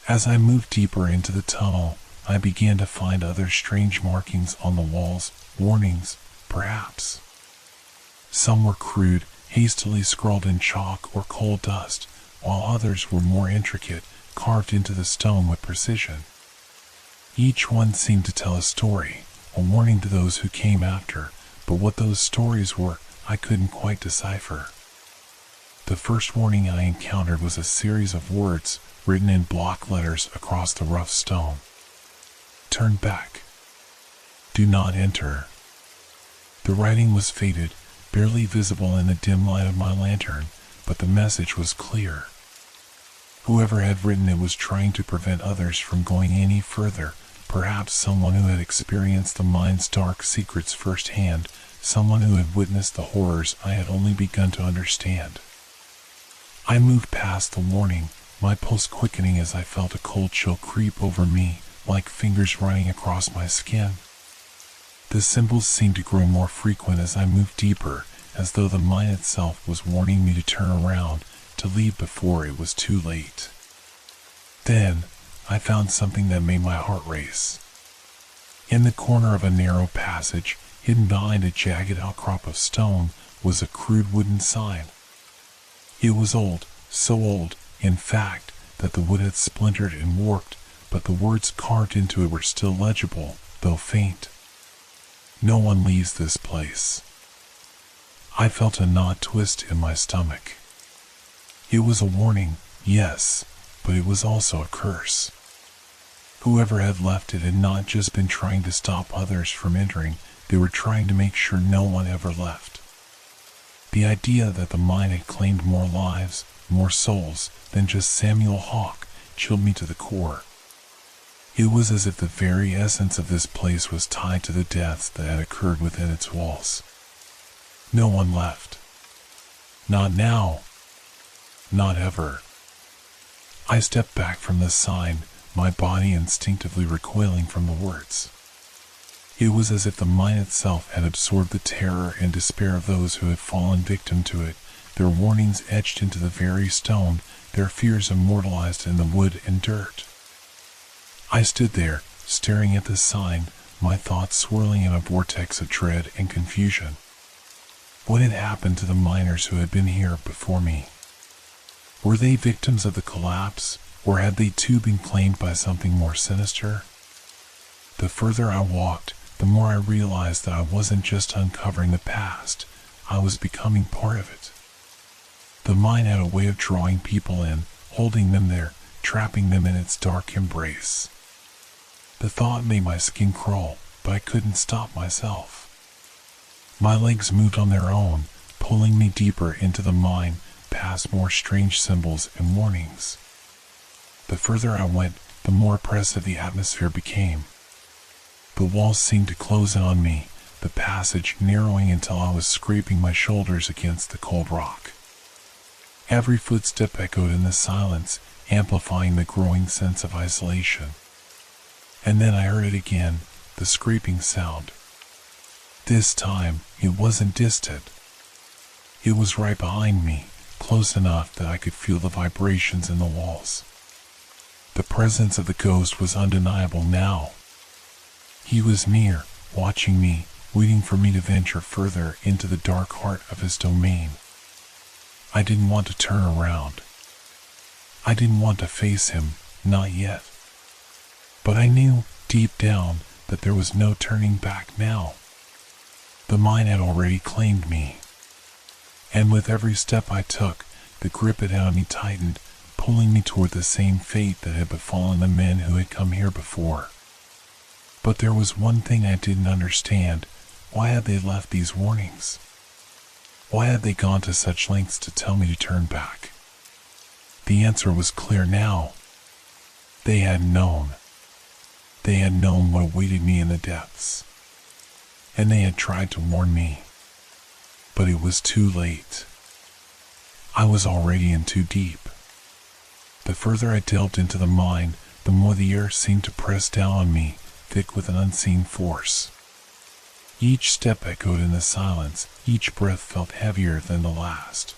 As I moved deeper into the tunnel, I began to find other strange markings on the walls, warnings, perhaps. Some were crude, hastily scrawled in chalk or coal dust, while others were more intricate, carved into the stone with precision. Each one seemed to tell a story, a warning to those who came after, but what those stories were, I couldn't quite decipher. The first warning I encountered was a series of words written in block letters across the rough stone. Turn back. Do not enter. The writing was faded, barely visible in the dim light of my lantern, but the message was clear. Whoever had written it was trying to prevent others from going any further, perhaps someone who had experienced the mine's dark secrets firsthand, someone who had witnessed the horrors I had only begun to understand. I moved past the warning, my pulse quickening as I felt a cold chill creep over me, like fingers running across my skin. The symbols seemed to grow more frequent as I moved deeper, as though the mine itself was warning me to turn around, to leave before it was too late. Then, I found something that made my heart race. In the corner of a narrow passage, hidden behind a jagged outcrop of stone, was a crude wooden sign. It was old, so old, in fact, that the wood had splintered and warped, but the words carved into it were still legible, though faint. No one leaves this place. I felt a knot twist in my stomach. It was a warning, yes, but it was also a curse. Whoever had left it had not just been trying to stop others from entering, they were trying to make sure no one ever left. The idea that the mine had claimed more lives, more souls, than just Samuel Hawke chilled me to the core. It was as if the very essence of this place was tied to the deaths that had occurred within its walls. No one left. Not now. Not ever. I stepped back from the sign, my body instinctively recoiling from the words. It was as if the mine itself had absorbed the terror and despair of those who had fallen victim to it, their warnings etched into the very stone, their fears immortalized in the wood and dirt. I stood there, staring at the sign, my thoughts swirling in a vortex of dread and confusion. What had happened to the miners who had been here before me? Were they victims of the collapse, or had they too been claimed by something more sinister? The further I walked, the more I realized that I wasn't just uncovering the past, I was becoming part of it. The mine had a way of drawing people in, holding them there, trapping them in its dark embrace. The thought made my skin crawl, but I couldn't stop myself. My legs moved on their own, pulling me deeper into the mine, past more strange symbols and warnings. The further I went, the more oppressive the atmosphere became. The walls seemed to close in on me, the passage narrowing until I was scraping my shoulders against the cold rock. Every footstep echoed in the silence, amplifying the growing sense of isolation. And then I heard it again, the scraping sound. This time, it wasn't distant. It was right behind me, close enough that I could feel the vibrations in the walls. The presence of the ghost was undeniable now. He was near, watching me, waiting for me to venture further into the dark heart of his domain. I didn't want to turn around. I didn't want to face him, not yet. But I knew, deep down, that there was no turning back now. The mine had already claimed me. And with every step I took, the grip it on me tightened, pulling me toward the same fate that had befallen the men who had come here before. But there was one thing I didn't understand. Why had they left these warnings? Why had they gone to such lengths to tell me to turn back? The answer was clear now. They had known. They had known what awaited me in the depths. And they had tried to warn me. But it was too late. I was already in too deep. The further I delved into the mine, the more the air seemed to press down on me, thick with an unseen force. Each step echoed in the silence, each breath felt heavier than the last.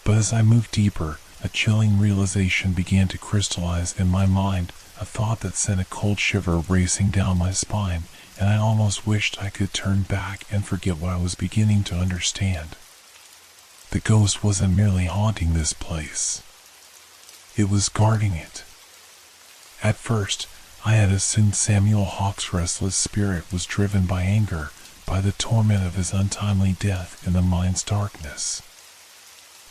But as I moved deeper, a chilling realization began to crystallize in my mind, a thought that sent a cold shiver racing down my spine, and I almost wished I could turn back and forget what I was beginning to understand. The ghost wasn't merely haunting this place. It was guarding it. At first, I had assumed Samuel Hawke's restless spirit was driven by anger, by the torment of his untimely death in the mine's darkness.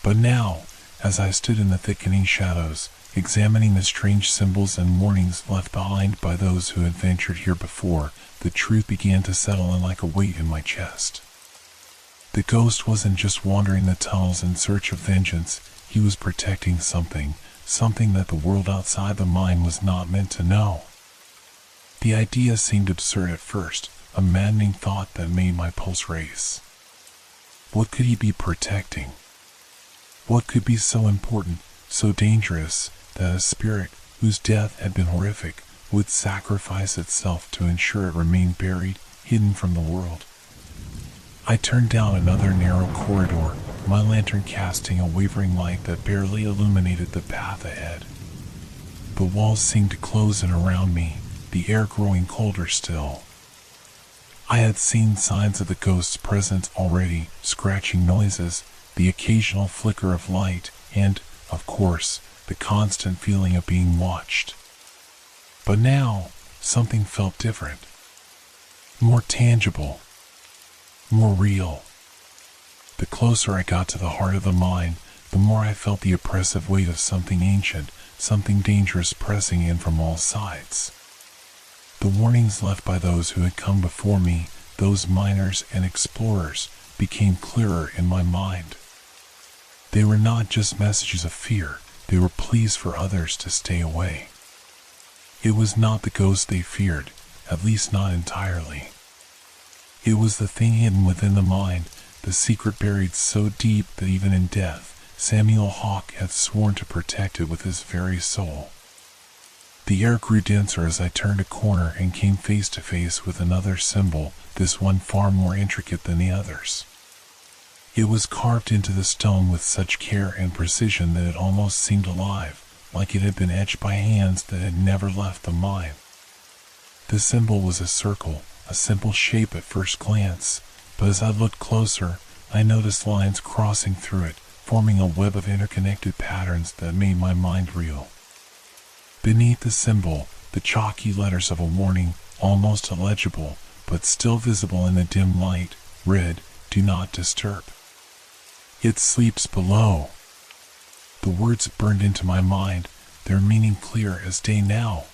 But now, as I stood in the thickening shadows, examining the strange symbols and warnings left behind by those who had ventured here before, the truth began to settle in like a weight in my chest. The ghost wasn't just wandering the tunnels in search of vengeance, he was protecting something that the world outside the mine was not meant to know. The idea seemed absurd at first, a maddening thought that made my pulse race. What could he be protecting? What could be so important, so dangerous, that a spirit, whose death had been horrific, would sacrifice itself to ensure it remained buried, hidden from the world? I turned down another narrow corridor, my lantern casting a wavering light that barely illuminated the path ahead. The walls seemed to close in around me, the air growing colder still. I had seen signs of the ghost's presence already, scratching noises, the occasional flicker of light, and, of course, the constant feeling of being watched. But now, something felt different. More tangible. More real. The closer I got to the heart of the mine, the more I felt the oppressive weight of something ancient, something dangerous pressing in from all sides. The warnings left by those who had come before me, those miners and explorers, became clearer in my mind. They were not just messages of fear, they were pleas for others to stay away. It was not the ghost they feared, at least not entirely. It was the thing hidden within the mind, the secret buried so deep that even in death, Samuel Hawke had sworn to protect it with his very soul. The air grew denser as I turned a corner and came face to face with another symbol, this one far more intricate than the others. It was carved into the stone with such care and precision that it almost seemed alive, like it had been etched by hands that had never left the mine. The symbol was a circle, a simple shape at first glance, but as I looked closer, I noticed lines crossing through it, forming a web of interconnected patterns that made my mind reel. Beneath the symbol, the chalky letters of a warning, almost illegible, but still visible in the dim light, read, "Do not disturb. It sleeps below." The words burned into my mind, their meaning clear as day now.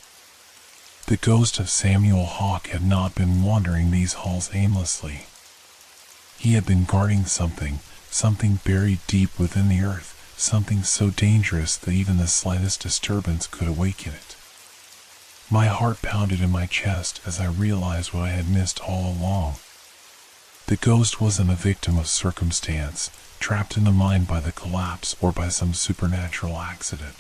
The ghost of Samuel Hawke had not been wandering these halls aimlessly. He had been guarding something, something buried deep within the earth, something so dangerous that even the slightest disturbance could awaken it. My heart pounded in my chest as I realized what I had missed all along. The ghost wasn't a victim of circumstance, trapped in the mind by the collapse or by some supernatural accident.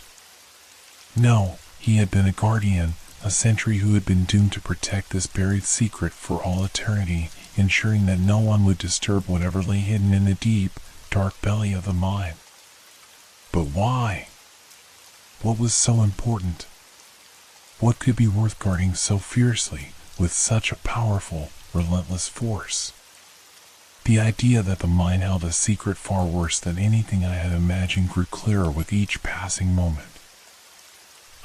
No, he had been a guardian, a sentry who had been doomed to protect this buried secret for all eternity, ensuring that no one would disturb whatever lay hidden in the deep, dark belly of the mine. But why? What was so important? What could be worth guarding so fiercely, with such a powerful, relentless force? The idea that the mine held a secret far worse than anything I had imagined grew clearer with each passing moment.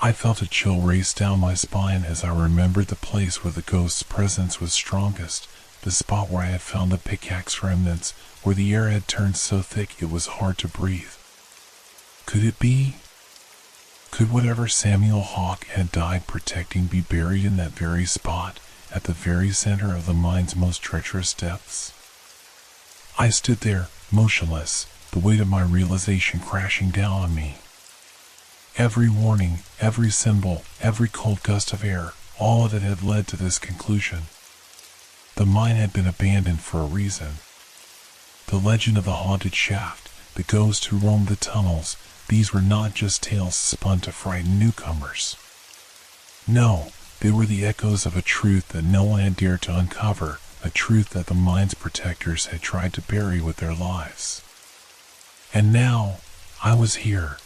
I felt a chill race down my spine as I remembered the place where the ghost's presence was strongest, the spot where I had found the pickaxe remnants, where the air had turned so thick it was hard to breathe. Could it be? Could whatever Samuel Hawke had died protecting be buried in that very spot, at the very center of the mine's most treacherous depths? I stood there, motionless, the weight of my realization crashing down on me. Every warning, every symbol, every cold gust of air, all of it had led to this conclusion. The mine had been abandoned for a reason. The legend of the haunted shaft, the ghost who roamed the tunnels, these were not just tales spun to frighten newcomers. No, they were the echoes of a truth that no one had dared to uncover, a truth that the mine's protectors had tried to bury with their lives. And now, I was here.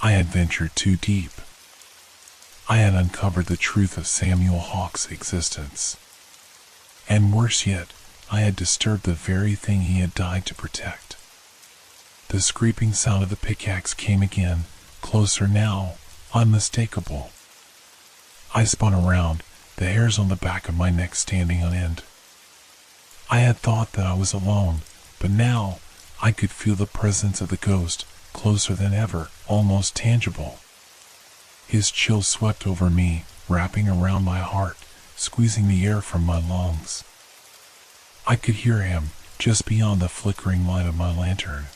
I had ventured too deep. I had uncovered the truth of Samuel Hawke's existence. And worse yet, I had disturbed the very thing he had died to protect. The scraping sound of the pickaxe came again, closer now, unmistakable. I spun around, the hairs on the back of my neck standing on end. I had thought that I was alone, but now I could feel the presence of the ghost, closer than ever, almost tangible. His chill swept over me, wrapping around my heart, squeezing the air from my lungs. I could hear him, just beyond the flickering light of my lantern.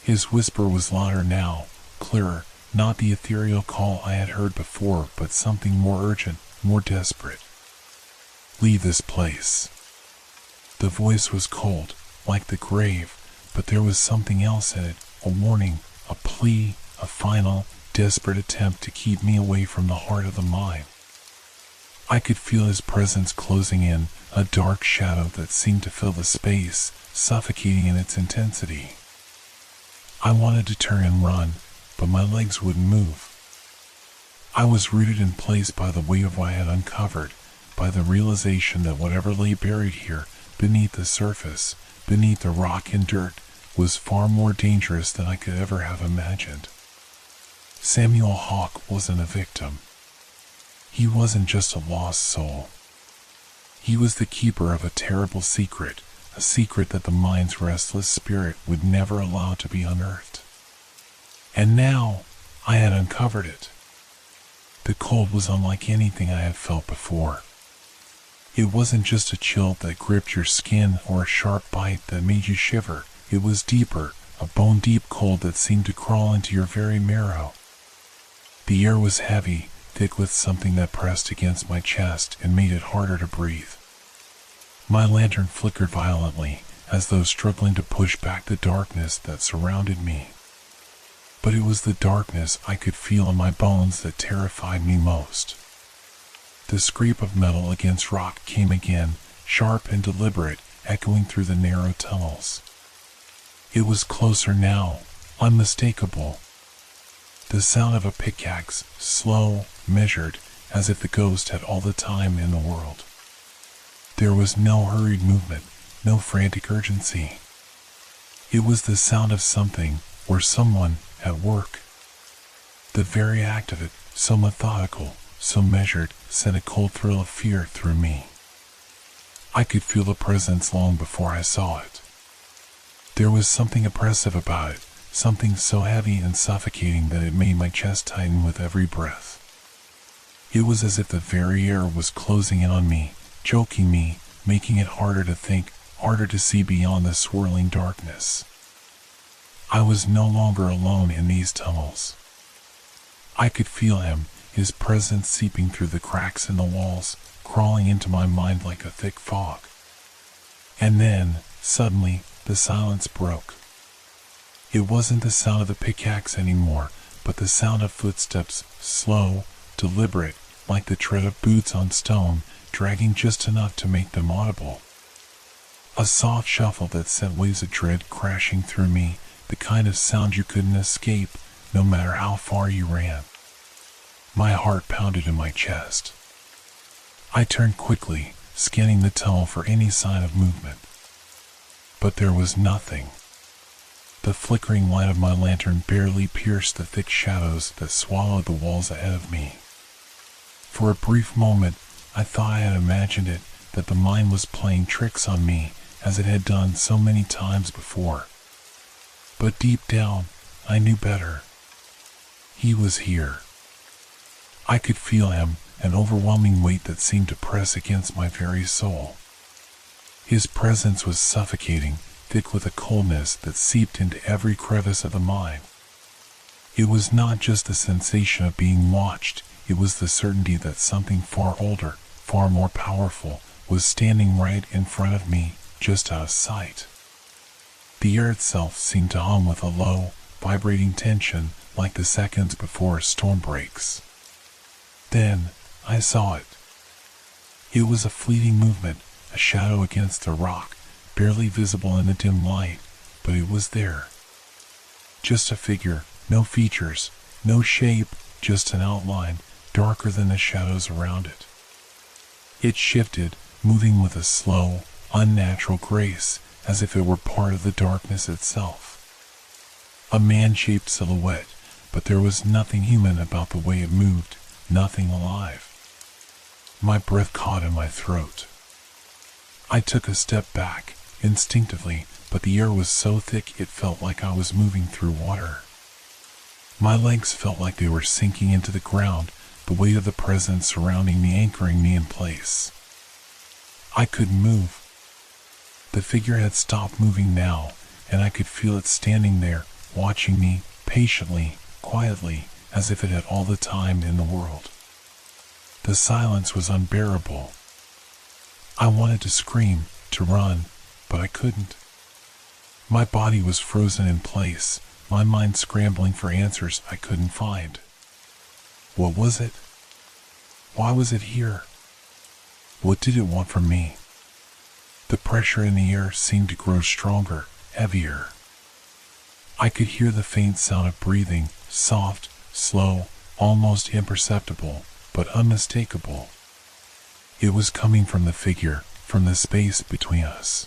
His whisper was louder now, clearer, not the ethereal call I had heard before, but something more urgent, more desperate. Leave this place. The voice was cold, like the grave, but there was something else in it, a warning, a plea, a final, desperate attempt to keep me away from the heart of the mine. I could feel his presence closing in, a dark shadow that seemed to fill the space, suffocating in its intensity. I wanted to turn and run, but my legs wouldn't move. I was rooted in place by the weight of what I had uncovered, by the realization that whatever lay buried here, beneath the surface, beneath the rock and dirt, was far more dangerous than I could ever have imagined. Samuel Hawke wasn't a victim. He wasn't just a lost soul. He was the keeper of a terrible secret, a secret that the mine's restless spirit would never allow to be unearthed. And now, I had uncovered it. The cold was unlike anything I had felt before. It wasn't just a chill that gripped your skin or a sharp bite that made you shiver. It was deeper, a bone-deep cold that seemed to crawl into your very marrow. The air was heavy, thick with something that pressed against my chest and made it harder to breathe. My lantern flickered violently, as though struggling to push back the darkness that surrounded me. But it was the darkness I could feel in my bones that terrified me most. The scrape of metal against rock came again, sharp and deliberate, echoing through the narrow tunnels. It was closer now, unmistakable. The sound of a pickaxe, slow, measured, as if the ghost had all the time in the world. There was no hurried movement, no frantic urgency. It was the sound of something, or someone, at work. The very act of it, so methodical, so measured, sent a cold thrill of fear through me. I could feel the presence long before I saw it. There was something oppressive about it, something so heavy and suffocating that it made my chest tighten with every breath. It was as if the very air was closing in on me, choking me, making it harder to think, harder to see beyond the swirling darkness. I was no longer alone in these tunnels. I could feel him, his presence seeping through the cracks in the walls, crawling into my mind like a thick fog. And then, suddenly, the silence broke. It wasn't the sound of the pickaxe anymore, but the sound of footsteps, slow, deliberate, like the tread of boots on stone, dragging just enough to make them audible. A soft shuffle that sent waves of dread crashing through me, the kind of sound you couldn't escape, no matter how far you ran. My heart pounded in my chest. I turned quickly, scanning the tunnel for any sign of movement. But there was nothing. The flickering light of my lantern barely pierced the thick shadows that swallowed the walls ahead of me. For a brief moment, I thought I had imagined it, that the mind was playing tricks on me, as it had done so many times before. But deep down, I knew better. He was here. I could feel him, an overwhelming weight that seemed to press against my very soul. His presence was suffocating, thick with a coldness that seeped into every crevice of the mind. It was not just the sensation of being watched, it was the certainty that something far older, far more powerful, was standing right in front of me, just out of sight. The air itself seemed to hum with a low, vibrating tension, like the seconds before a storm breaks. Then, I saw it. It was a fleeting movement, a shadow against the rock, barely visible in the dim light, but it was there. Just a figure, no features, no shape, just an outline, darker than the shadows around it. It shifted, moving with a slow, unnatural grace, as if it were part of the darkness itself. A man-shaped silhouette, but there was nothing human about the way it moved, nothing alive. My breath caught in my throat. I took a step back, instinctively, but the air was so thick it felt like I was moving through water. My legs felt like they were sinking into the ground, the weight of the presence surrounding me anchoring me in place. I couldn't move. The figure had stopped moving now, and I could feel it standing there, watching me, patiently, quietly, as if it had all the time in the world. The silence was unbearable. I wanted to scream, to run, but I couldn't. My body was frozen in place, my mind scrambling for answers I couldn't find. What was it? Why was it here? What did it want from me? The pressure in the air seemed to grow stronger, heavier. I could hear the faint sound of breathing, soft, slow, almost imperceptible, but unmistakable. It was coming from the figure, from the space between us.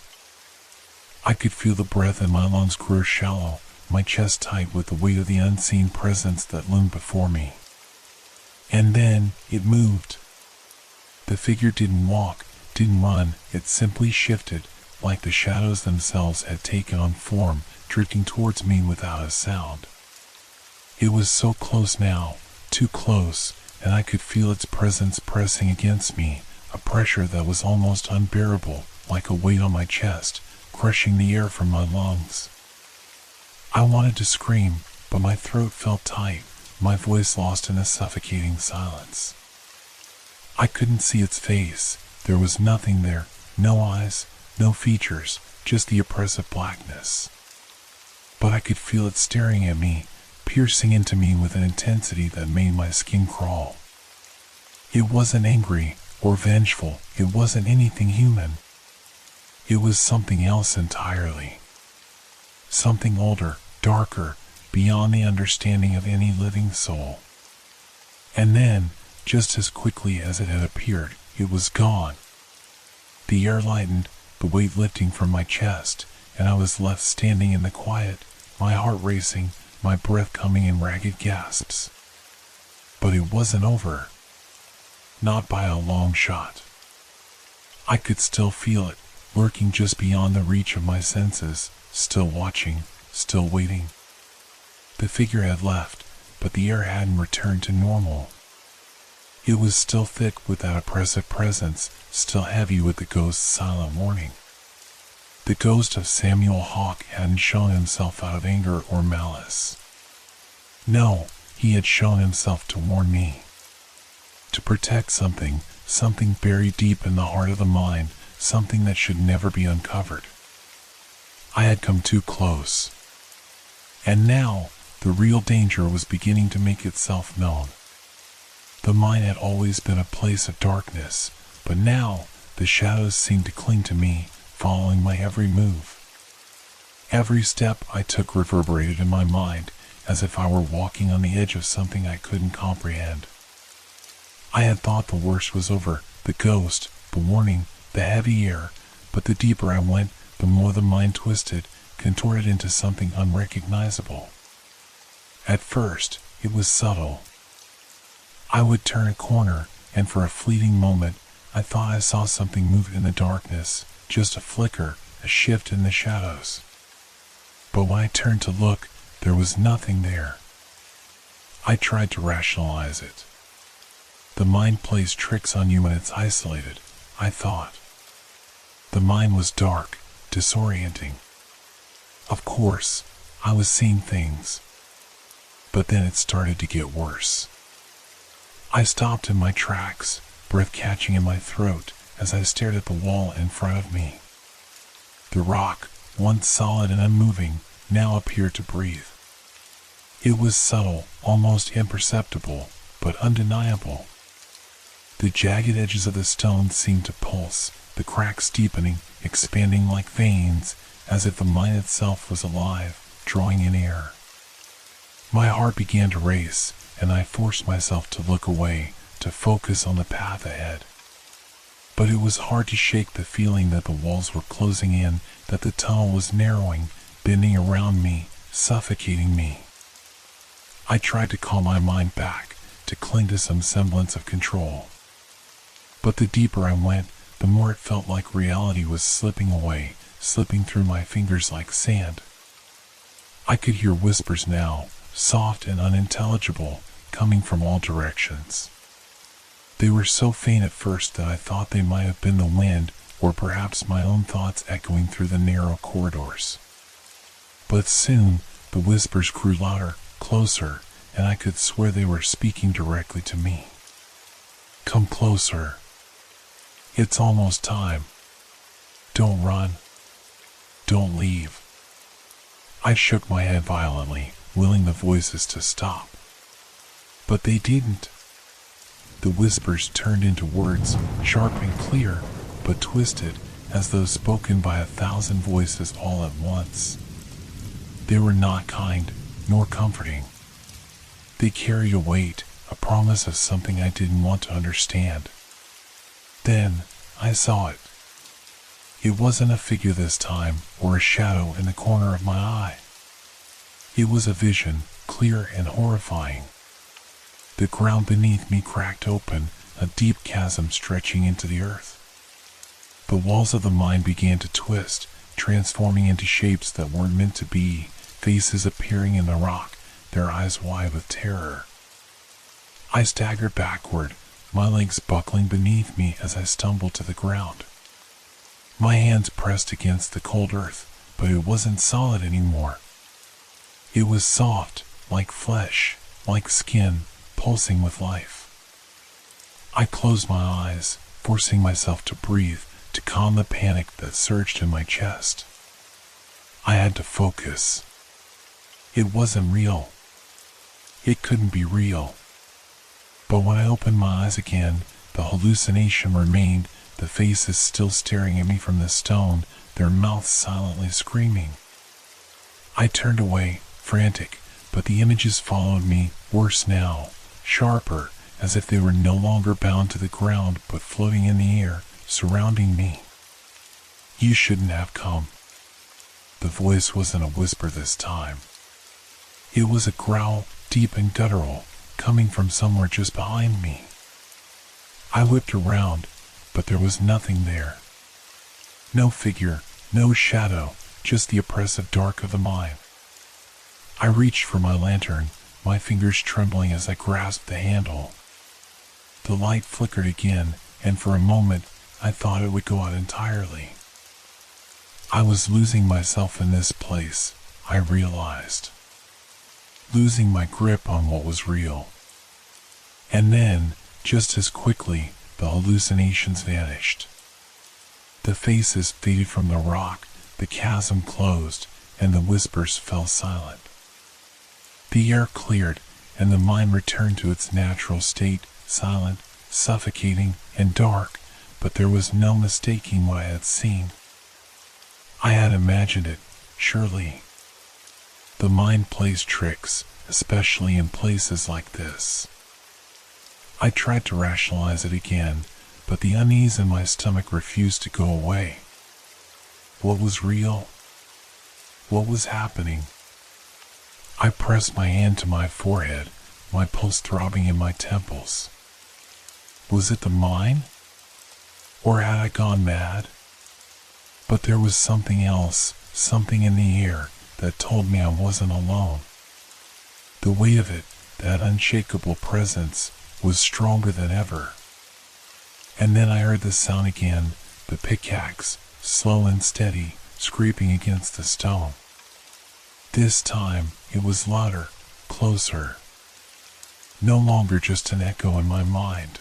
I could feel the breath in my lungs grow shallow, my chest tight with the weight of the unseen presence that loomed before me. And then, it moved. The figure didn't walk, didn't run, it simply shifted, like the shadows themselves had taken on form, drifting towards me without a sound. It was so close now, too close, and I could feel its presence pressing against me, a pressure that was almost unbearable, like a weight on my chest, crushing the air from my lungs. I wanted to scream, but my throat felt tight, my voice lost in a suffocating silence. I couldn't see its face, there was nothing there, no eyes, no features, just the oppressive blackness. But I could feel it staring at me, piercing into me with an intensity that made my skin crawl. It wasn't angry or vengeful, it wasn't anything human. It was something else entirely. Something older, darker, beyond the understanding of any living soul. And then, just as quickly as it had appeared, it was gone. The air lightened, the weight lifting from my chest, and I was left standing in the quiet, my heart racing, my breath coming in ragged gasps. But it wasn't over. Not by a long shot. I could still feel it, lurking just beyond the reach of my senses, still watching, still waiting. The figure had left, but the air hadn't returned to normal. It was still thick with that oppressive presence, still heavy with the ghost's silent warning. The ghost of Samuel Hawke hadn't shown himself out of anger or malice. No, he had shown himself to warn me. To protect something buried deep in the heart of the mind, something that should never be uncovered. I had come too close. And now, the real danger was beginning to make itself known. The mine had always been a place of darkness, but now the shadows seemed to cling to me, following my every move. Every step I took reverberated in my mind, as if I were walking on the edge of something I couldn't comprehend. I had thought the worst was over, the ghost, the warning, the heavy air, but the deeper I went, the more the mind twisted, contorted into something unrecognizable. At first, it was subtle. I would turn a corner, and for a fleeting moment, I thought I saw something move in the darkness, just a flicker, a shift in the shadows. But when I turned to look, there was nothing there. I tried to rationalize it. The mind plays tricks on you when it's isolated, I thought. The mind was dark, disorienting. Of course, I was seeing things. But then it started to get worse. I stopped in my tracks, breath catching in my throat as I stared at the wall in front of me. The rock, once solid and unmoving, now appeared to breathe. It was subtle, almost imperceptible, but undeniable. The jagged edges of the stone seemed to pulse, the cracks deepening, expanding like veins, as if the mine itself was alive, drawing in air. My heart began to race, and I forced myself to look away, to focus on the path ahead. But it was hard to shake the feeling that the walls were closing in, that the tunnel was narrowing, bending around me, suffocating me. I tried to call my mind back, to cling to some semblance of control. But the deeper I went, the more it felt like reality was slipping away, slipping through my fingers like sand. I could hear whispers now, soft and unintelligible, coming from all directions. They were so faint at first that I thought they might have been the wind, or perhaps my own thoughts echoing through the narrow corridors. But soon, the whispers grew louder, closer, and I could swear they were speaking directly to me. Come closer. It's almost time. Don't run. Don't leave. I shook my head violently, willing the voices to stop. But they didn't. The whispers turned into words, sharp and clear, but twisted, as though spoken by 1,000 voices all at once. They were not kind, nor comforting. They carried a weight, a promise of something I didn't want to understand. Then, I saw it. It wasn't a figure this time, or a shadow in the corner of my eye. It was a vision, clear and horrifying. The ground beneath me cracked open, a deep chasm stretching into the earth. The walls of the mine began to twist, transforming into shapes that weren't meant to be, faces appearing in the rock, their eyes wide with terror. I staggered backward, my legs buckling beneath me as I stumbled to the ground. My hands pressed against the cold earth, but it wasn't solid anymore. It was soft, like flesh, like skin, pulsing with life. I closed my eyes, forcing myself to breathe, to calm the panic that surged in my chest. I had to focus. It wasn't real. It couldn't be real. But when I opened my eyes again, the hallucination remained, the faces still staring at me from the stone, their mouths silently screaming. I turned away, frantic, but the images followed me, worse now, sharper, as if they were no longer bound to the ground but floating in the air, surrounding me. You shouldn't have come. The voice wasn't a whisper this time. It was a growl, deep and guttural, coming from somewhere just behind me. I whipped around, but there was nothing there. No figure, no shadow, just the oppressive dark of the mine. I reached for my lantern, my fingers trembling as I grasped the handle. The light flickered again, and for a moment I thought it would go out entirely. I was losing myself in this place, I realized. Losing my grip on what was real. And then, just as quickly, the hallucinations vanished. The faces faded from the rock, the chasm closed, and the whispers fell silent. The air cleared, and the mind returned to its natural state, silent, suffocating, and dark, but there was no mistaking what I had seen. I had imagined it, surely. The mind plays tricks, especially in places like this. I tried to rationalize it again, but the unease in my stomach refused to go away. What was real? What was happening? I pressed my hand to my forehead, my pulse throbbing in my temples. Was it the mine? Or had I gone mad? But there was something else, something in the air, that told me I wasn't alone. The weight of it, that unshakable presence, was stronger than ever. And then I heard the sound again, the pickaxe, slow and steady, scraping against the stone. This time, it was louder, closer. No longer just an echo in my mind.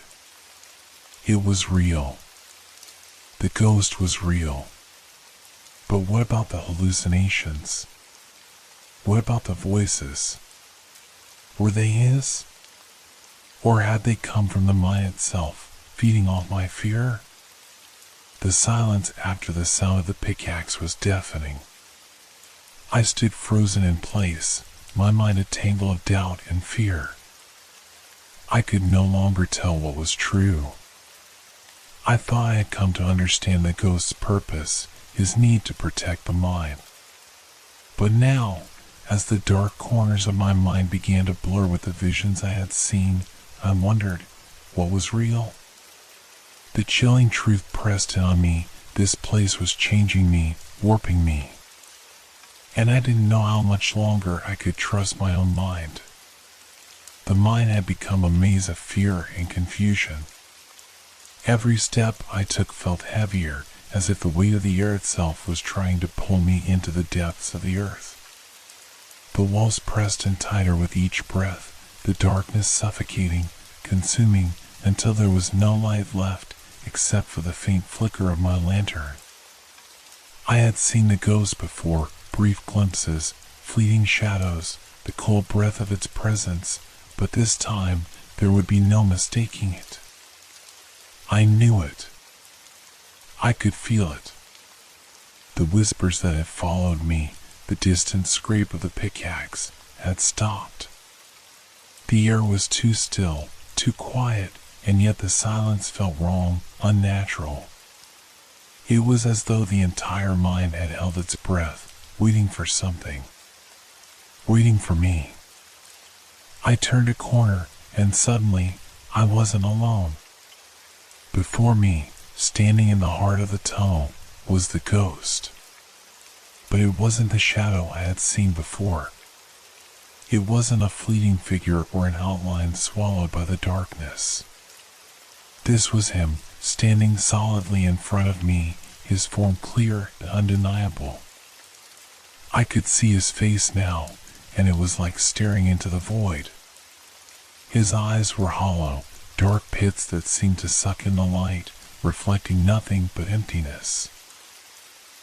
It was real. The ghost was real. But what about the hallucinations? What about the voices? Were they his? Or had they come from the mind itself, feeding off my fear? The silence after the sound of the pickaxe was deafening. I stood frozen in place, my mind a tangle of doubt and fear. I could no longer tell what was true. I thought I had come to understand the ghost's purpose, his need to protect the mind. But now, as the dark corners of my mind began to blur with the visions I had seen, I wondered, what was real? The chilling truth pressed in on me, this place was changing me, warping me. And I didn't know how much longer I could trust my own mind. The mind had become a maze of fear and confusion. Every step I took felt heavier, as if the weight of the air itself was trying to pull me into the depths of the earth. The walls pressed in tighter with each breath, the darkness suffocating, consuming, until there was no light left except for the faint flicker of my lantern. I had seen the ghost before, brief glimpses, fleeting shadows, the cold breath of its presence, but this time there would be no mistaking it. I knew it. I could feel it. The whispers that had followed me, the distant scrape of the pickaxe, had stopped. The air was too still, too quiet, and yet the silence felt wrong, unnatural. It was as though the entire mind had held its breath, waiting for something. Waiting for me. I turned a corner, and suddenly, I wasn't alone. Before me, standing in the heart of the tunnel, was the ghost. But it wasn't the shadow I had seen before. It wasn't a fleeting figure or an outline swallowed by the darkness. This was him, standing solidly in front of me, his form clear and undeniable. I could see his face now, and it was like staring into the void. His eyes were hollow, dark pits that seemed to suck in the light, reflecting nothing but emptiness.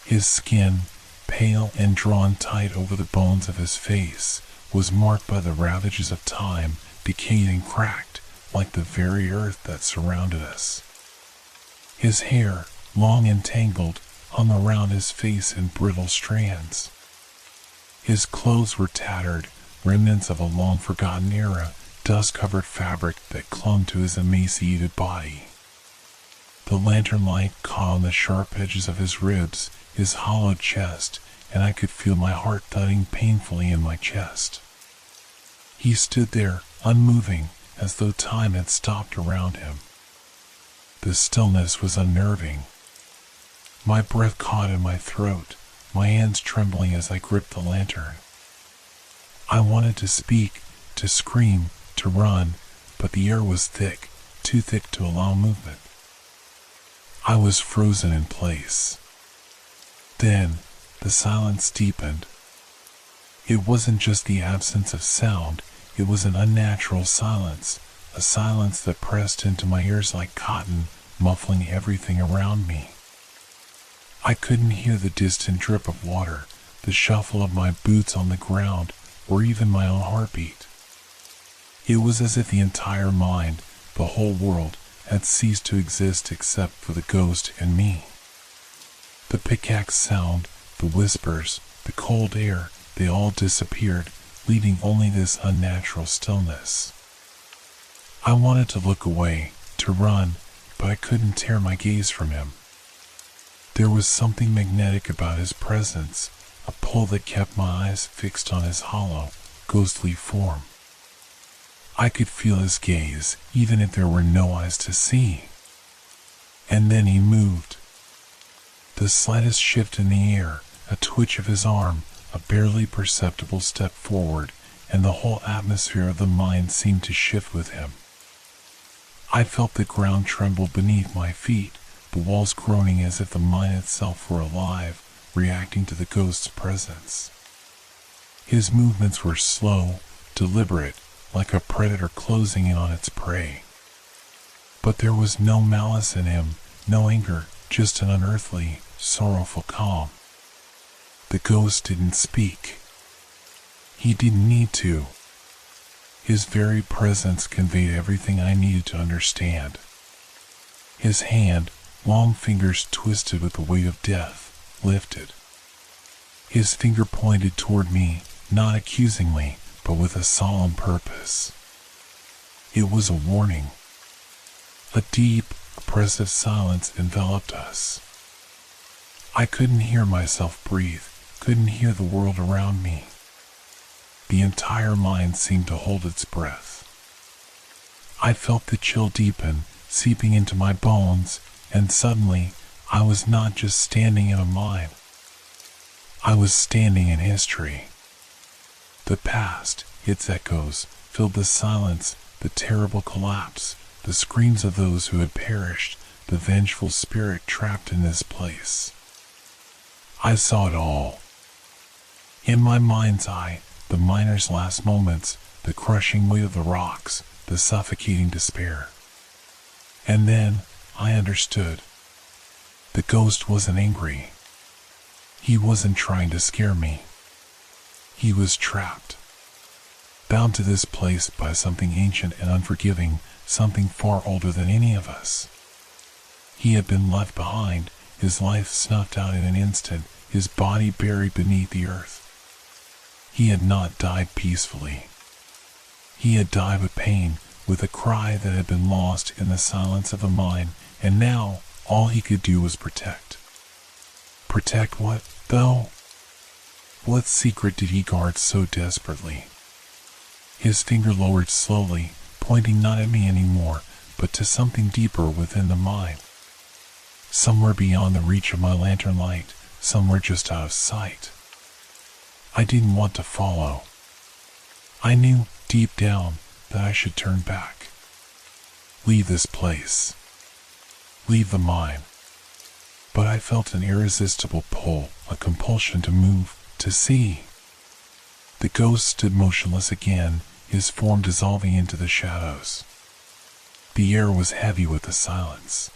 His skin, pale and drawn tight over the bones of his face, was marked by the ravages of time, decayed and cracked, like the very earth that surrounded us. His hair, long and tangled, hung around his face in brittle strands. His clothes were tattered, remnants of a long-forgotten era, dust-covered fabric that clung to his emaciated body. The lantern light caught on the sharp edges of his ribs, his hollowed chest, and I could feel my heart thudding painfully in my chest. He stood there, unmoving, as though time had stopped around him. The stillness was unnerving. My breath caught in my throat, my hands trembling as I gripped the lantern. I wanted to speak, to scream, to run, but the air was thick, too thick to allow movement. I was frozen in place. Then, the silence deepened. It wasn't just the absence of sound, it was an unnatural silence, a silence that pressed into my ears like cotton, muffling everything around me. I couldn't hear the distant drip of water, the shuffle of my boots on the ground, or even my own heartbeat. It was as if the entire mind, the whole world, had ceased to exist except for the ghost and me. The pickaxe sound, the whispers, the cold air, they all disappeared, leaving only this unnatural stillness. I wanted to look away, to run, but I couldn't tear my gaze from him. There was something magnetic about his presence, a pull that kept my eyes fixed on his hollow, ghostly form. I could feel his gaze, even if there were no eyes to see. And then he moved. The slightest shift in the air, a twitch of his arm, a barely perceptible step forward, and the whole atmosphere of the mine seemed to shift with him. I felt the ground tremble beneath my feet, the walls groaning as if the mine itself were alive, reacting to the ghost's presence. His movements were slow, deliberate, like a predator closing in on its prey. But there was no malice in him, no anger, just an unearthly, sorrowful calm. The ghost didn't speak. He didn't need to. His very presence conveyed everything I needed to understand. His hand, long fingers twisted with the weight of death, lifted. His finger pointed toward me, not accusingly, but with a solemn purpose. It was a warning. A deep, oppressive silence enveloped us. I couldn't hear myself breathe, couldn't hear the world around me. The entire mind seemed to hold its breath. I felt the chill deepen, seeping into my bones, and suddenly, I was not just standing in a mine. I was standing in history. The past, its echoes, filled the silence, the terrible collapse, the screams of those who had perished, the vengeful spirit trapped in this place. I saw it all. In my mind's eye, the miner's last moments, the crushing weight of the rocks, the suffocating despair. And then, I understood. The ghost wasn't angry. He wasn't trying to scare me. He was trapped. Bound to this place by something ancient and unforgiving, something far older than any of us. He had been left behind, his life snuffed out in an instant, his body buried beneath the earth. He had not died peacefully. He had died with pain, with a cry that had been lost in the silence of a mine, and now all he could do was protect. Protect what, though? What secret did he guard so desperately? His finger lowered slowly, pointing not at me anymore, but to something deeper within the mine. Somewhere beyond the reach of my lantern light, somewhere just out of sight. I didn't want to follow. I knew, deep down, that I should turn back. Leave this place. Leave the mine. But I felt an irresistible pull, a compulsion to move, to see. The ghost stood motionless again, his form dissolving into the shadows. The air was heavy with the silence.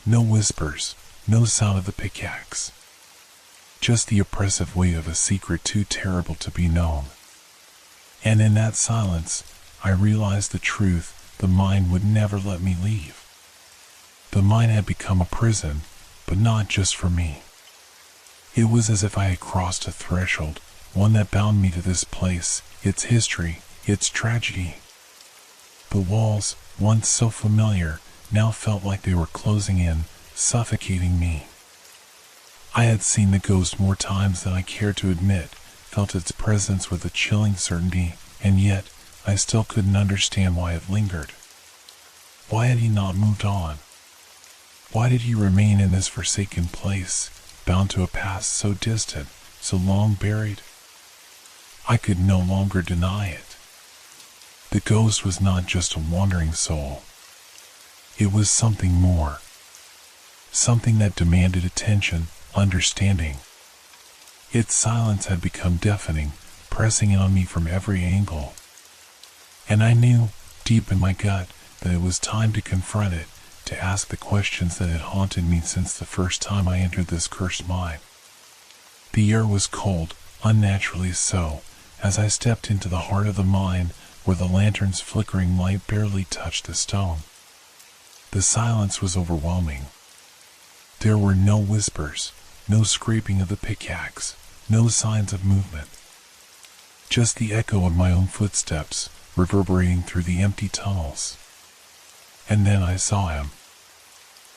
No whispers, no sound of the pickaxe. Just the oppressive weight of a secret too terrible to be known. And in that silence, I realized the truth: the mine would never let me leave. The mine had become a prison, but not just for me. It was as if I had crossed a threshold, one that bound me to this place, its history, its tragedy. The walls, once so familiar, now felt like they were closing in, suffocating me. I had seen the ghost more times than I cared to admit, felt its presence with a chilling certainty, and yet I still couldn't understand why it lingered. Why had he not moved on? Why did he remain in this forsaken place, bound to a past so distant, so long buried? I could no longer deny it. The ghost was not just a wandering soul. It was something more. Something that demanded attention, understanding. Its silence had become deafening, pressing in on me from every angle. And I knew, deep in my gut, that it was time to confront it, to ask the questions that had haunted me since the first time I entered this cursed mine. The air was cold, unnaturally so, as I stepped into the heart of the mine, where the lantern's flickering light barely touched the stone. The silence was overwhelming. There were no whispers, no scraping of the pickaxe, no signs of movement. Just the echo of my own footsteps, reverberating through the empty tunnels. And then I saw him.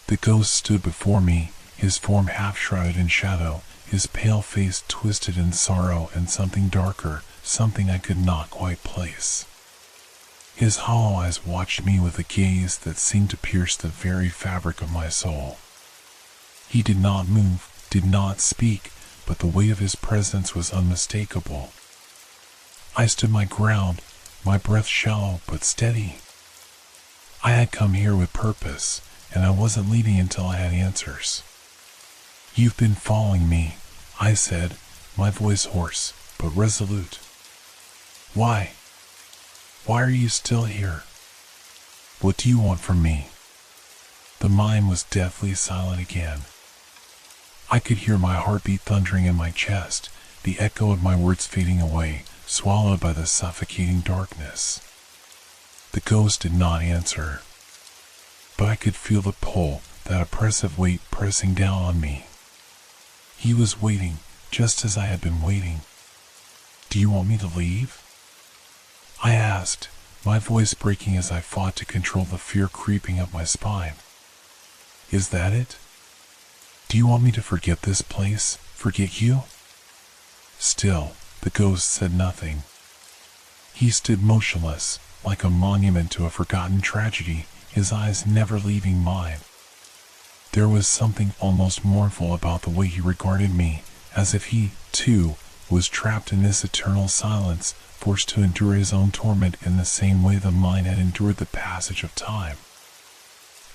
The ghost stood before me, his form half shrouded in shadow, his pale face twisted in sorrow and something darker, something I could not quite place. His hollow eyes watched me with a gaze that seemed to pierce the very fabric of my soul. He did not move, did not speak, but the weight of his presence was unmistakable. I stood my ground, my breath shallow but steady. I had come here with purpose, and I wasn't leaving until I had answers. "You've been following me," I said, my voice hoarse, but resolute. "Why? Why are you still here? What do you want from me?" The mine was deathly silent again. I could hear my heartbeat thundering in my chest, the echo of my words fading away, swallowed by the suffocating darkness. The ghost did not answer, but I could feel the pull, that oppressive weight pressing down on me. He was waiting, just as I had been waiting. "Do you want me to leave?" I asked, my voice breaking as I fought to control the fear creeping up my spine. "Is that it? Do you want me to forget this place, forget you?" Still, the ghost said nothing. He stood motionless, like a monument to a forgotten tragedy, his eyes never leaving mine. There was something almost mournful about the way he regarded me, as if he, too, was trapped in this eternal silence, forced to endure his own torment in the same way the mine had endured the passage of time.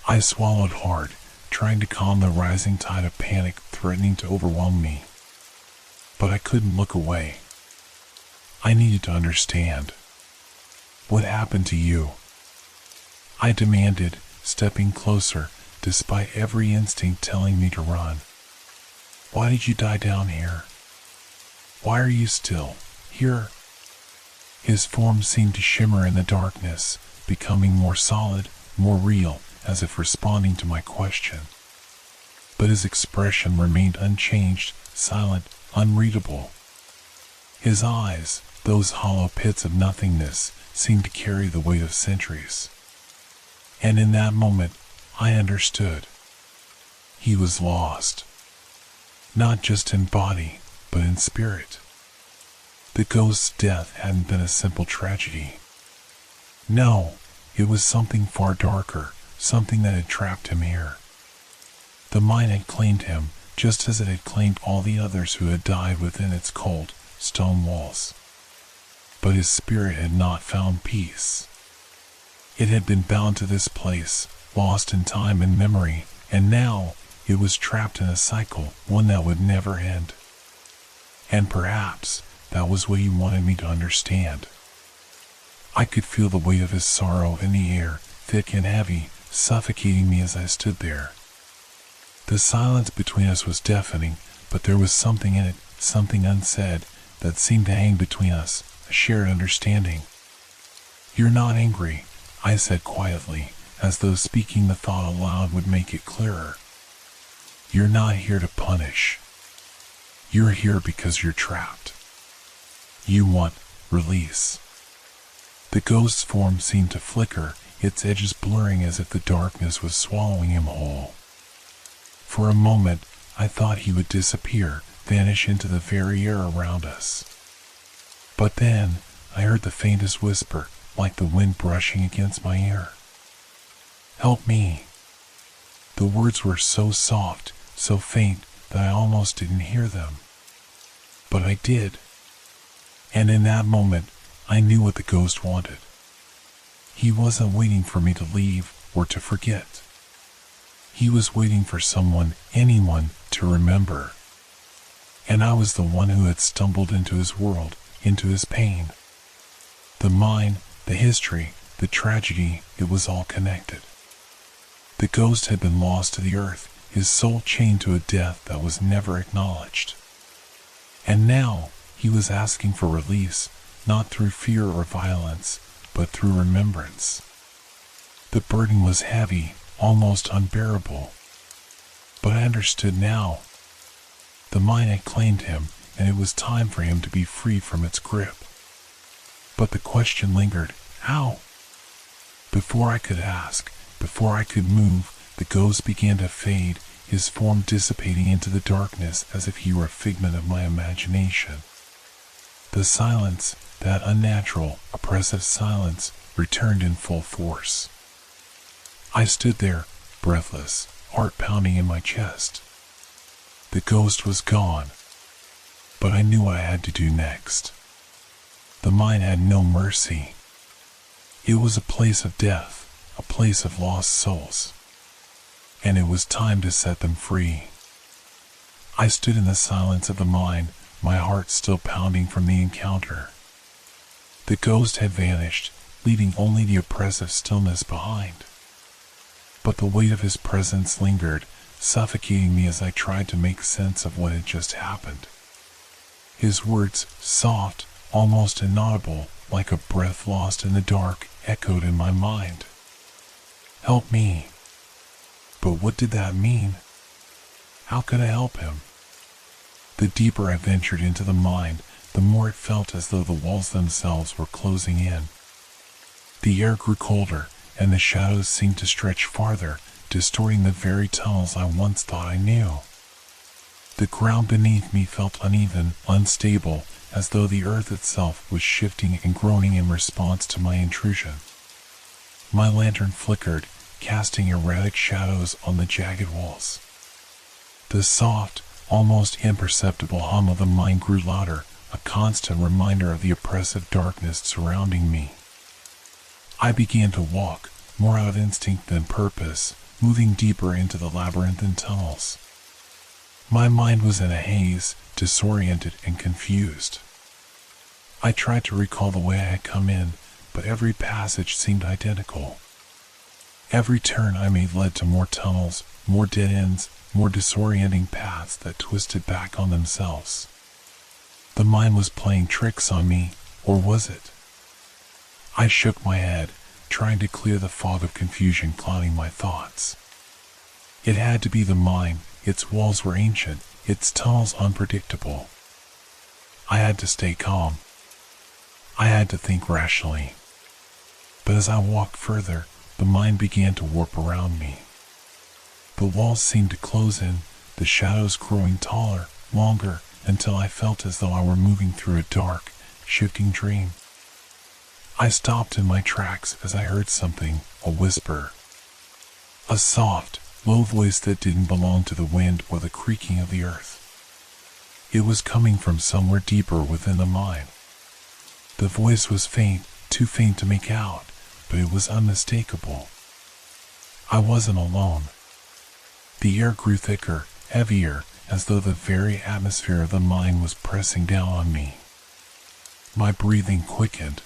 I swallowed hard, trying to calm the rising tide of panic threatening to overwhelm me. But I couldn't look away. I needed to understand. "What happened to you?" I demanded, stepping closer, despite every instinct telling me to run. "Why did you die down here? Why are you still here?" His form seemed to shimmer in the darkness, becoming more solid, more real, as if responding to my question. But his expression remained unchanged, silent, unreadable. His eyes, those hollow pits of nothingness, seemed to carry the weight of centuries. And in that moment, I understood. He was lost. Not just in body, but in spirit. The ghost's death hadn't been a simple tragedy. No, it was something far darker, something that had trapped him here. The mine had claimed him, just as it had claimed all the others who had died within its cold, stone walls. But his spirit had not found peace. It had been bound to this place, lost in time and memory, and now it was trapped in a cycle, one that would never end. And perhaps that was what he wanted me to understand. I could feel the weight of his sorrow in the air, thick and heavy, suffocating me as I stood there. The silence between us was deafening, but there was something in it, something unsaid, that seemed to hang between us, a shared understanding. "You're not angry," I said quietly, as though speaking the thought aloud would make it clearer. "You're not here to punish. You're here because you're trapped. You want release." The ghost's form seemed to flicker, its edges blurring as if the darkness was swallowing him whole. For a moment, I thought he would disappear, vanish into the very air around us. But then, I heard the faintest whisper, like the wind brushing against my ear. "Help me." The words were so soft, so faint, that I almost didn't hear them. But I did. And in that moment, I knew what the ghost wanted. He wasn't waiting for me to leave, or to forget. He was waiting for someone, anyone, to remember. And I was the one who had stumbled into his world, into his pain. The mine, the history, the tragedy, it was all connected. The ghost had been lost to the earth, his soul chained to a death that was never acknowledged. And now, he was asking for release, not through fear or violence, but through remembrance. The burden was heavy, almost unbearable. But I understood now. The mine had claimed him, and it was time for him to be free from its grip. But the question lingered, how? Before I could ask, before I could move, the ghost began to fade, his form dissipating into the darkness as if he were a figment of my imagination. The silence, that unnatural, oppressive silence, returned in full force. I stood there, breathless, heart pounding in my chest. The ghost was gone, but I knew what I had to do next. The mine had no mercy. It was a place of death, a place of lost souls. And it was time to set them free. I stood in the silence of the mine, my heart still pounding from the encounter. The ghost had vanished, leaving only the oppressive stillness behind. But the weight of his presence lingered, suffocating me as I tried to make sense of what had just happened. His words, soft, almost inaudible, like a breath lost in the dark, echoed in my mind. Help me. But what did that mean? How could I help him? The deeper I ventured into the mine, the more it felt as though the walls themselves were closing in. The air grew colder, and the shadows seemed to stretch farther, distorting the very tunnels I once thought I knew. The ground beneath me felt uneven, unstable, as though the earth itself was shifting and groaning in response to my intrusion. My lantern flickered, casting erratic shadows on the jagged walls. The soft, almost imperceptible hum of the mine grew louder, a constant reminder of the oppressive darkness surrounding me. I began to walk, more out of instinct than purpose, moving deeper into the labyrinthine tunnels. My mind was in a haze, disoriented and confused. I tried to recall the way I had come in, but every passage seemed identical. Every turn I made led to more tunnels, more dead ends, more disorienting paths that twisted back on themselves. The mind was playing tricks on me, or was it? I shook my head, trying to clear the fog of confusion clouding my thoughts. It had to be the mine, its walls were ancient, its tunnels unpredictable. I had to stay calm. I had to think rationally. But as I walked further, the mind began to warp around me. The walls seemed to close in, the shadows growing taller, longer, until I felt as though I were moving through a dark, shifting dream. I stopped in my tracks as I heard something, a whisper. A soft, low voice that didn't belong to the wind or the creaking of the earth. It was coming from somewhere deeper within the mine. The voice was faint, too faint to make out, but it was unmistakable. I wasn't alone. The air grew thicker, heavier, as though the very atmosphere of the mine was pressing down on me. My breathing quickened.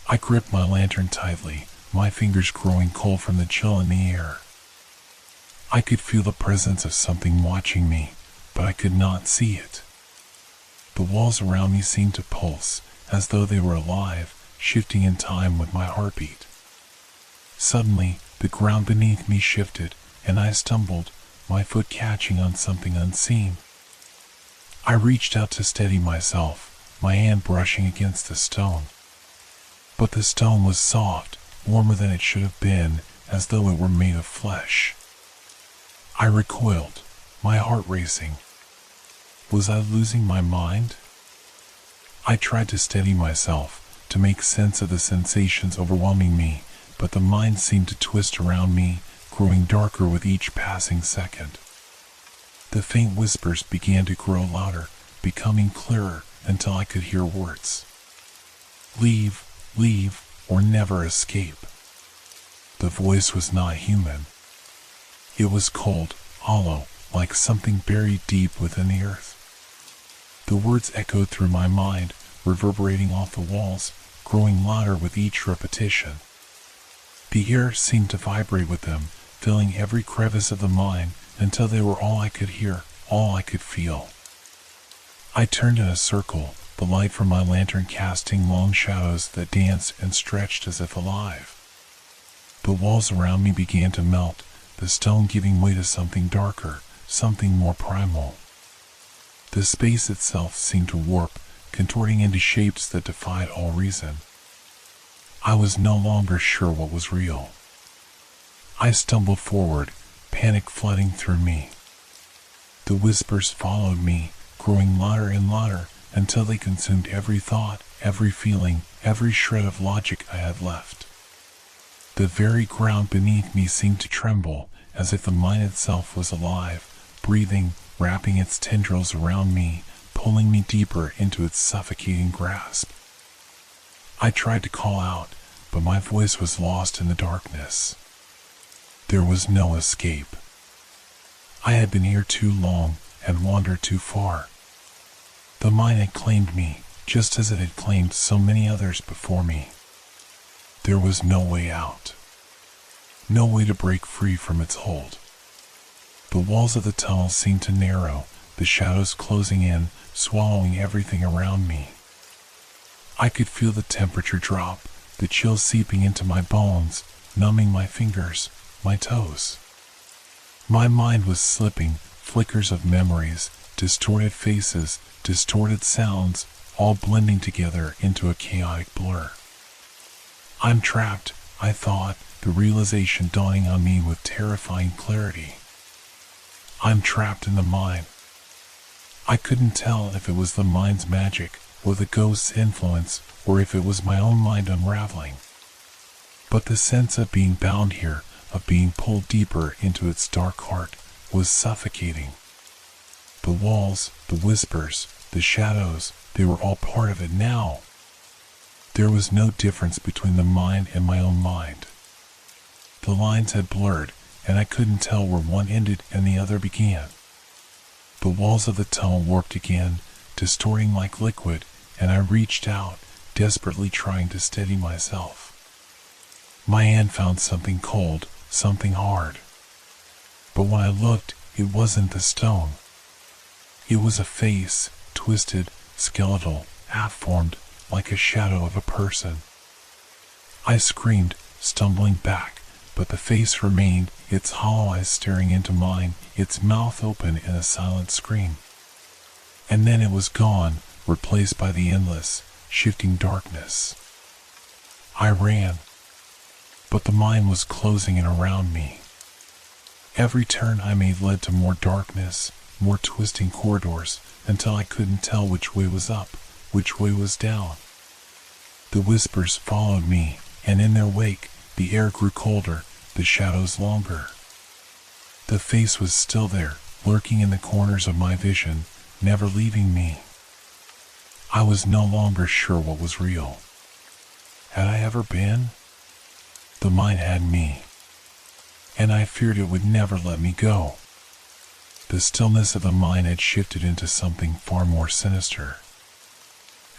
I gripped my lantern tightly, my fingers growing cold from the chill in the air. I could feel the presence of something watching me, but I could not see it. The walls around me seemed to pulse, as though they were alive, shifting in time with my heartbeat. Suddenly, the ground beneath me shifted, and I stumbled, my foot catching on something unseen. I reached out to steady myself, my hand brushing against the stone. But the stone was soft, warmer than it should have been, as though it were made of flesh. I recoiled, my heart racing. Was I losing my mind? I tried to steady myself, to make sense of the sensations overwhelming me, but the mind seemed to twist around me, growing darker with each passing second. The faint whispers began to grow louder, becoming clearer until I could hear words. Leave, leave, or never escape. The The voice was not human. It was cold, hollow, like something buried deep within the earth. The words echoed through my mind, reverberating off the walls, growing louder with each repetition. The air seemed to vibrate with them, filling every crevice of the mind until they were all I could hear, all I could feel. I turned in a circle, the light from my lantern casting long shadows that danced and stretched as if alive. The walls around me began to melt, the stone giving way to something darker, something more primal. The space itself seemed to warp, contorting into shapes that defied all reason. I was no longer sure what was real. I stumbled forward, panic flooding through me. The whispers followed me, growing louder and louder until they consumed every thought, every feeling, every shred of logic I had left. The very ground beneath me seemed to tremble, as if the mind itself was alive, breathing, wrapping its tendrils around me, pulling me deeper into its suffocating grasp. I tried to call out, but my voice was lost in the darkness. There was no escape. I had been here too long and wandered too far. The mind had claimed me, just as it had claimed so many others before me. There was no way out. No way to break free from its hold. The walls of the tunnel seemed to narrow, the shadows closing in, swallowing everything around me. I could feel the temperature drop, the chill seeping into my bones, numbing my fingers, my toes. My mind was slipping, flickers of memories, distorted faces, distorted sounds, all blending together into a chaotic blur. I'm trapped, I thought, the realization dawning on me with terrifying clarity. I'm trapped in the mind. I couldn't tell if it was the mind's magic, or the ghost's influence, or if it was my own mind unraveling. But the sense of being bound here, of being pulled deeper into its dark heart, was suffocating. The walls, the whispers, the shadows, they were all part of it now. There was no difference between the mind and my own mind. The lines had blurred, and I couldn't tell where one ended and the other began. The walls of the tunnel warped again, distorting like liquid, and I reached out, desperately trying to steady myself. My hand found something cold, something hard. But when I looked, it wasn't the stone. It was a face, twisted, skeletal, half-formed, like a shadow of a person. I screamed, stumbling back, but the face remained, its hollow eyes staring into mine, its mouth open in a silent scream. And then it was gone, replaced by the endless, shifting darkness. I ran, but the mind was closing in around me. Every turn I made led to more darkness, more twisting corridors, until I couldn't tell which way was up, which way was down. The whispers followed me, and in their wake, the air grew colder, the shadows longer. The face was still there, lurking in the corners of my vision, never leaving me. I was no longer sure what was real. Had I ever been? The mind had me, and I feared it would never let me go. The stillness of the mind had shifted into something far more sinister.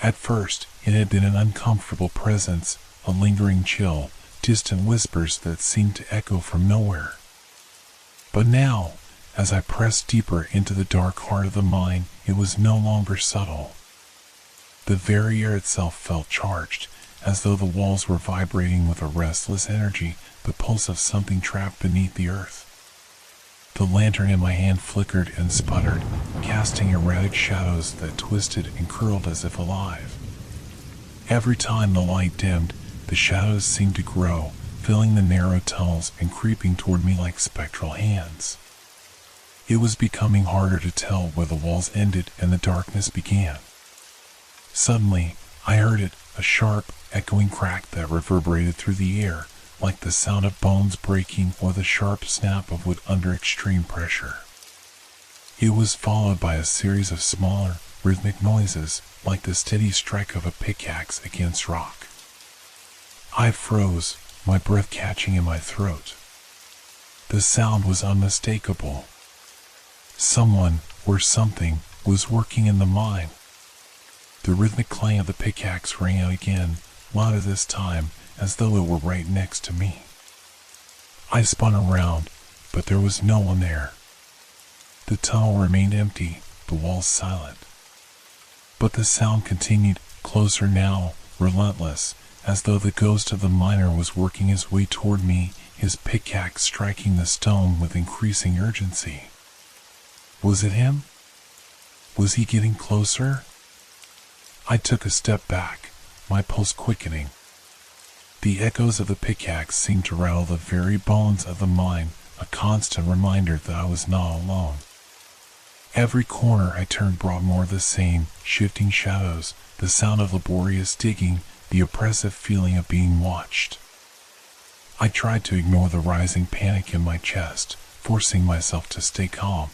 At first, it had been an uncomfortable presence, a lingering chill, distant whispers that seemed to echo from nowhere. But now, as I pressed deeper into the dark heart of the mind, it was no longer subtle. The very air itself felt charged, as though the walls were vibrating with a restless energy, the pulse of something trapped beneath the earth. The lantern in my hand flickered and sputtered, casting erratic shadows that twisted and curled as if alive. Every time the light dimmed, the shadows seemed to grow, filling the narrow tunnels and creeping toward me like spectral hands. It was becoming harder to tell where the walls ended and the darkness began. Suddenly, I heard it, a sharp, echoing crack that reverberated through the air, like the sound of bones breaking or the sharp snap of wood under extreme pressure. It was followed by a series of smaller, rhythmic noises, like the steady strike of a pickaxe against rock. I froze, my breath catching in my throat. The sound was unmistakable. Someone, or something, was working in the mine. The rhythmic clang of the pickaxe rang out again, louder this time, as though it were right next to me. I spun around, but there was no one there. The tunnel remained empty, the walls silent. But the sound continued, closer now, relentless, as though the ghost of the miner was working his way toward me, his pickaxe striking the stone with increasing urgency. Was it him? Was he getting closer? I took a step back, my pulse quickening. The echoes of the pickaxe seemed to rattle the very bones of the mine, a constant reminder that I was not alone. Every corner I turned brought more of the same, shifting shadows, the sound of laborious digging, the oppressive feeling of being watched. I tried to ignore the rising panic in my chest, forcing myself to stay calm.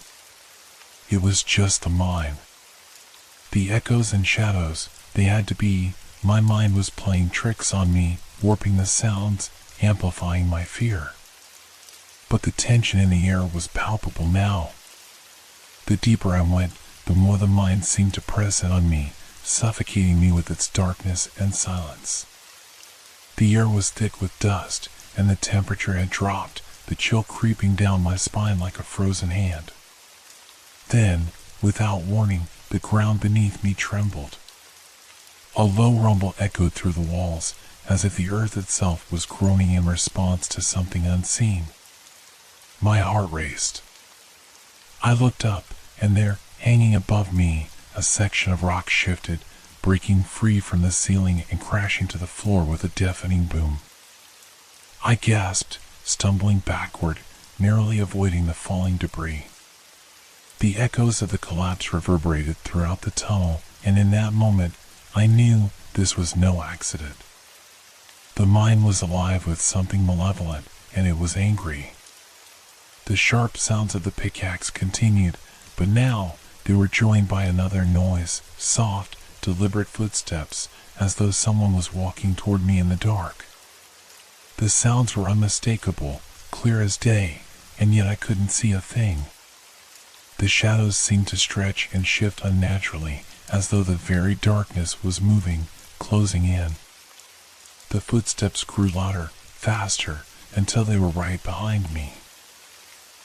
It was just the mine. The echoes and shadows, they had to be. My mind was playing tricks on me, warping the sounds, amplifying my fear. But the tension in the air was palpable now. The deeper I went, the more the mind seemed to press in on me, suffocating me with its darkness and silence. The air was thick with dust, and the temperature had dropped, the chill creeping down my spine like a frozen hand. Then, without warning, the ground beneath me trembled. A low rumble echoed through the walls, as if the earth itself was groaning in response to something unseen. My heart raced. I looked up, and there, hanging above me, a section of rock shifted, breaking free from the ceiling and crashing to the floor with a deafening boom. I gasped, stumbling backward, narrowly avoiding the falling debris. The echoes of the collapse reverberated throughout the tunnel, and in that moment, I knew this was no accident. The mine was alive with something malevolent, and it was angry. The sharp sounds of the pickaxe continued, but now they were joined by another noise, soft, deliberate footsteps, as though someone was walking toward me in the dark. The sounds were unmistakable, clear as day, and yet I couldn't see a thing. The shadows seemed to stretch and shift unnaturally, as though the very darkness was moving, closing in. The footsteps grew louder, faster, until they were right behind me.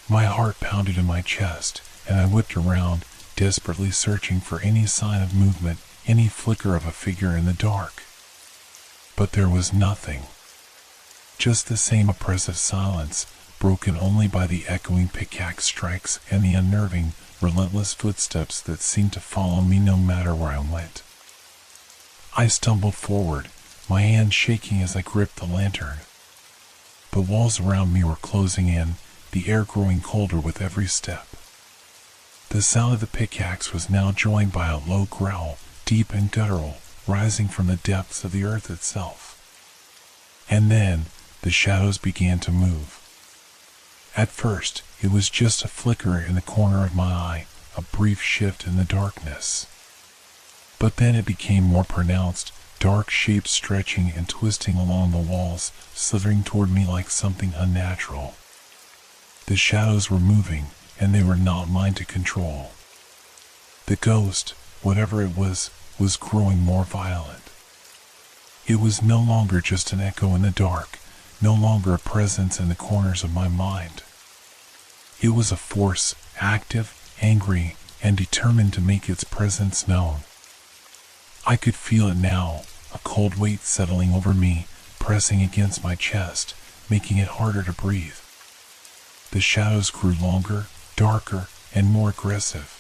My heart pounded in my chest, and I whipped around, desperately searching for any sign of movement, any flicker of a figure in the dark. But there was nothing. Just the same oppressive silence, broken only by the echoing pickaxe strikes and the unnerving, relentless footsteps that seemed to follow me no matter where I went. I stumbled forward, my hand shaking as I gripped the lantern. The walls around me were closing in, the air growing colder with every step. The sound of the pickaxe was now joined by a low growl, deep and guttural, rising from the depths of the earth itself. And then, the shadows began to move. At first, it was just a flicker in the corner of my eye, a brief shift in the darkness. But then it became more pronounced, dark shapes stretching and twisting along the walls, slithering toward me like something unnatural. The shadows were moving, and they were not mine to control. The ghost, whatever it was growing more violent. It was no longer just an echo in the dark, no longer a presence in the corners of my mind. It was a force, active, angry, and determined to make its presence known. I could feel it now, a cold weight settling over me, pressing against my chest, making it harder to breathe. The shadows grew longer, darker, and more aggressive.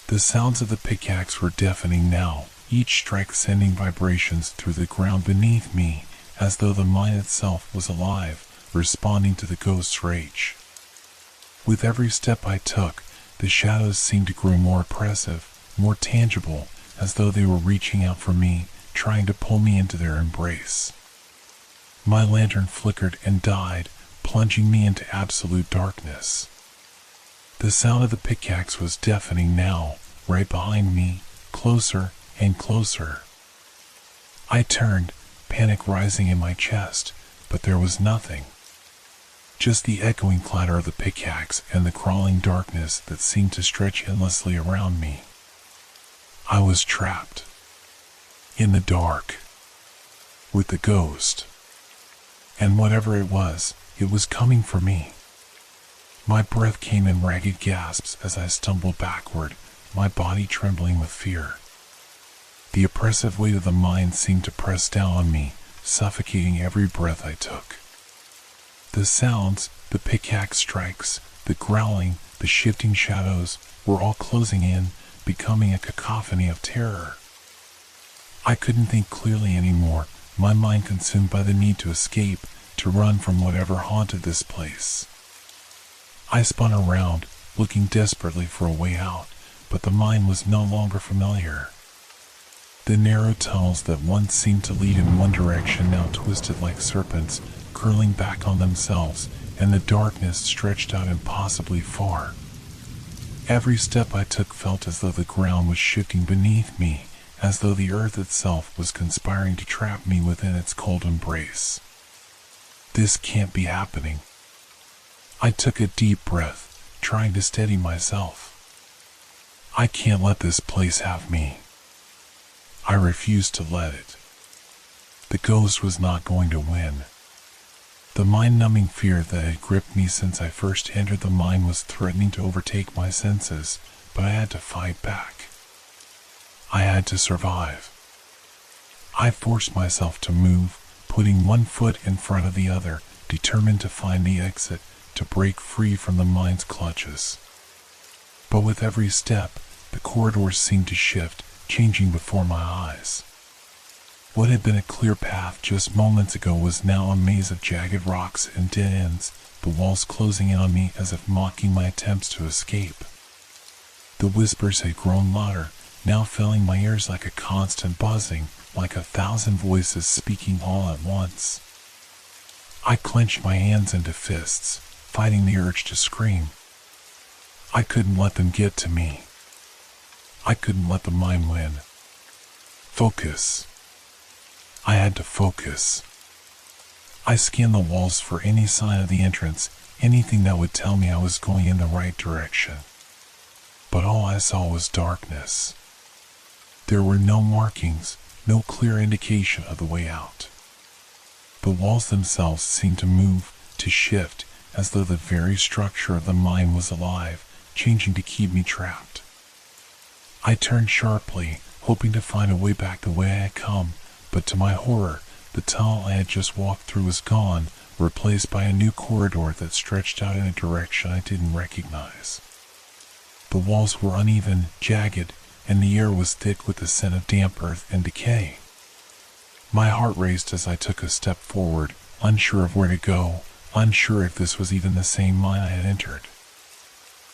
The sounds of the pickaxe were deafening now, each strike sending vibrations through the ground beneath me, as though the mine itself was alive, responding to the ghost's rage. With every step I took, the shadows seemed to grow more oppressive, more tangible, as though they were reaching out for me, trying to pull me into their embrace. My lantern flickered and died, plunging me into absolute darkness. The sound of the pickaxe was deafening now, right behind me, closer and closer. I turned, panic rising in my chest, but there was nothing. Just the echoing clatter of the pickaxe and the crawling darkness that seemed to stretch endlessly around me. I was trapped. In the dark. With the ghost. And whatever it was coming for me. My breath came in ragged gasps as I stumbled backward, my body trembling with fear. The oppressive weight of the mind seemed to press down on me, suffocating every breath I took. The sounds, the pickaxe strikes, the growling, the shifting shadows were all closing in, becoming a cacophony of terror. I couldn't think clearly anymore, my mind consumed by the need to escape, to run from whatever haunted this place. I spun around, looking desperately for a way out, but the mind was no longer familiar. The narrow tunnels that once seemed to lead in one direction now twisted like serpents, curling back on themselves, and the darkness stretched out impossibly far. Every step I took felt as though the ground was shifting beneath me, as though the earth itself was conspiring to trap me within its cold embrace. This can't be happening. I took a deep breath, trying to steady myself. I can't let this place have me. I refused to let it. The ghost was not going to win. The mind-numbing fear that had gripped me since I first entered the mine was threatening to overtake my senses, but I had to fight back. I had to survive. I forced myself to move, putting one foot in front of the other, determined to find the exit, to break free from the mine's clutches. But with every step, the corridors seemed to shift, changing before my eyes. What had been a clear path just moments ago was now a maze of jagged rocks and dead ends, the walls closing in on me as if mocking my attempts to escape. The whispers had grown louder, now filling my ears like a constant buzzing, like 1,000 voices speaking all at once. I clenched my hands into fists, fighting the urge to scream. I couldn't let them get to me. I couldn't let the mind win. Focus. I had to focus. I scanned the walls for any sign of the entrance, anything that would tell me I was going in the right direction. But all I saw was darkness. There were no markings, no clear indication of the way out. The walls themselves seemed to move, to shift, as though the very structure of the mine was alive, changing to keep me trapped. I turned sharply, hoping to find a way back the way I had come, but to my horror, the tunnel I had just walked through was gone, replaced by a new corridor that stretched out in a direction I didn't recognize. The walls were uneven, jagged, and the air was thick with the scent of damp earth and decay. My heart raced as I took a step forward, unsure of where to go, unsure if this was even the same mine I had entered.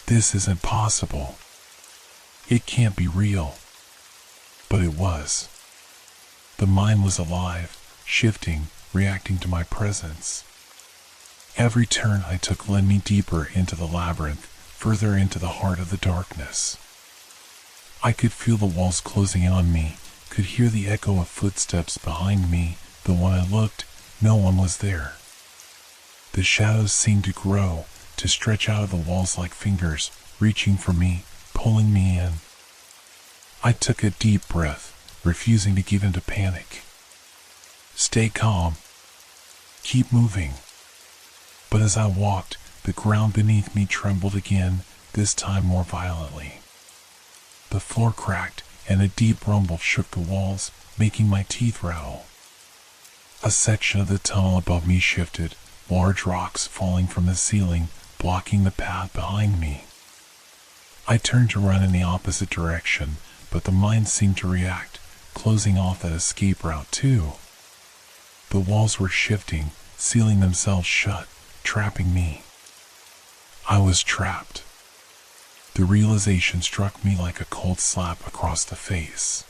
This isn't possible. It can't be real. But it was. The mine was alive, shifting, reacting to my presence. Every turn I took led me deeper into the labyrinth, further into the heart of the darkness. I could feel the walls closing in on me, could hear the echo of footsteps behind me, though when I looked, no one was there. The shadows seemed to grow, to stretch out of the walls like fingers, reaching for me, pulling me in. I took a deep breath, refusing to give in to panic. Stay calm. Keep moving. But as I walked, the ground beneath me trembled again, this time more violently. The floor cracked, and a deep rumble shook the walls, making my teeth rattle. A section of the tunnel above me shifted, large rocks falling from the ceiling, blocking the path behind me. I turned to run in the opposite direction, but the mine seemed to react, closing off that escape route too. The walls were shifting, sealing themselves shut, trapping me. I was trapped. The realization struck me like a cold slap across the face.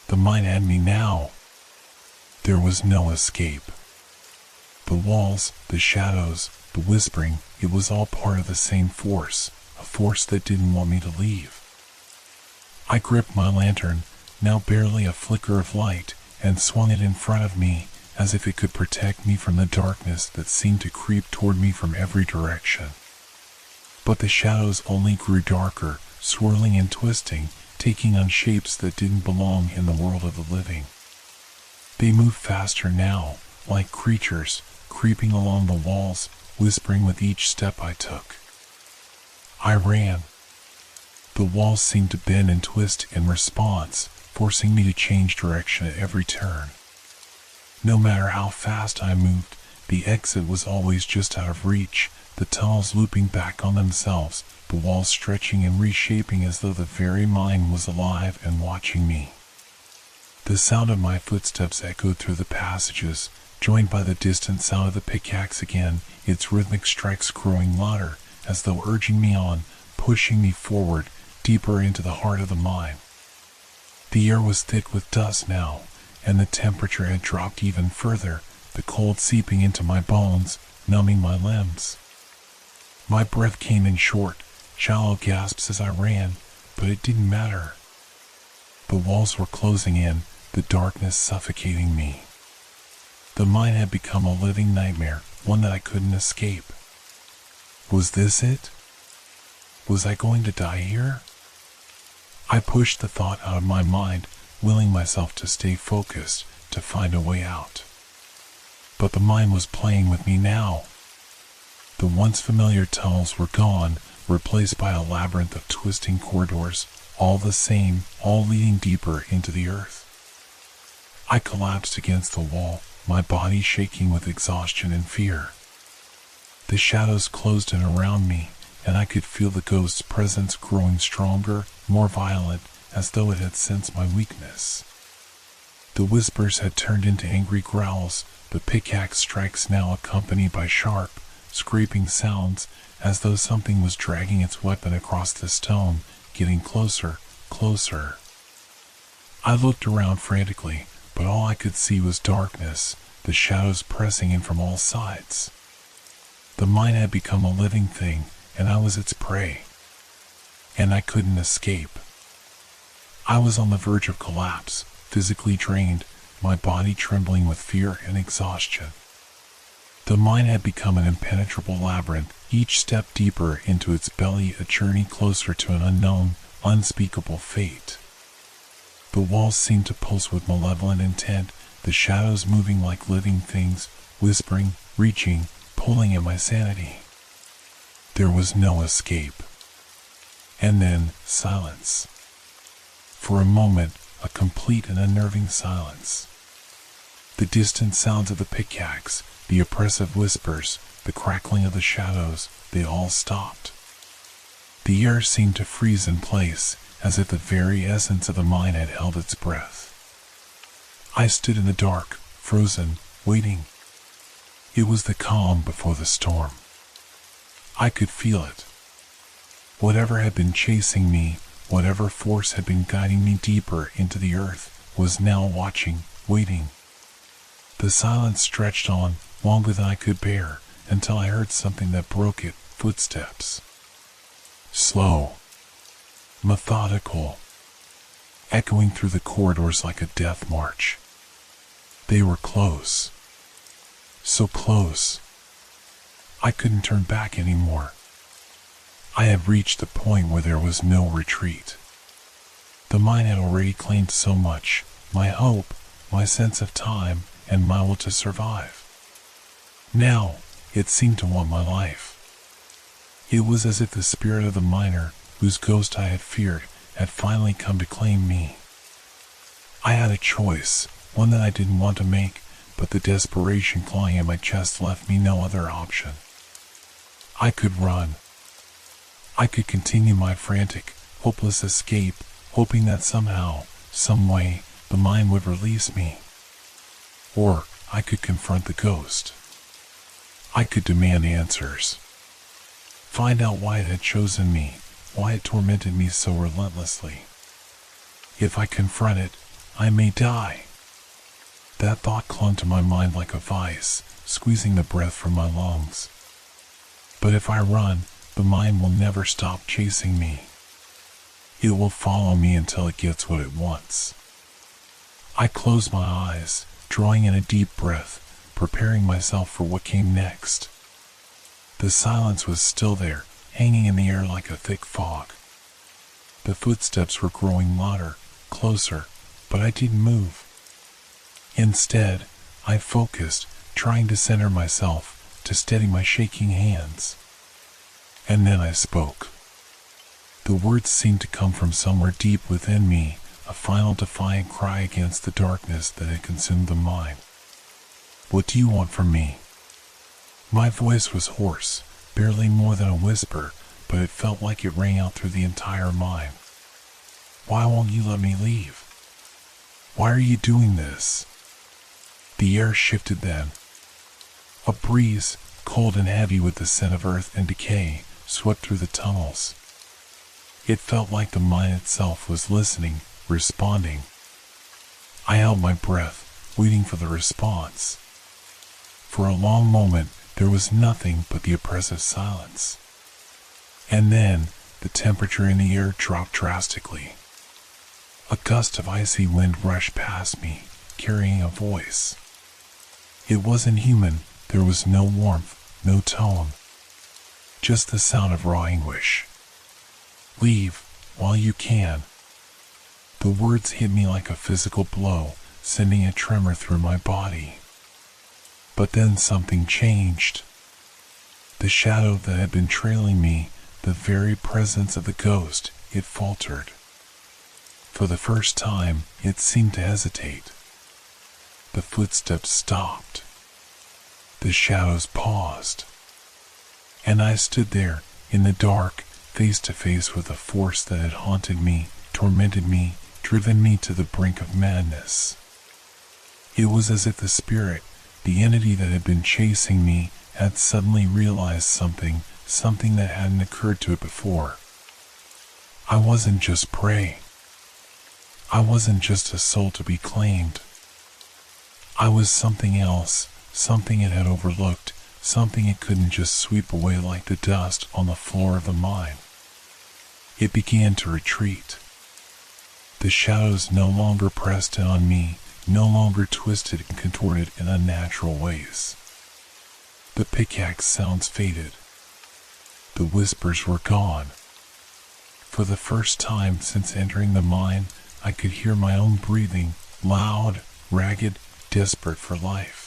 The mine had me now. There was no escape. The walls, the shadows, the whispering, it was all part of the same force, a force that didn't want me to leave. I gripped my lantern, now barely a flicker of light, and swung it in front of me, as if it could protect me from the darkness that seemed to creep toward me from every direction. But the shadows only grew darker, swirling and twisting, taking on shapes that didn't belong in the world of the living. They moved faster now, like creatures, creeping along the walls, whispering with each step I took. I ran. The walls seemed to bend and twist in response, forcing me to change direction at every turn. No matter how fast I moved, the exit was always just out of reach, the tunnels looping back on themselves, the walls stretching and reshaping as though the very mine was alive and watching me. The sound of my footsteps echoed through the passages, joined by the distant sound of the pickaxe again, its rhythmic strikes growing louder, as though urging me on, pushing me forward, deeper into the heart of the mine. The air was thick with dust now, and the temperature had dropped even further, the cold seeping into my bones, numbing my limbs. My breath came in short, shallow gasps as I ran, but it didn't matter. The walls were closing in, the darkness suffocating me. The mine had become a living nightmare, one that I couldn't escape. Was this it? Was I going to die here? I pushed the thought out of my mind, willing myself to stay focused, to find a way out. But the mine was playing with me now. The once familiar tunnels were gone, replaced by a labyrinth of twisting corridors, all the same, all leading deeper into the earth. I collapsed against the wall, my body shaking with exhaustion and fear. The shadows closed in around me, and I could feel the ghost's presence growing stronger, more violent, as though it had sensed my weakness. The whispers had turned into angry growls, the pickaxe strikes now accompanied by sharp, scraping sounds, as though something was dragging its weapon across the stone, getting closer, closer. I looked around frantically, but all I could see was darkness, the shadows pressing in from all sides. The mine had become a living thing, and I was its prey. And I couldn't escape. I was on the verge of collapse, physically drained, my body trembling with fear and exhaustion. The mine had become an impenetrable labyrinth, each step deeper into its belly a journey closer to an unknown, unspeakable fate. The walls seemed to pulse with malevolent intent, the shadows moving like living things, whispering, reaching, pulling at my sanity. There was no escape. And then, silence. For a moment, a complete and unnerving silence. The distant sounds of the pickaxe, the oppressive whispers, the crackling of the shadows, they all stopped. The air seemed to freeze in place, as if the very essence of the mine had held its breath. I stood in the dark, frozen, waiting. It was the calm before the storm. I could feel it. Whatever had been chasing me, whatever force had been guiding me deeper into the earth, was now watching, waiting. The silence stretched on, longer than I could bear, until I heard something that broke it, footsteps. Slow. Methodical. Echoing through the corridors like a death march. They were close. So close. I couldn't turn back anymore. I had reached the point where there was no retreat. The mine had already claimed so much, my hope, my sense of time, and my will to survive. Now, it seemed to want my life. It was as if the spirit of the miner, whose ghost I had feared, had finally come to claim me. I had a choice, one that I didn't want to make, but the desperation clawing at my chest left me no other option. I could run. I could continue my frantic, hopeless escape, hoping that somehow, some way, the mine would release me. Or I could confront the ghost. I could demand answers. Find out why it had chosen me, why it tormented me so relentlessly. If I confront it, I may die. That thought clung to my mind like a vice, squeezing the breath from my lungs. But if I run, the mine will never stop chasing me. It will follow me until it gets what it wants. I closed my eyes, drawing in a deep breath, preparing myself for what came next. The silence was still there, hanging in the air like a thick fog. The footsteps were growing louder, closer, but I didn't move. Instead, I focused, trying to center myself, to steady my shaking hands. And then I spoke. The words seemed to come from somewhere deep within me, a final defiant cry against the darkness that had consumed the mind. "What do you want from me?" My voice was hoarse, barely more than a whisper, but it felt like it rang out through the entire mind. "Why won't you let me leave? Why are you doing this?" The air shifted then. A breeze, cold and heavy with the scent of earth and decay, swept through the tunnels. It felt like the mind itself was listening, responding. I held my breath, waiting for the response. For a long moment, there was nothing but the oppressive silence. And then, the temperature in the air dropped drastically. A gust of icy wind rushed past me, carrying a voice. It wasn't human. There was no warmth, no tone. Just the sound of raw anguish. "Leave, while you can." The words hit me like a physical blow, sending a tremor through my body. But then something changed. The shadow that had been trailing me, the very presence of the ghost, it faltered. For the first time, it seemed to hesitate. The footsteps stopped. The shadows paused. And I stood there, in the dark, face to face with a force that had haunted me, tormented me, driven me to the brink of madness. It was as if the spirit, the entity that had been chasing me, had suddenly realized something that hadn't occurred to it before. I wasn't just prey. I wasn't just a soul to be claimed. I was something else, something it had overlooked, something it couldn't just sweep away like the dust on the floor of the mine. It began to retreat. The shadows no longer pressed in on me, no longer twisted and contorted in unnatural ways. The pickaxe sounds faded. The whispers were gone. For the first time since entering the mine, I could hear my own breathing, loud, ragged, desperate for life.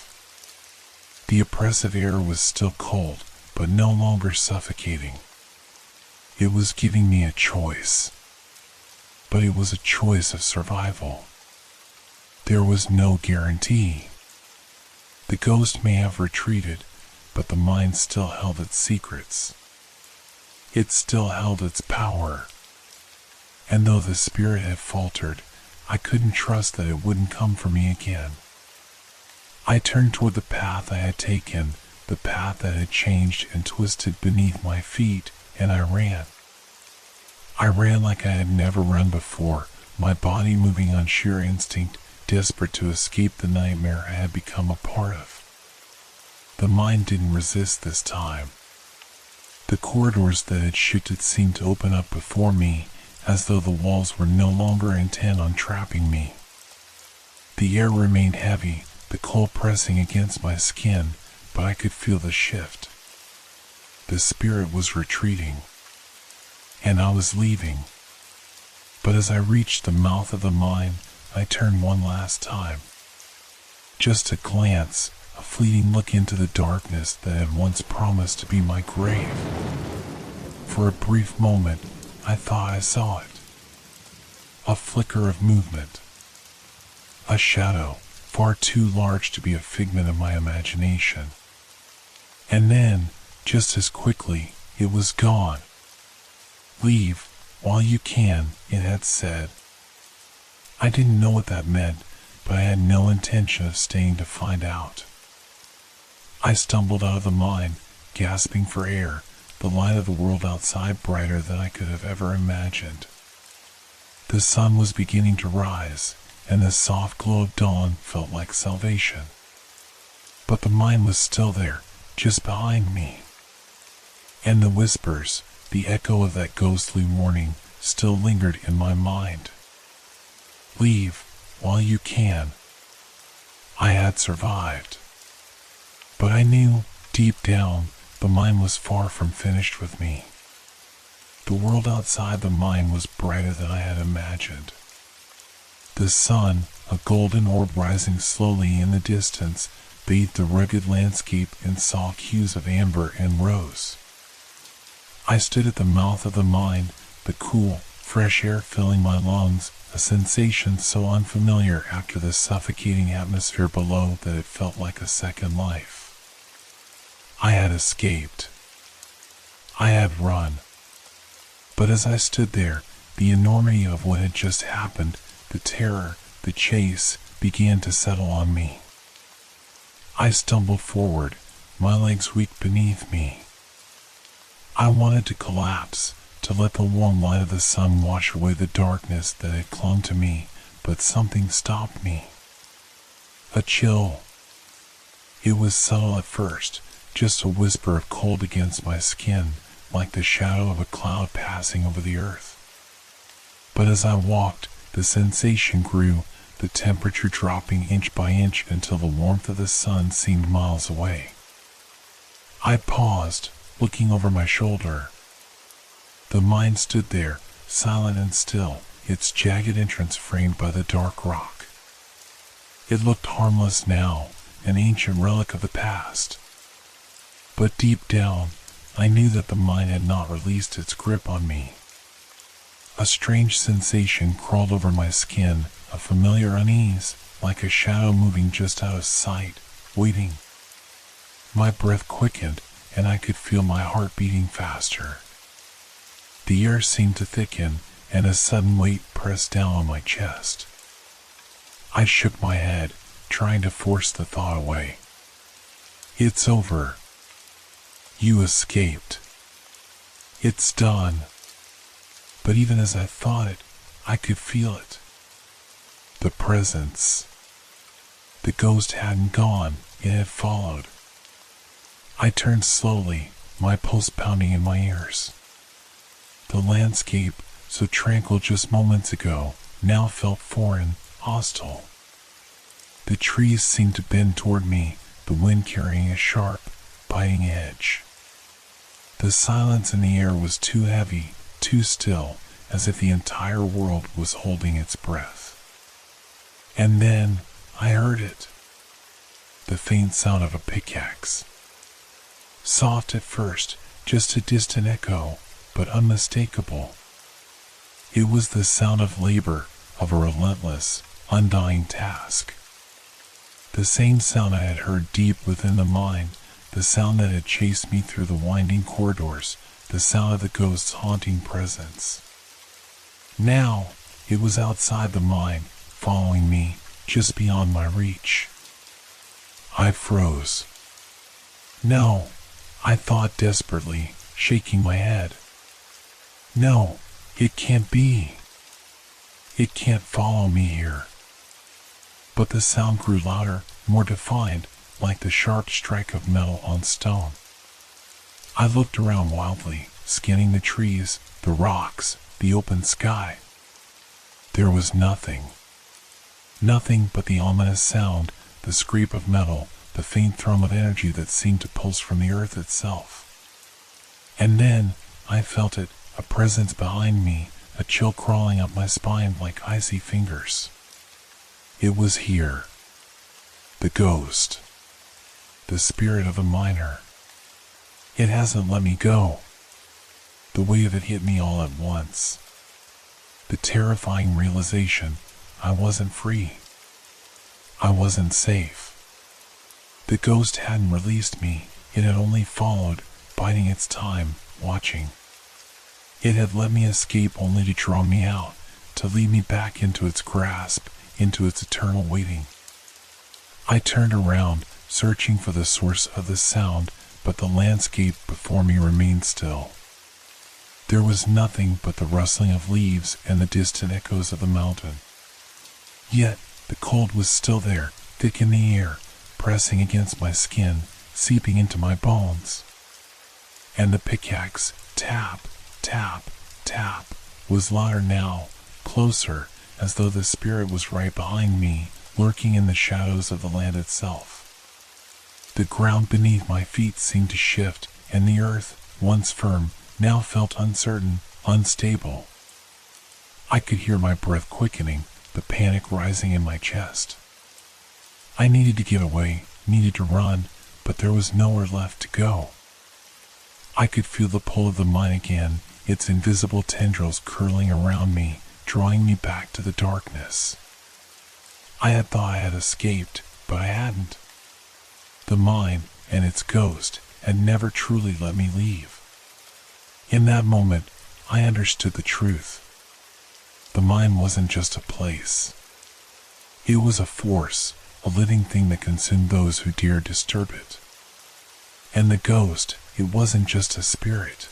The oppressive air was still cold, but no longer suffocating. It was giving me a choice. But it was a choice of survival. There was no guarantee. The ghost may have retreated, but the mind still held its secrets. It still held its power. And though the spirit had faltered, I couldn't trust that it wouldn't come for me again. I turned toward the path I had taken, the path that had changed and twisted beneath my feet, and I ran. I ran like I had never run before, my body moving on sheer instinct, desperate to escape the nightmare I had become a part of. The mind didn't resist this time. The corridors that had shifted seemed to open up before me, as though the walls were no longer intent on trapping me. The air remained heavy, the cold pressing against my skin, but I could feel the shift. The spirit was retreating, and I was leaving. But as I reached the mouth of the mine, I turned one last time. Just a glance, a fleeting look into the darkness that had once promised to be my grave. For a brief moment, I thought I saw it. A flicker of movement. A shadow, far too large to be a figment of my imagination. And then, just as quickly, it was gone. "Leave, while you can," it had said. I didn't know what that meant, but I had no intention of staying to find out. I stumbled out of the mine, gasping for air, the light of the world outside brighter than I could have ever imagined. The sun was beginning to rise, and the soft glow of dawn felt like salvation. But the mine was still there, just behind me. And the whispers, the echo of that ghostly warning, still lingered in my mind. "Leave, while you can." I had survived. But I knew, deep down, the mine was far from finished with me. The world outside the mine was brighter than I had imagined. The sun, a golden orb rising slowly in the distance, bathed the rugged landscape in soft hues of amber and rose. I stood at the mouth of the mine, the cool, fresh air filling my lungs, a sensation so unfamiliar after the suffocating atmosphere below that it felt like a second life. I had escaped. I had run. But as I stood there, the enormity of what had just happened, the terror, the chase, began to settle on me. I stumbled forward, my legs weak beneath me. I wanted to collapse, to let the warm light of the sun wash away the darkness that had clung to me, but something stopped me. A chill. It was subtle at first, just a whisper of cold against my skin, like the shadow of a cloud passing over the earth. But as I walked, the sensation grew, the temperature dropping inch by inch until the warmth of the sun seemed miles away. I paused, looking over my shoulder. The mine stood there, silent and still, its jagged entrance framed by the dark rock. It looked harmless now, an ancient relic of the past. But deep down, I knew that the mine had not released its grip on me. A strange sensation crawled over my skin, a familiar unease, like a shadow moving just out of sight, waiting. My breath quickened, and I could feel my heart beating faster. The air seemed to thicken, and a sudden weight pressed down on my chest. I shook my head, trying to force the thought away. It's over. You escaped. It's done. But even as I thought it, I could feel it. The presence. The ghost hadn't gone, it had followed. I turned slowly, my pulse pounding in my ears. The landscape, so tranquil just moments ago, now felt foreign, hostile. The trees seemed to bend toward me, the wind carrying a sharp, biting edge. The silence in the air was too heavy, too still, as if the entire world was holding its breath. And then I heard it. The faint sound of a pickaxe. Soft at first, just a distant echo, but unmistakable. It was the sound of labor, of a relentless, undying task. The same sound I had heard deep within the mine, the sound that had chased me through the winding corridors, the sound of the ghost's haunting presence. Now, it was outside the mine, following me, just beyond my reach. I froze. No, I thought desperately, shaking my head. No, it can't be. It can't follow me here. But the sound grew louder, more defined, like the sharp strike of metal on stone. I looked around wildly, scanning the trees, the rocks, the open sky. There was nothing. Nothing but the ominous sound, the scrape of metal, the faint thrum of energy that seemed to pulse from the earth itself. And then, I felt it, a presence behind me, a chill crawling up my spine like icy fingers. It was here. The ghost. The spirit of a miner. It hasn't let me go. The weight of it hit me all at once. The terrifying realization, I wasn't free. I wasn't safe. The ghost hadn't released me, it had only followed, biding its time, watching. It had let me escape only to draw me out, to lead me back into its grasp, into its eternal waiting. I turned around, searching for the source of the sound, but the landscape before me remained still. There was nothing but the rustling of leaves and the distant echoes of the mountain. Yet, the cold was still there, thick in the air, pressing against my skin, seeping into my bones. And the pickaxe, tap, tap, tap, was louder now, closer, as though the spirit was right behind me, lurking in the shadows of the land itself. The ground beneath my feet seemed to shift, and the earth, once firm, now felt uncertain, unstable. I could hear my breath quickening, the panic rising in my chest. I needed to get away, needed to run, but there was nowhere left to go. I could feel the pull of the mine again, its invisible tendrils curling around me, drawing me back to the darkness. I had thought I had escaped, but I hadn't. The mine, and its ghost, had never truly let me leave. In that moment, I understood the truth. The mine wasn't just a place. It was a force, a living thing that consumed those who dared disturb it. And the ghost, it wasn't just a spirit.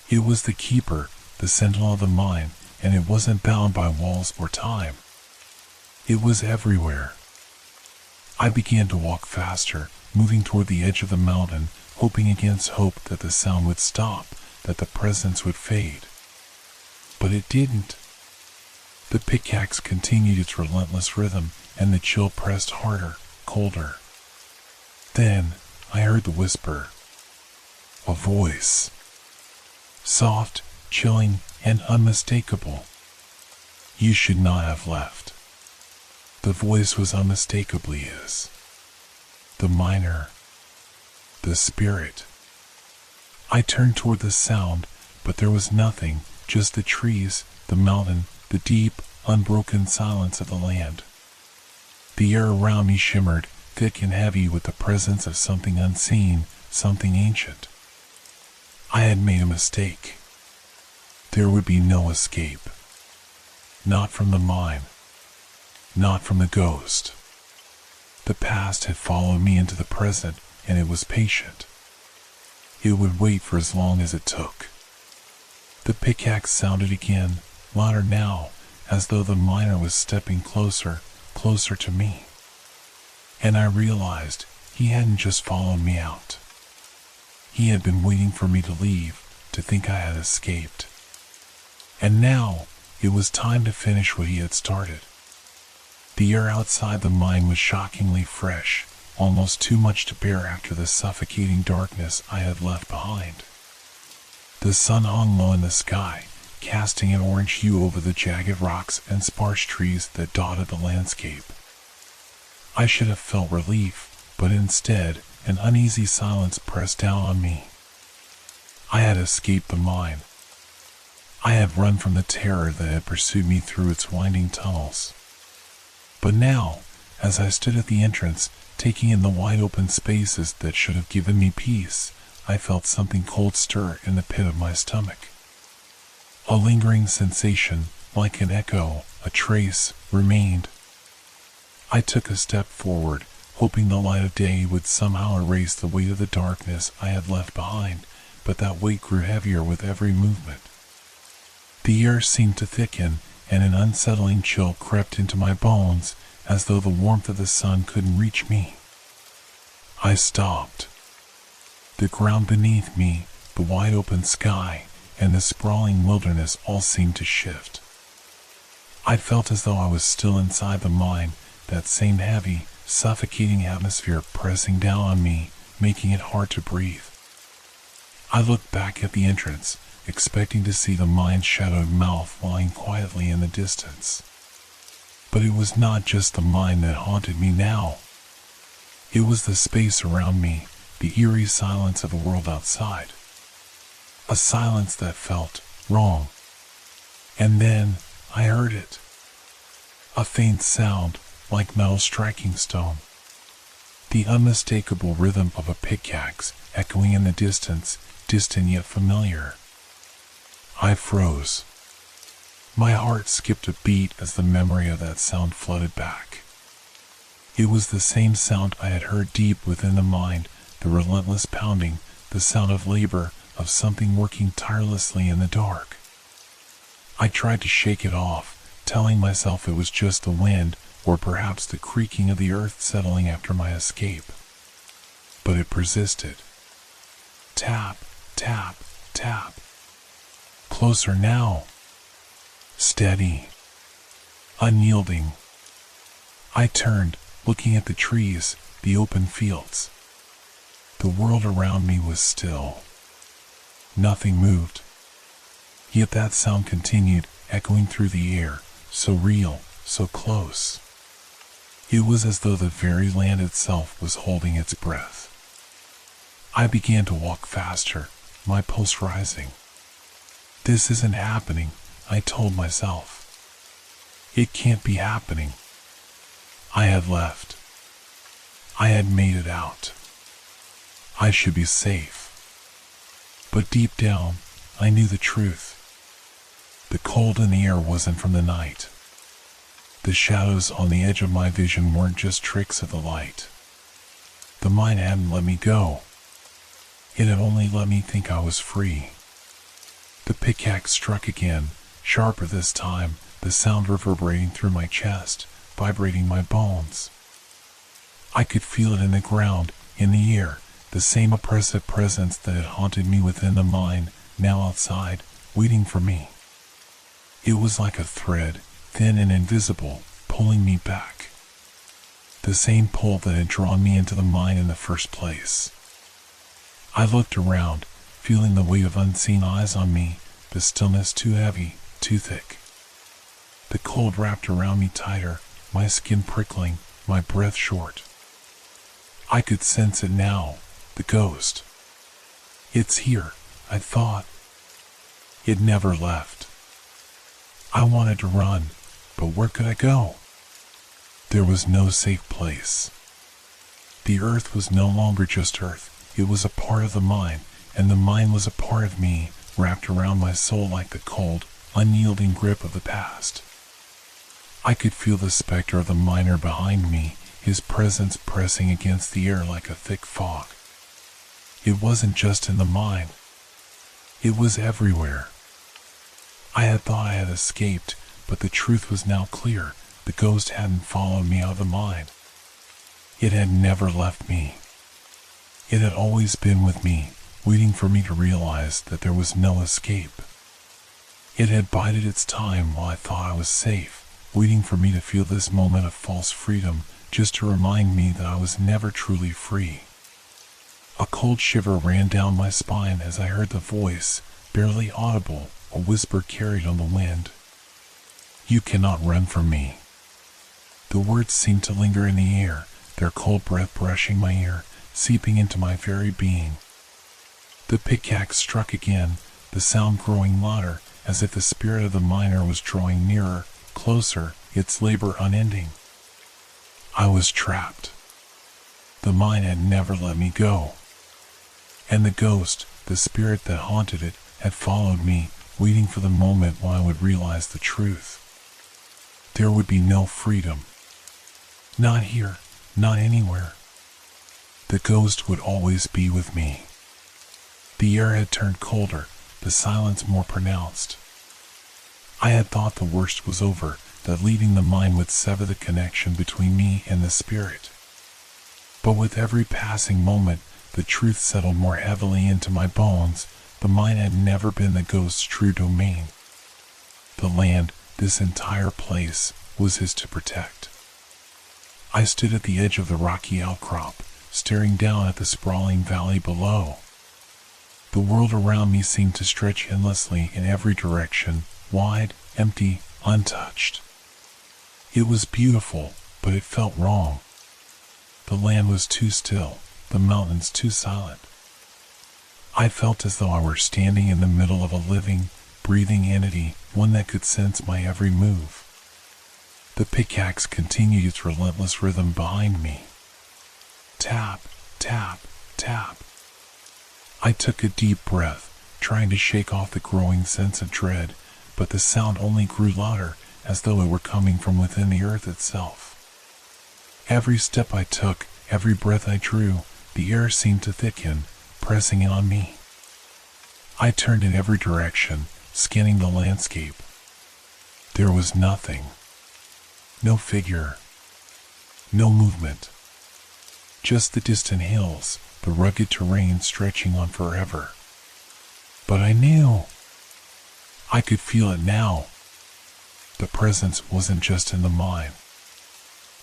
It was the keeper, the sentinel of the mine, and it wasn't bound by walls or time. It was everywhere. I began to walk faster, moving toward the edge of the mountain, hoping against hope that the sound would stop, that the presence would fade. But it didn't. The pickaxe continued its relentless rhythm, and the chill pressed harder, colder. Then I heard the whisper. A voice. Soft, chilling, and unmistakable. You should not have left. The voice was unmistakably his. The miner. The spirit. I turned toward the sound, but there was nothing, just the trees, the mountain, the deep, unbroken silence of the land. The air around me shimmered, thick and heavy with the presence of something unseen, something ancient. I had made a mistake. There would be no escape. Not from the mine. Not from the ghost. The past had followed me into the present, and it was patient. It would wait for as long as it took. The pickaxe sounded again, louder now, as though the miner was stepping closer, closer to me. And I realized he hadn't just followed me out. He had been waiting for me to leave, to think I had escaped. And now, it was time to finish what he had started. The air outside the mine was shockingly fresh, almost too much to bear after the suffocating darkness I had left behind. The sun hung low in the sky, casting an orange hue over the jagged rocks and sparse trees that dotted the landscape. I should have felt relief, but instead, an uneasy silence pressed down on me. I had escaped the mine. I had run from the terror that had pursued me through its winding tunnels. But now, as I stood at the entrance, taking in the wide open spaces that should have given me peace, I felt something cold stir in the pit of my stomach. A lingering sensation, like an echo, a trace, remained. I took a step forward, hoping the light of day would somehow erase the weight of the darkness I had left behind, but that weight grew heavier with every movement. The air seemed to thicken, and an unsettling chill crept into my bones, as though the warmth of the sun couldn't reach me. I stopped. The ground beneath me, the wide open sky, and the sprawling wilderness all seemed to shift. I felt as though I was still inside the mine, that same heavy, suffocating atmosphere pressing down on me, making it hard to breathe. I looked back at the entrance, expecting to see the mine's shadowed mouth lying quietly in the distance. But it was not just the mine that haunted me now. It was the space around me, the eerie silence of the world outside. A silence that felt wrong. And then I heard it. A faint sound, like metal striking stone. The unmistakable rhythm of a pickaxe echoing in the distance, distant yet familiar. I froze. My heart skipped a beat as the memory of that sound flooded back. It was the same sound I had heard deep within the mind, the relentless pounding, the sound of labor, of something working tirelessly in the dark. I tried to shake it off, telling myself it was just the wind, or perhaps the creaking of the earth settling after my escape. But it persisted. Tap, tap, tap. Closer now. Steady. Unyielding. I turned, looking at the trees, the open fields. The world around me was still. Nothing moved. Yet that sound continued, echoing through the air, so real, so close. It was as though the very land itself was holding its breath. I began to walk faster, my pulse rising. This isn't happening, I told myself. It can't be happening. I had left. I had made it out. I should be safe. But deep down, I knew the truth. The cold in the air wasn't from the night. The shadows on the edge of my vision weren't just tricks of the light. The mine hadn't let me go. It had only let me think I was free. The pickaxe struck again, sharper this time, the sound reverberating through my chest, vibrating my bones. I could feel it in the ground, in the air, the same oppressive presence that had haunted me within the mine, now outside, waiting for me. It was like a thread, thin and invisible, pulling me back. The same pull that had drawn me into the mine in the first place. I looked around, feeling the weight of unseen eyes on me, the stillness too heavy, too thick. The cold wrapped around me tighter, my skin prickling, my breath short. I could sense it now, the ghost. It's here, I thought. It never left. I wanted to run, but where could I go? There was no safe place. The earth was no longer just earth, it was a part of the mine, and the mine was a part of me, wrapped around my soul like the cold, unyielding grip of the past. I could feel the specter of the miner behind me, his presence pressing against the air like a thick fog. It wasn't just in the mine. It was everywhere. I had thought I had escaped, but the truth was now clear. The ghost hadn't followed me out of the mine. It had never left me. It had always been with me, waiting for me to realize that there was no escape. It had bided its time while I thought I was safe, waiting for me to feel this moment of false freedom, just to remind me that I was never truly free. A cold shiver ran down my spine as I heard the voice, barely audible, a whisper carried on the wind. You cannot run from me. The words seemed to linger in the air, their cold breath brushing my ear, seeping into my very being. The pickaxe struck again, the sound growing louder, as if the spirit of the miner was drawing nearer, closer, its labor unending. I was trapped. The mine had never let me go. And the ghost, the spirit that haunted it, had followed me, waiting for the moment when I would realize the truth. There would be no freedom. Not here, not anywhere. The ghost would always be with me. The air had turned colder, the silence more pronounced. I had thought the worst was over, that leaving the mine would sever the connection between me and the spirit. But with every passing moment, the truth settled more heavily into my bones. The mine had never been the ghost's true domain. The land, this entire place, was his to protect. I stood at the edge of the rocky outcrop, staring down at the sprawling valley below. The world around me seemed to stretch endlessly in every direction, wide, empty, untouched. It was beautiful, but it felt wrong. The land was too still, the mountains too silent. I felt as though I were standing in the middle of a living, breathing entity, one that could sense my every move. The pickaxe continued its relentless rhythm behind me. Tap, tap, tap. I took a deep breath, trying to shake off the growing sense of dread, but the sound only grew louder, as though it were coming from within the earth itself. Every step I took, every breath I drew, the air seemed to thicken, pressing in on me. I turned in every direction, scanning the landscape. There was nothing. No figure. No movement. Just the distant hills, the rugged terrain stretching on forever. But I knew. I could feel it now. The presence wasn't just in the mine.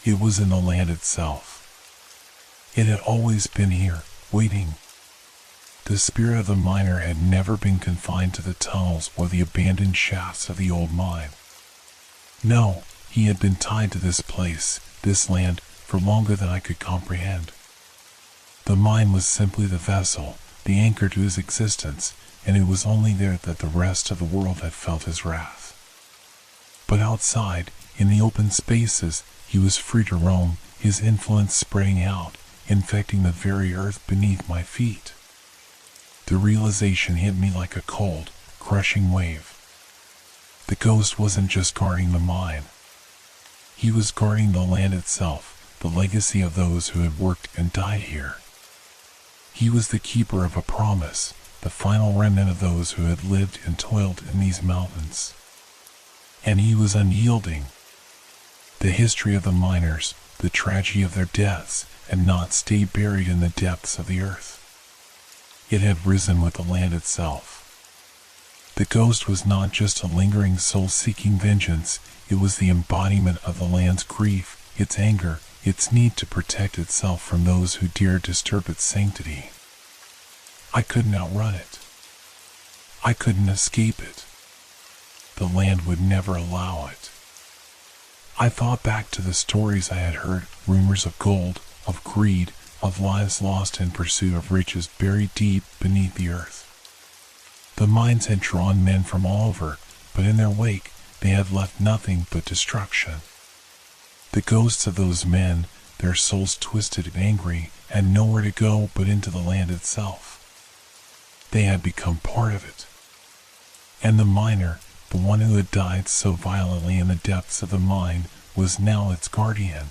It was in the land itself. It had always been here, waiting. The spirit of the miner had never been confined to the tunnels or the abandoned shafts of the old mine. No, he had been tied to this place, this land, for longer than I could comprehend. The mine was simply the vessel, the anchor to his existence, and it was only there that the rest of the world had felt his wrath. But outside, in the open spaces, he was free to roam, his influence spreading out, infecting the very earth beneath my feet. The realization hit me like a cold, crushing wave. The ghost wasn't just guarding the mine. He was guarding the land itself, the legacy of those who had worked and died here. He was the keeper of a promise, the final remnant of those who had lived and toiled in these mountains. And he was unyielding. The history of the miners, the tragedy of their deaths, had not stayed buried in the depths of the earth. It had risen with the land itself. The ghost was not just a lingering soul seeking vengeance, it was the embodiment of the land's grief, its anger, its need to protect itself from those who dared disturb its sanctity. I couldn't outrun it. I couldn't escape it. The land would never allow it. I thought back to the stories I had heard, rumors of gold, of greed, of lives lost in pursuit of riches buried deep beneath the earth. The mines had drawn men from all over, but in their wake, they had left nothing but destruction. The ghosts of those men, their souls twisted and angry, had nowhere to go but into the land itself. They had become part of it. And the miner, the one who had died so violently in the depths of the mine, was now its guardian.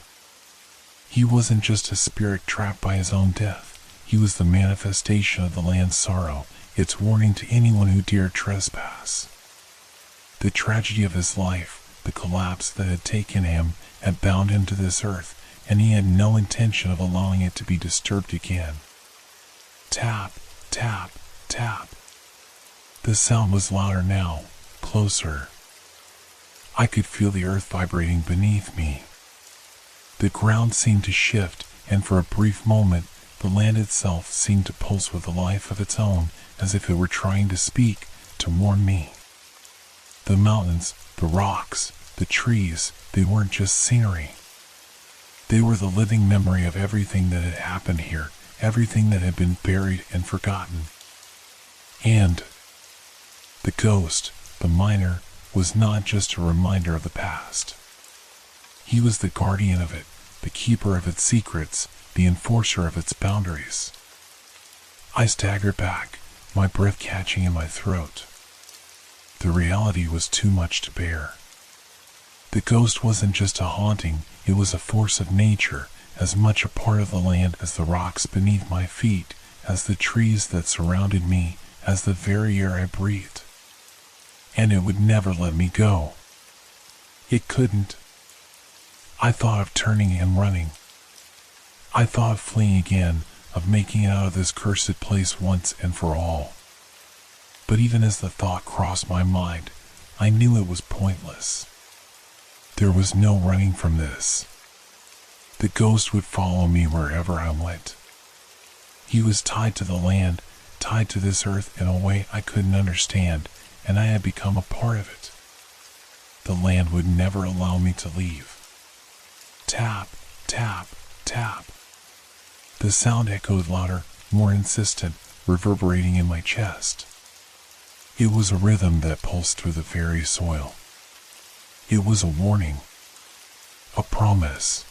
He wasn't just a spirit trapped by his own death. He was the manifestation of the land's sorrow, its warning to anyone who dared trespass. The tragedy of his life, the collapse that had taken him, had bound him to this earth, and he had no intention of allowing it to be disturbed again. Tap, tap, tap. The sound was louder now, closer. I could feel the earth vibrating beneath me. The ground seemed to shift, and for a brief moment, the land itself seemed to pulse with a life of its own, as if it were trying to speak, to warn me. The mountains, the rocks, the trees, they weren't just scenery. They were the living memory of everything that had happened here, everything that had been buried and forgotten. And the ghost, the miner, was not just a reminder of the past. He was the guardian of it, the keeper of its secrets, the enforcer of its boundaries. I staggered back, my breath catching in my throat. The reality was too much to bear. The ghost wasn't just a haunting, it was a force of nature, as much a part of the land as the rocks beneath my feet, as the trees that surrounded me, as the very air I breathed. And it would never let me go. It couldn't. I thought of turning and running. I thought of fleeing again, of making it out of this cursed place once and for all. But even as the thought crossed my mind, I knew it was pointless. There was no running from this. The ghost would follow me wherever I went. He was tied to the land, tied to this earth in a way I couldn't understand, and I had become a part of it. The land would never allow me to leave. Tap, tap, tap. The sound echoed louder, more insistent, reverberating in my chest. It was a rhythm that pulsed through the very soil. It was a warning, a promise.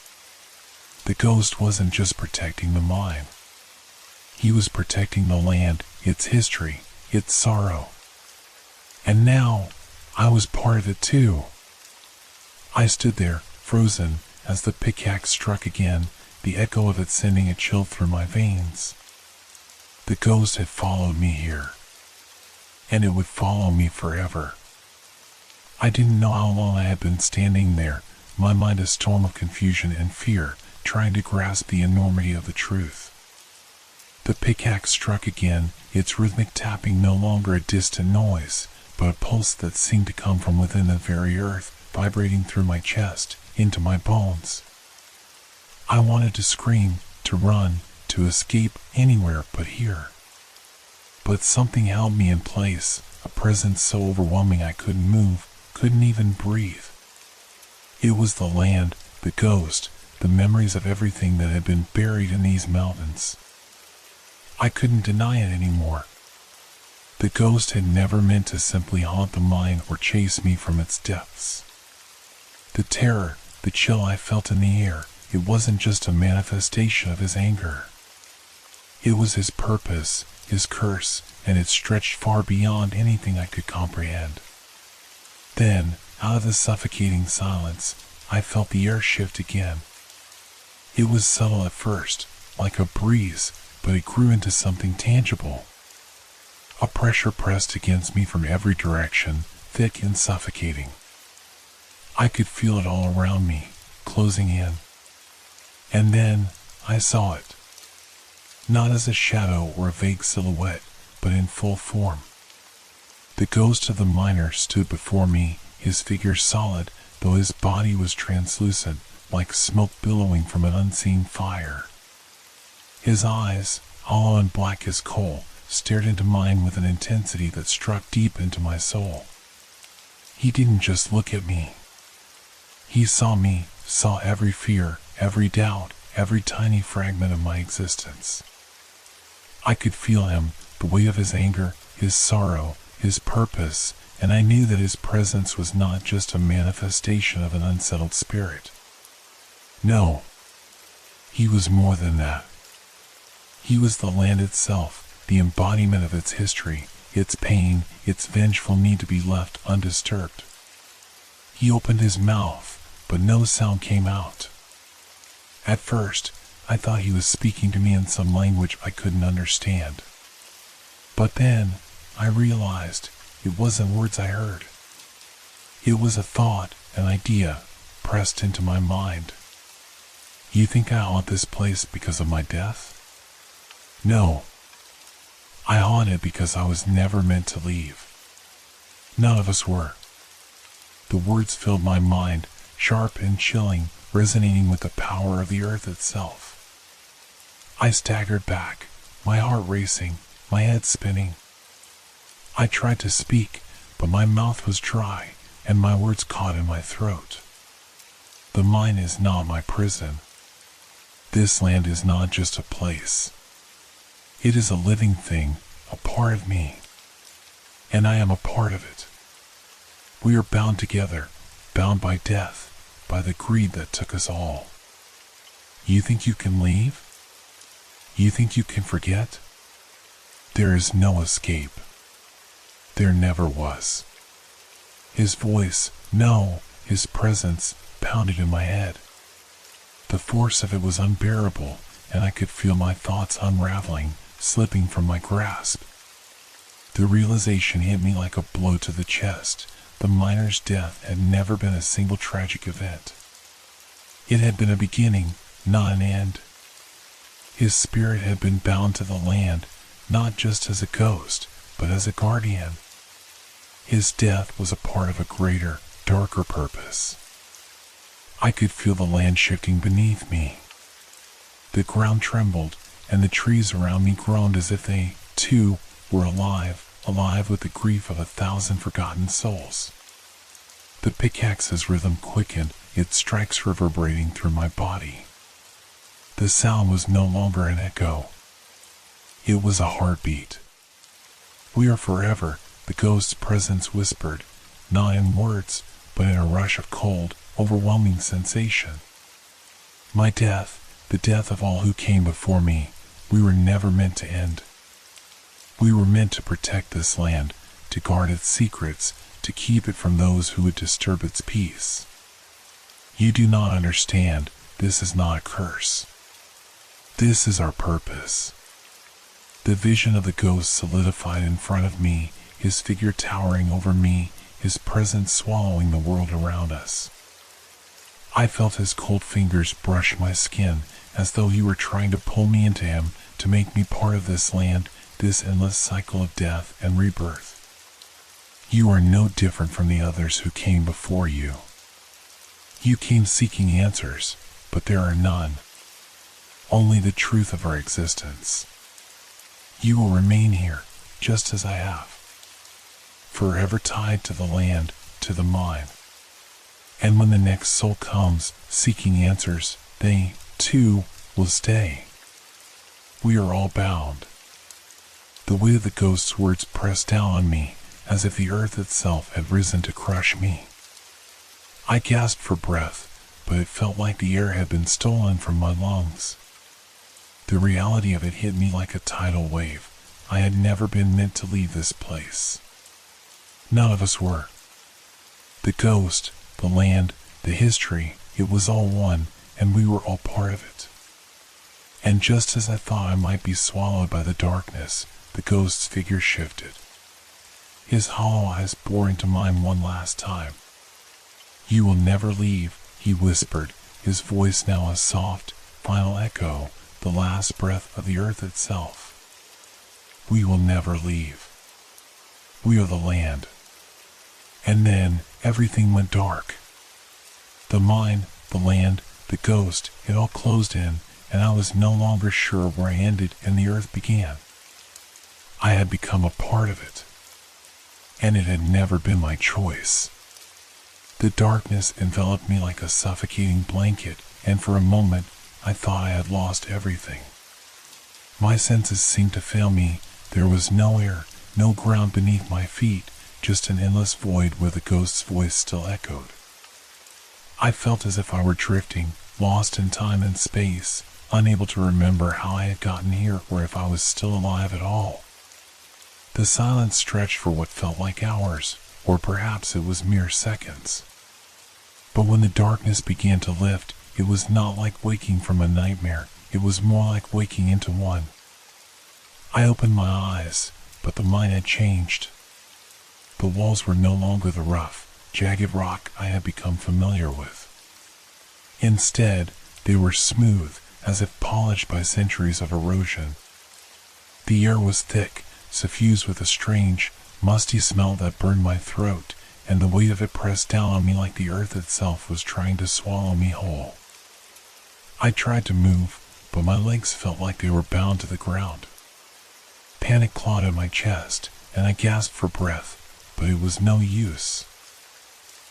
The ghost wasn't just protecting the mine. He was protecting the land, its history, its sorrow. And now, I was part of it too. I stood there, frozen, as the pickaxe struck again, the echo of it sending a chill through my veins. The ghost had followed me here, and it would follow me forever. I didn't know how long I had been standing there, my mind a storm of confusion and fear, trying to grasp the enormity of the truth. The pickaxe struck again, its rhythmic tapping no longer a distant noise, but a pulse that seemed to come from within the very earth, vibrating through my chest, into my bones. I wanted to scream, to run, to escape anywhere but here. But something held me in place, a presence so overwhelming I couldn't move, couldn't even breathe. It was the land, the ghost, the memories of everything that had been buried in these mountains. I couldn't deny it anymore. The ghost had never meant to simply haunt the mind or chase me from its depths. The terror, the chill I felt in the air, it wasn't just a manifestation of his anger. It was his purpose, his curse, and it stretched far beyond anything I could comprehend. Then, out of the suffocating silence, I felt the air shift again. It was subtle at first, like a breeze, but it grew into something tangible. A pressure pressed against me from every direction, thick and suffocating. I could feel it all around me, closing in. And then, I saw it. Not as a shadow or a vague silhouette, but in full form. The ghost of the miner stood before me, his figure solid, though his body was translucent, like smoke billowing from an unseen fire. His eyes, hollow and black as coal, stared into mine with an intensity that struck deep into my soul. He didn't just look at me. He saw me, saw every fear, every doubt, every tiny fragment of my existence. I could feel him, the weight of his anger, his sorrow, his purpose, and I knew that his presence was not just a manifestation of an unsettled spirit. No, he was more than that. He was the land itself, the embodiment of its history, its pain, its vengeful need to be left undisturbed. He opened his mouth, but no sound came out. At first, I thought he was speaking to me in some language I couldn't understand. But then, I realized it wasn't words I heard. It was a thought, an idea, pressed into my mind. You think I haunt this place because of my death? No. I haunt it because I was never meant to leave. None of us were. The words filled my mind, sharp and chilling, resonating with the power of the earth itself. I staggered back, my heart racing, my head spinning. I tried to speak, but my mouth was dry, and my words caught in my throat. The mine is not my prison. This land is not just a place. It is a living thing, a part of me. And I am a part of it. We are bound together, bound by death, by the greed that took us all. You think you can leave? You think you can forget? There is no escape. There never was. His voice, no, his presence, pounded in my head. The force of it was unbearable, and I could feel my thoughts unraveling, slipping from my grasp. The realization hit me like a blow to the chest. The miner's death had never been a single tragic event. It had been a beginning, not an end. His spirit had been bound to the land, not just as a ghost, but as a guardian. His death was a part of a greater, darker purpose. I could feel the land shifting beneath me. The ground trembled, and the trees around me groaned as if they, too, were alive with the grief of 1,000 forgotten souls. The pickaxe's rhythm quickened, its strikes reverberating through my body. The sound was no longer an echo. It was a heartbeat. We are forever, the ghost's presence whispered, not in words, but in a rush of cold, overwhelming sensation. My death, the death of all who came before me, we were never meant to end. We were meant to protect this land, to guard its secrets, to keep it from those who would disturb its peace. You do not understand, this is not a curse. This is our purpose. The vision of the ghost solidified in front of me, his figure towering over me, his presence swallowing the world around us. I felt his cold fingers brush my skin, as though he were trying to pull me into him, to make me part of this land, this endless cycle of death and rebirth. You are no different from the others who came before you. You came seeking answers, but there are none. only the truth of our existence. You will remain here, just as I have, forever tied to the land, to the mine. And when the next soul comes, seeking answers, they, too, will stay. We are all bound. The weight of the ghost's words pressed down on me, as if the earth itself had risen to crush me. I gasped for breath, but it felt like the air had been stolen from my lungs. The reality of it hit me like a tidal wave. I had never been meant to leave this place. None of us were. The ghost, the land, the history, it was all one, and we were all part of it. And just as I thought I might be swallowed by the darkness, the ghost's figure shifted. His hollow eyes bored into mine one last time. "You will never leave," he whispered, his voice now a soft, final echo, the last breath of the earth itself. "We will never leave. We are the land." And then everything went dark. The mine, the land, the ghost, it all closed in, and I was no longer sure where I ended and the earth began. I had become a part of it, and it had never been my choice. The darkness enveloped me like a suffocating blanket, and for a moment I thought I had lost everything. My senses seemed to fail me. There was no air, no ground beneath my feet, just an endless void where the ghost's voice still echoed. I felt as if I were drifting, lost in time and space, unable to remember how I had gotten here or if I was still alive at all. The silence stretched for what felt like hours, or perhaps it was mere seconds. But when the darkness began to lift, it was not like waking from a nightmare, it was more like waking into one. I opened my eyes, but the mine had changed. The walls were no longer the rough, jagged rock I had become familiar with. Instead, they were smooth, as if polished by centuries of erosion. The air was thick, suffused with a strange, musty smell that burned my throat, and the weight of it pressed down on me like the earth itself was trying to swallow me whole. I tried to move, but my legs felt like they were bound to the ground. Panic clawed at my chest, and I gasped for breath, but it was no use.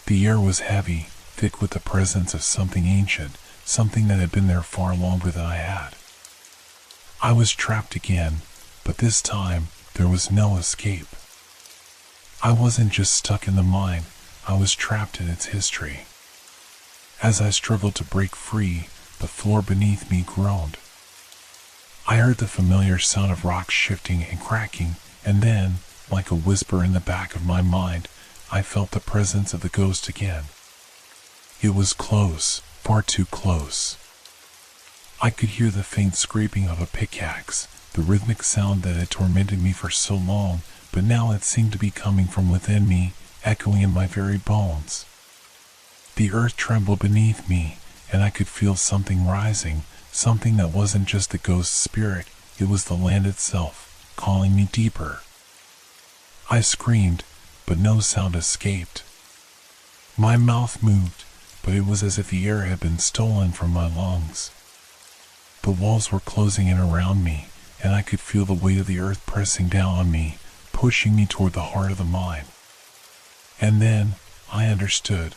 The air was heavy, thick with the presence of something ancient, something that had been there far longer than I had. I was trapped again, but this time there was no escape. I wasn't just stuck in the mine, I was trapped in its history. As I struggled to break free, the floor beneath me groaned. I heard the familiar sound of rocks shifting and cracking, and then, like a whisper in the back of my mind, I felt the presence of the ghost again. It was close, far too close. I could hear the faint scraping of a pickaxe, the rhythmic sound that had tormented me for so long, but now it seemed to be coming from within me, echoing in my very bones. The earth trembled beneath me, and I could feel something rising, something that wasn't just the ghost's spirit, it was the land itself, calling me deeper. I screamed, but no sound escaped. My mouth moved, but it was as if the air had been stolen from my lungs. The walls were closing in around me, and I could feel the weight of the earth pressing down on me, pushing me toward the heart of the mine. And then, I understood.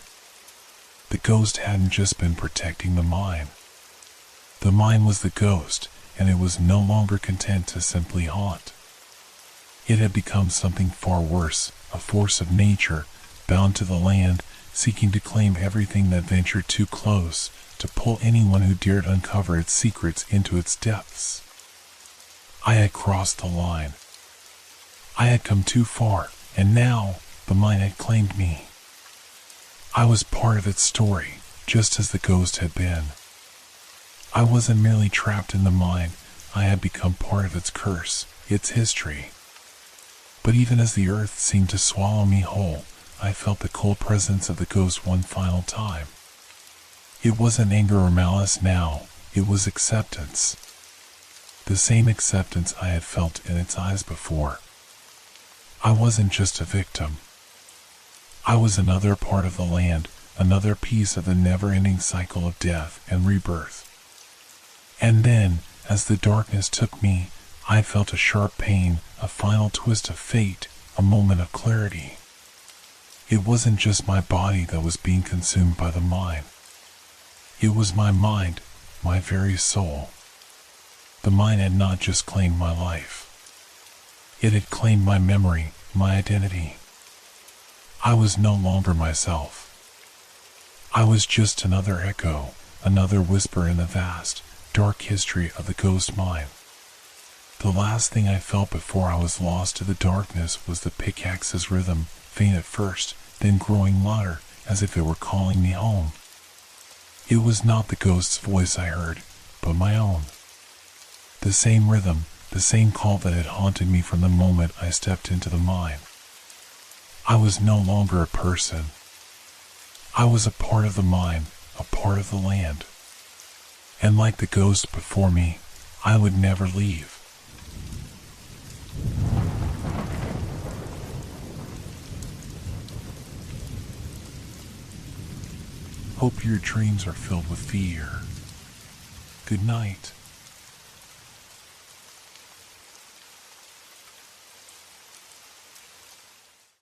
The ghost hadn't just been protecting the mine. The mine was the ghost, and it was no longer content to simply haunt. It had become something far worse, a force of nature, bound to the land, seeking to claim everything that ventured too close, to pull anyone who dared uncover its secrets into its depths. I had crossed the line. I had come too far, and now the mine had claimed me. I was part of its story, just as the ghost had been. I wasn't merely trapped in the mine, I had become part of its curse, its history. But even as the earth seemed to swallow me whole, I felt the cold presence of the ghost one final time. It wasn't anger or malice now, it was acceptance. The same acceptance I had felt in its eyes before. I wasn't just a victim. I was another part of the land, another piece of the never-ending cycle of death and rebirth. And then, as the darkness took me, I felt a sharp pain, a final twist of fate, a moment of clarity. It wasn't just my body that was being consumed by the mind. It was my mind, my very soul. The mind had not just claimed my life. It had claimed my memory, my identity. I was no longer myself. I was just another echo, another whisper in the vast, dark history of the ghost mind. The last thing I felt before I was lost to the darkness was the pickaxe's rhythm, faint at first, then growing louder, as if it were calling me home. It was not the ghost's voice I heard, but my own. The same rhythm, the same call that had haunted me from the moment I stepped into the mine. I was no longer a person. I was a part of the mine, a part of the land. And like the ghost before me, I would never leave. Hope your dreams are filled with fear. Good night.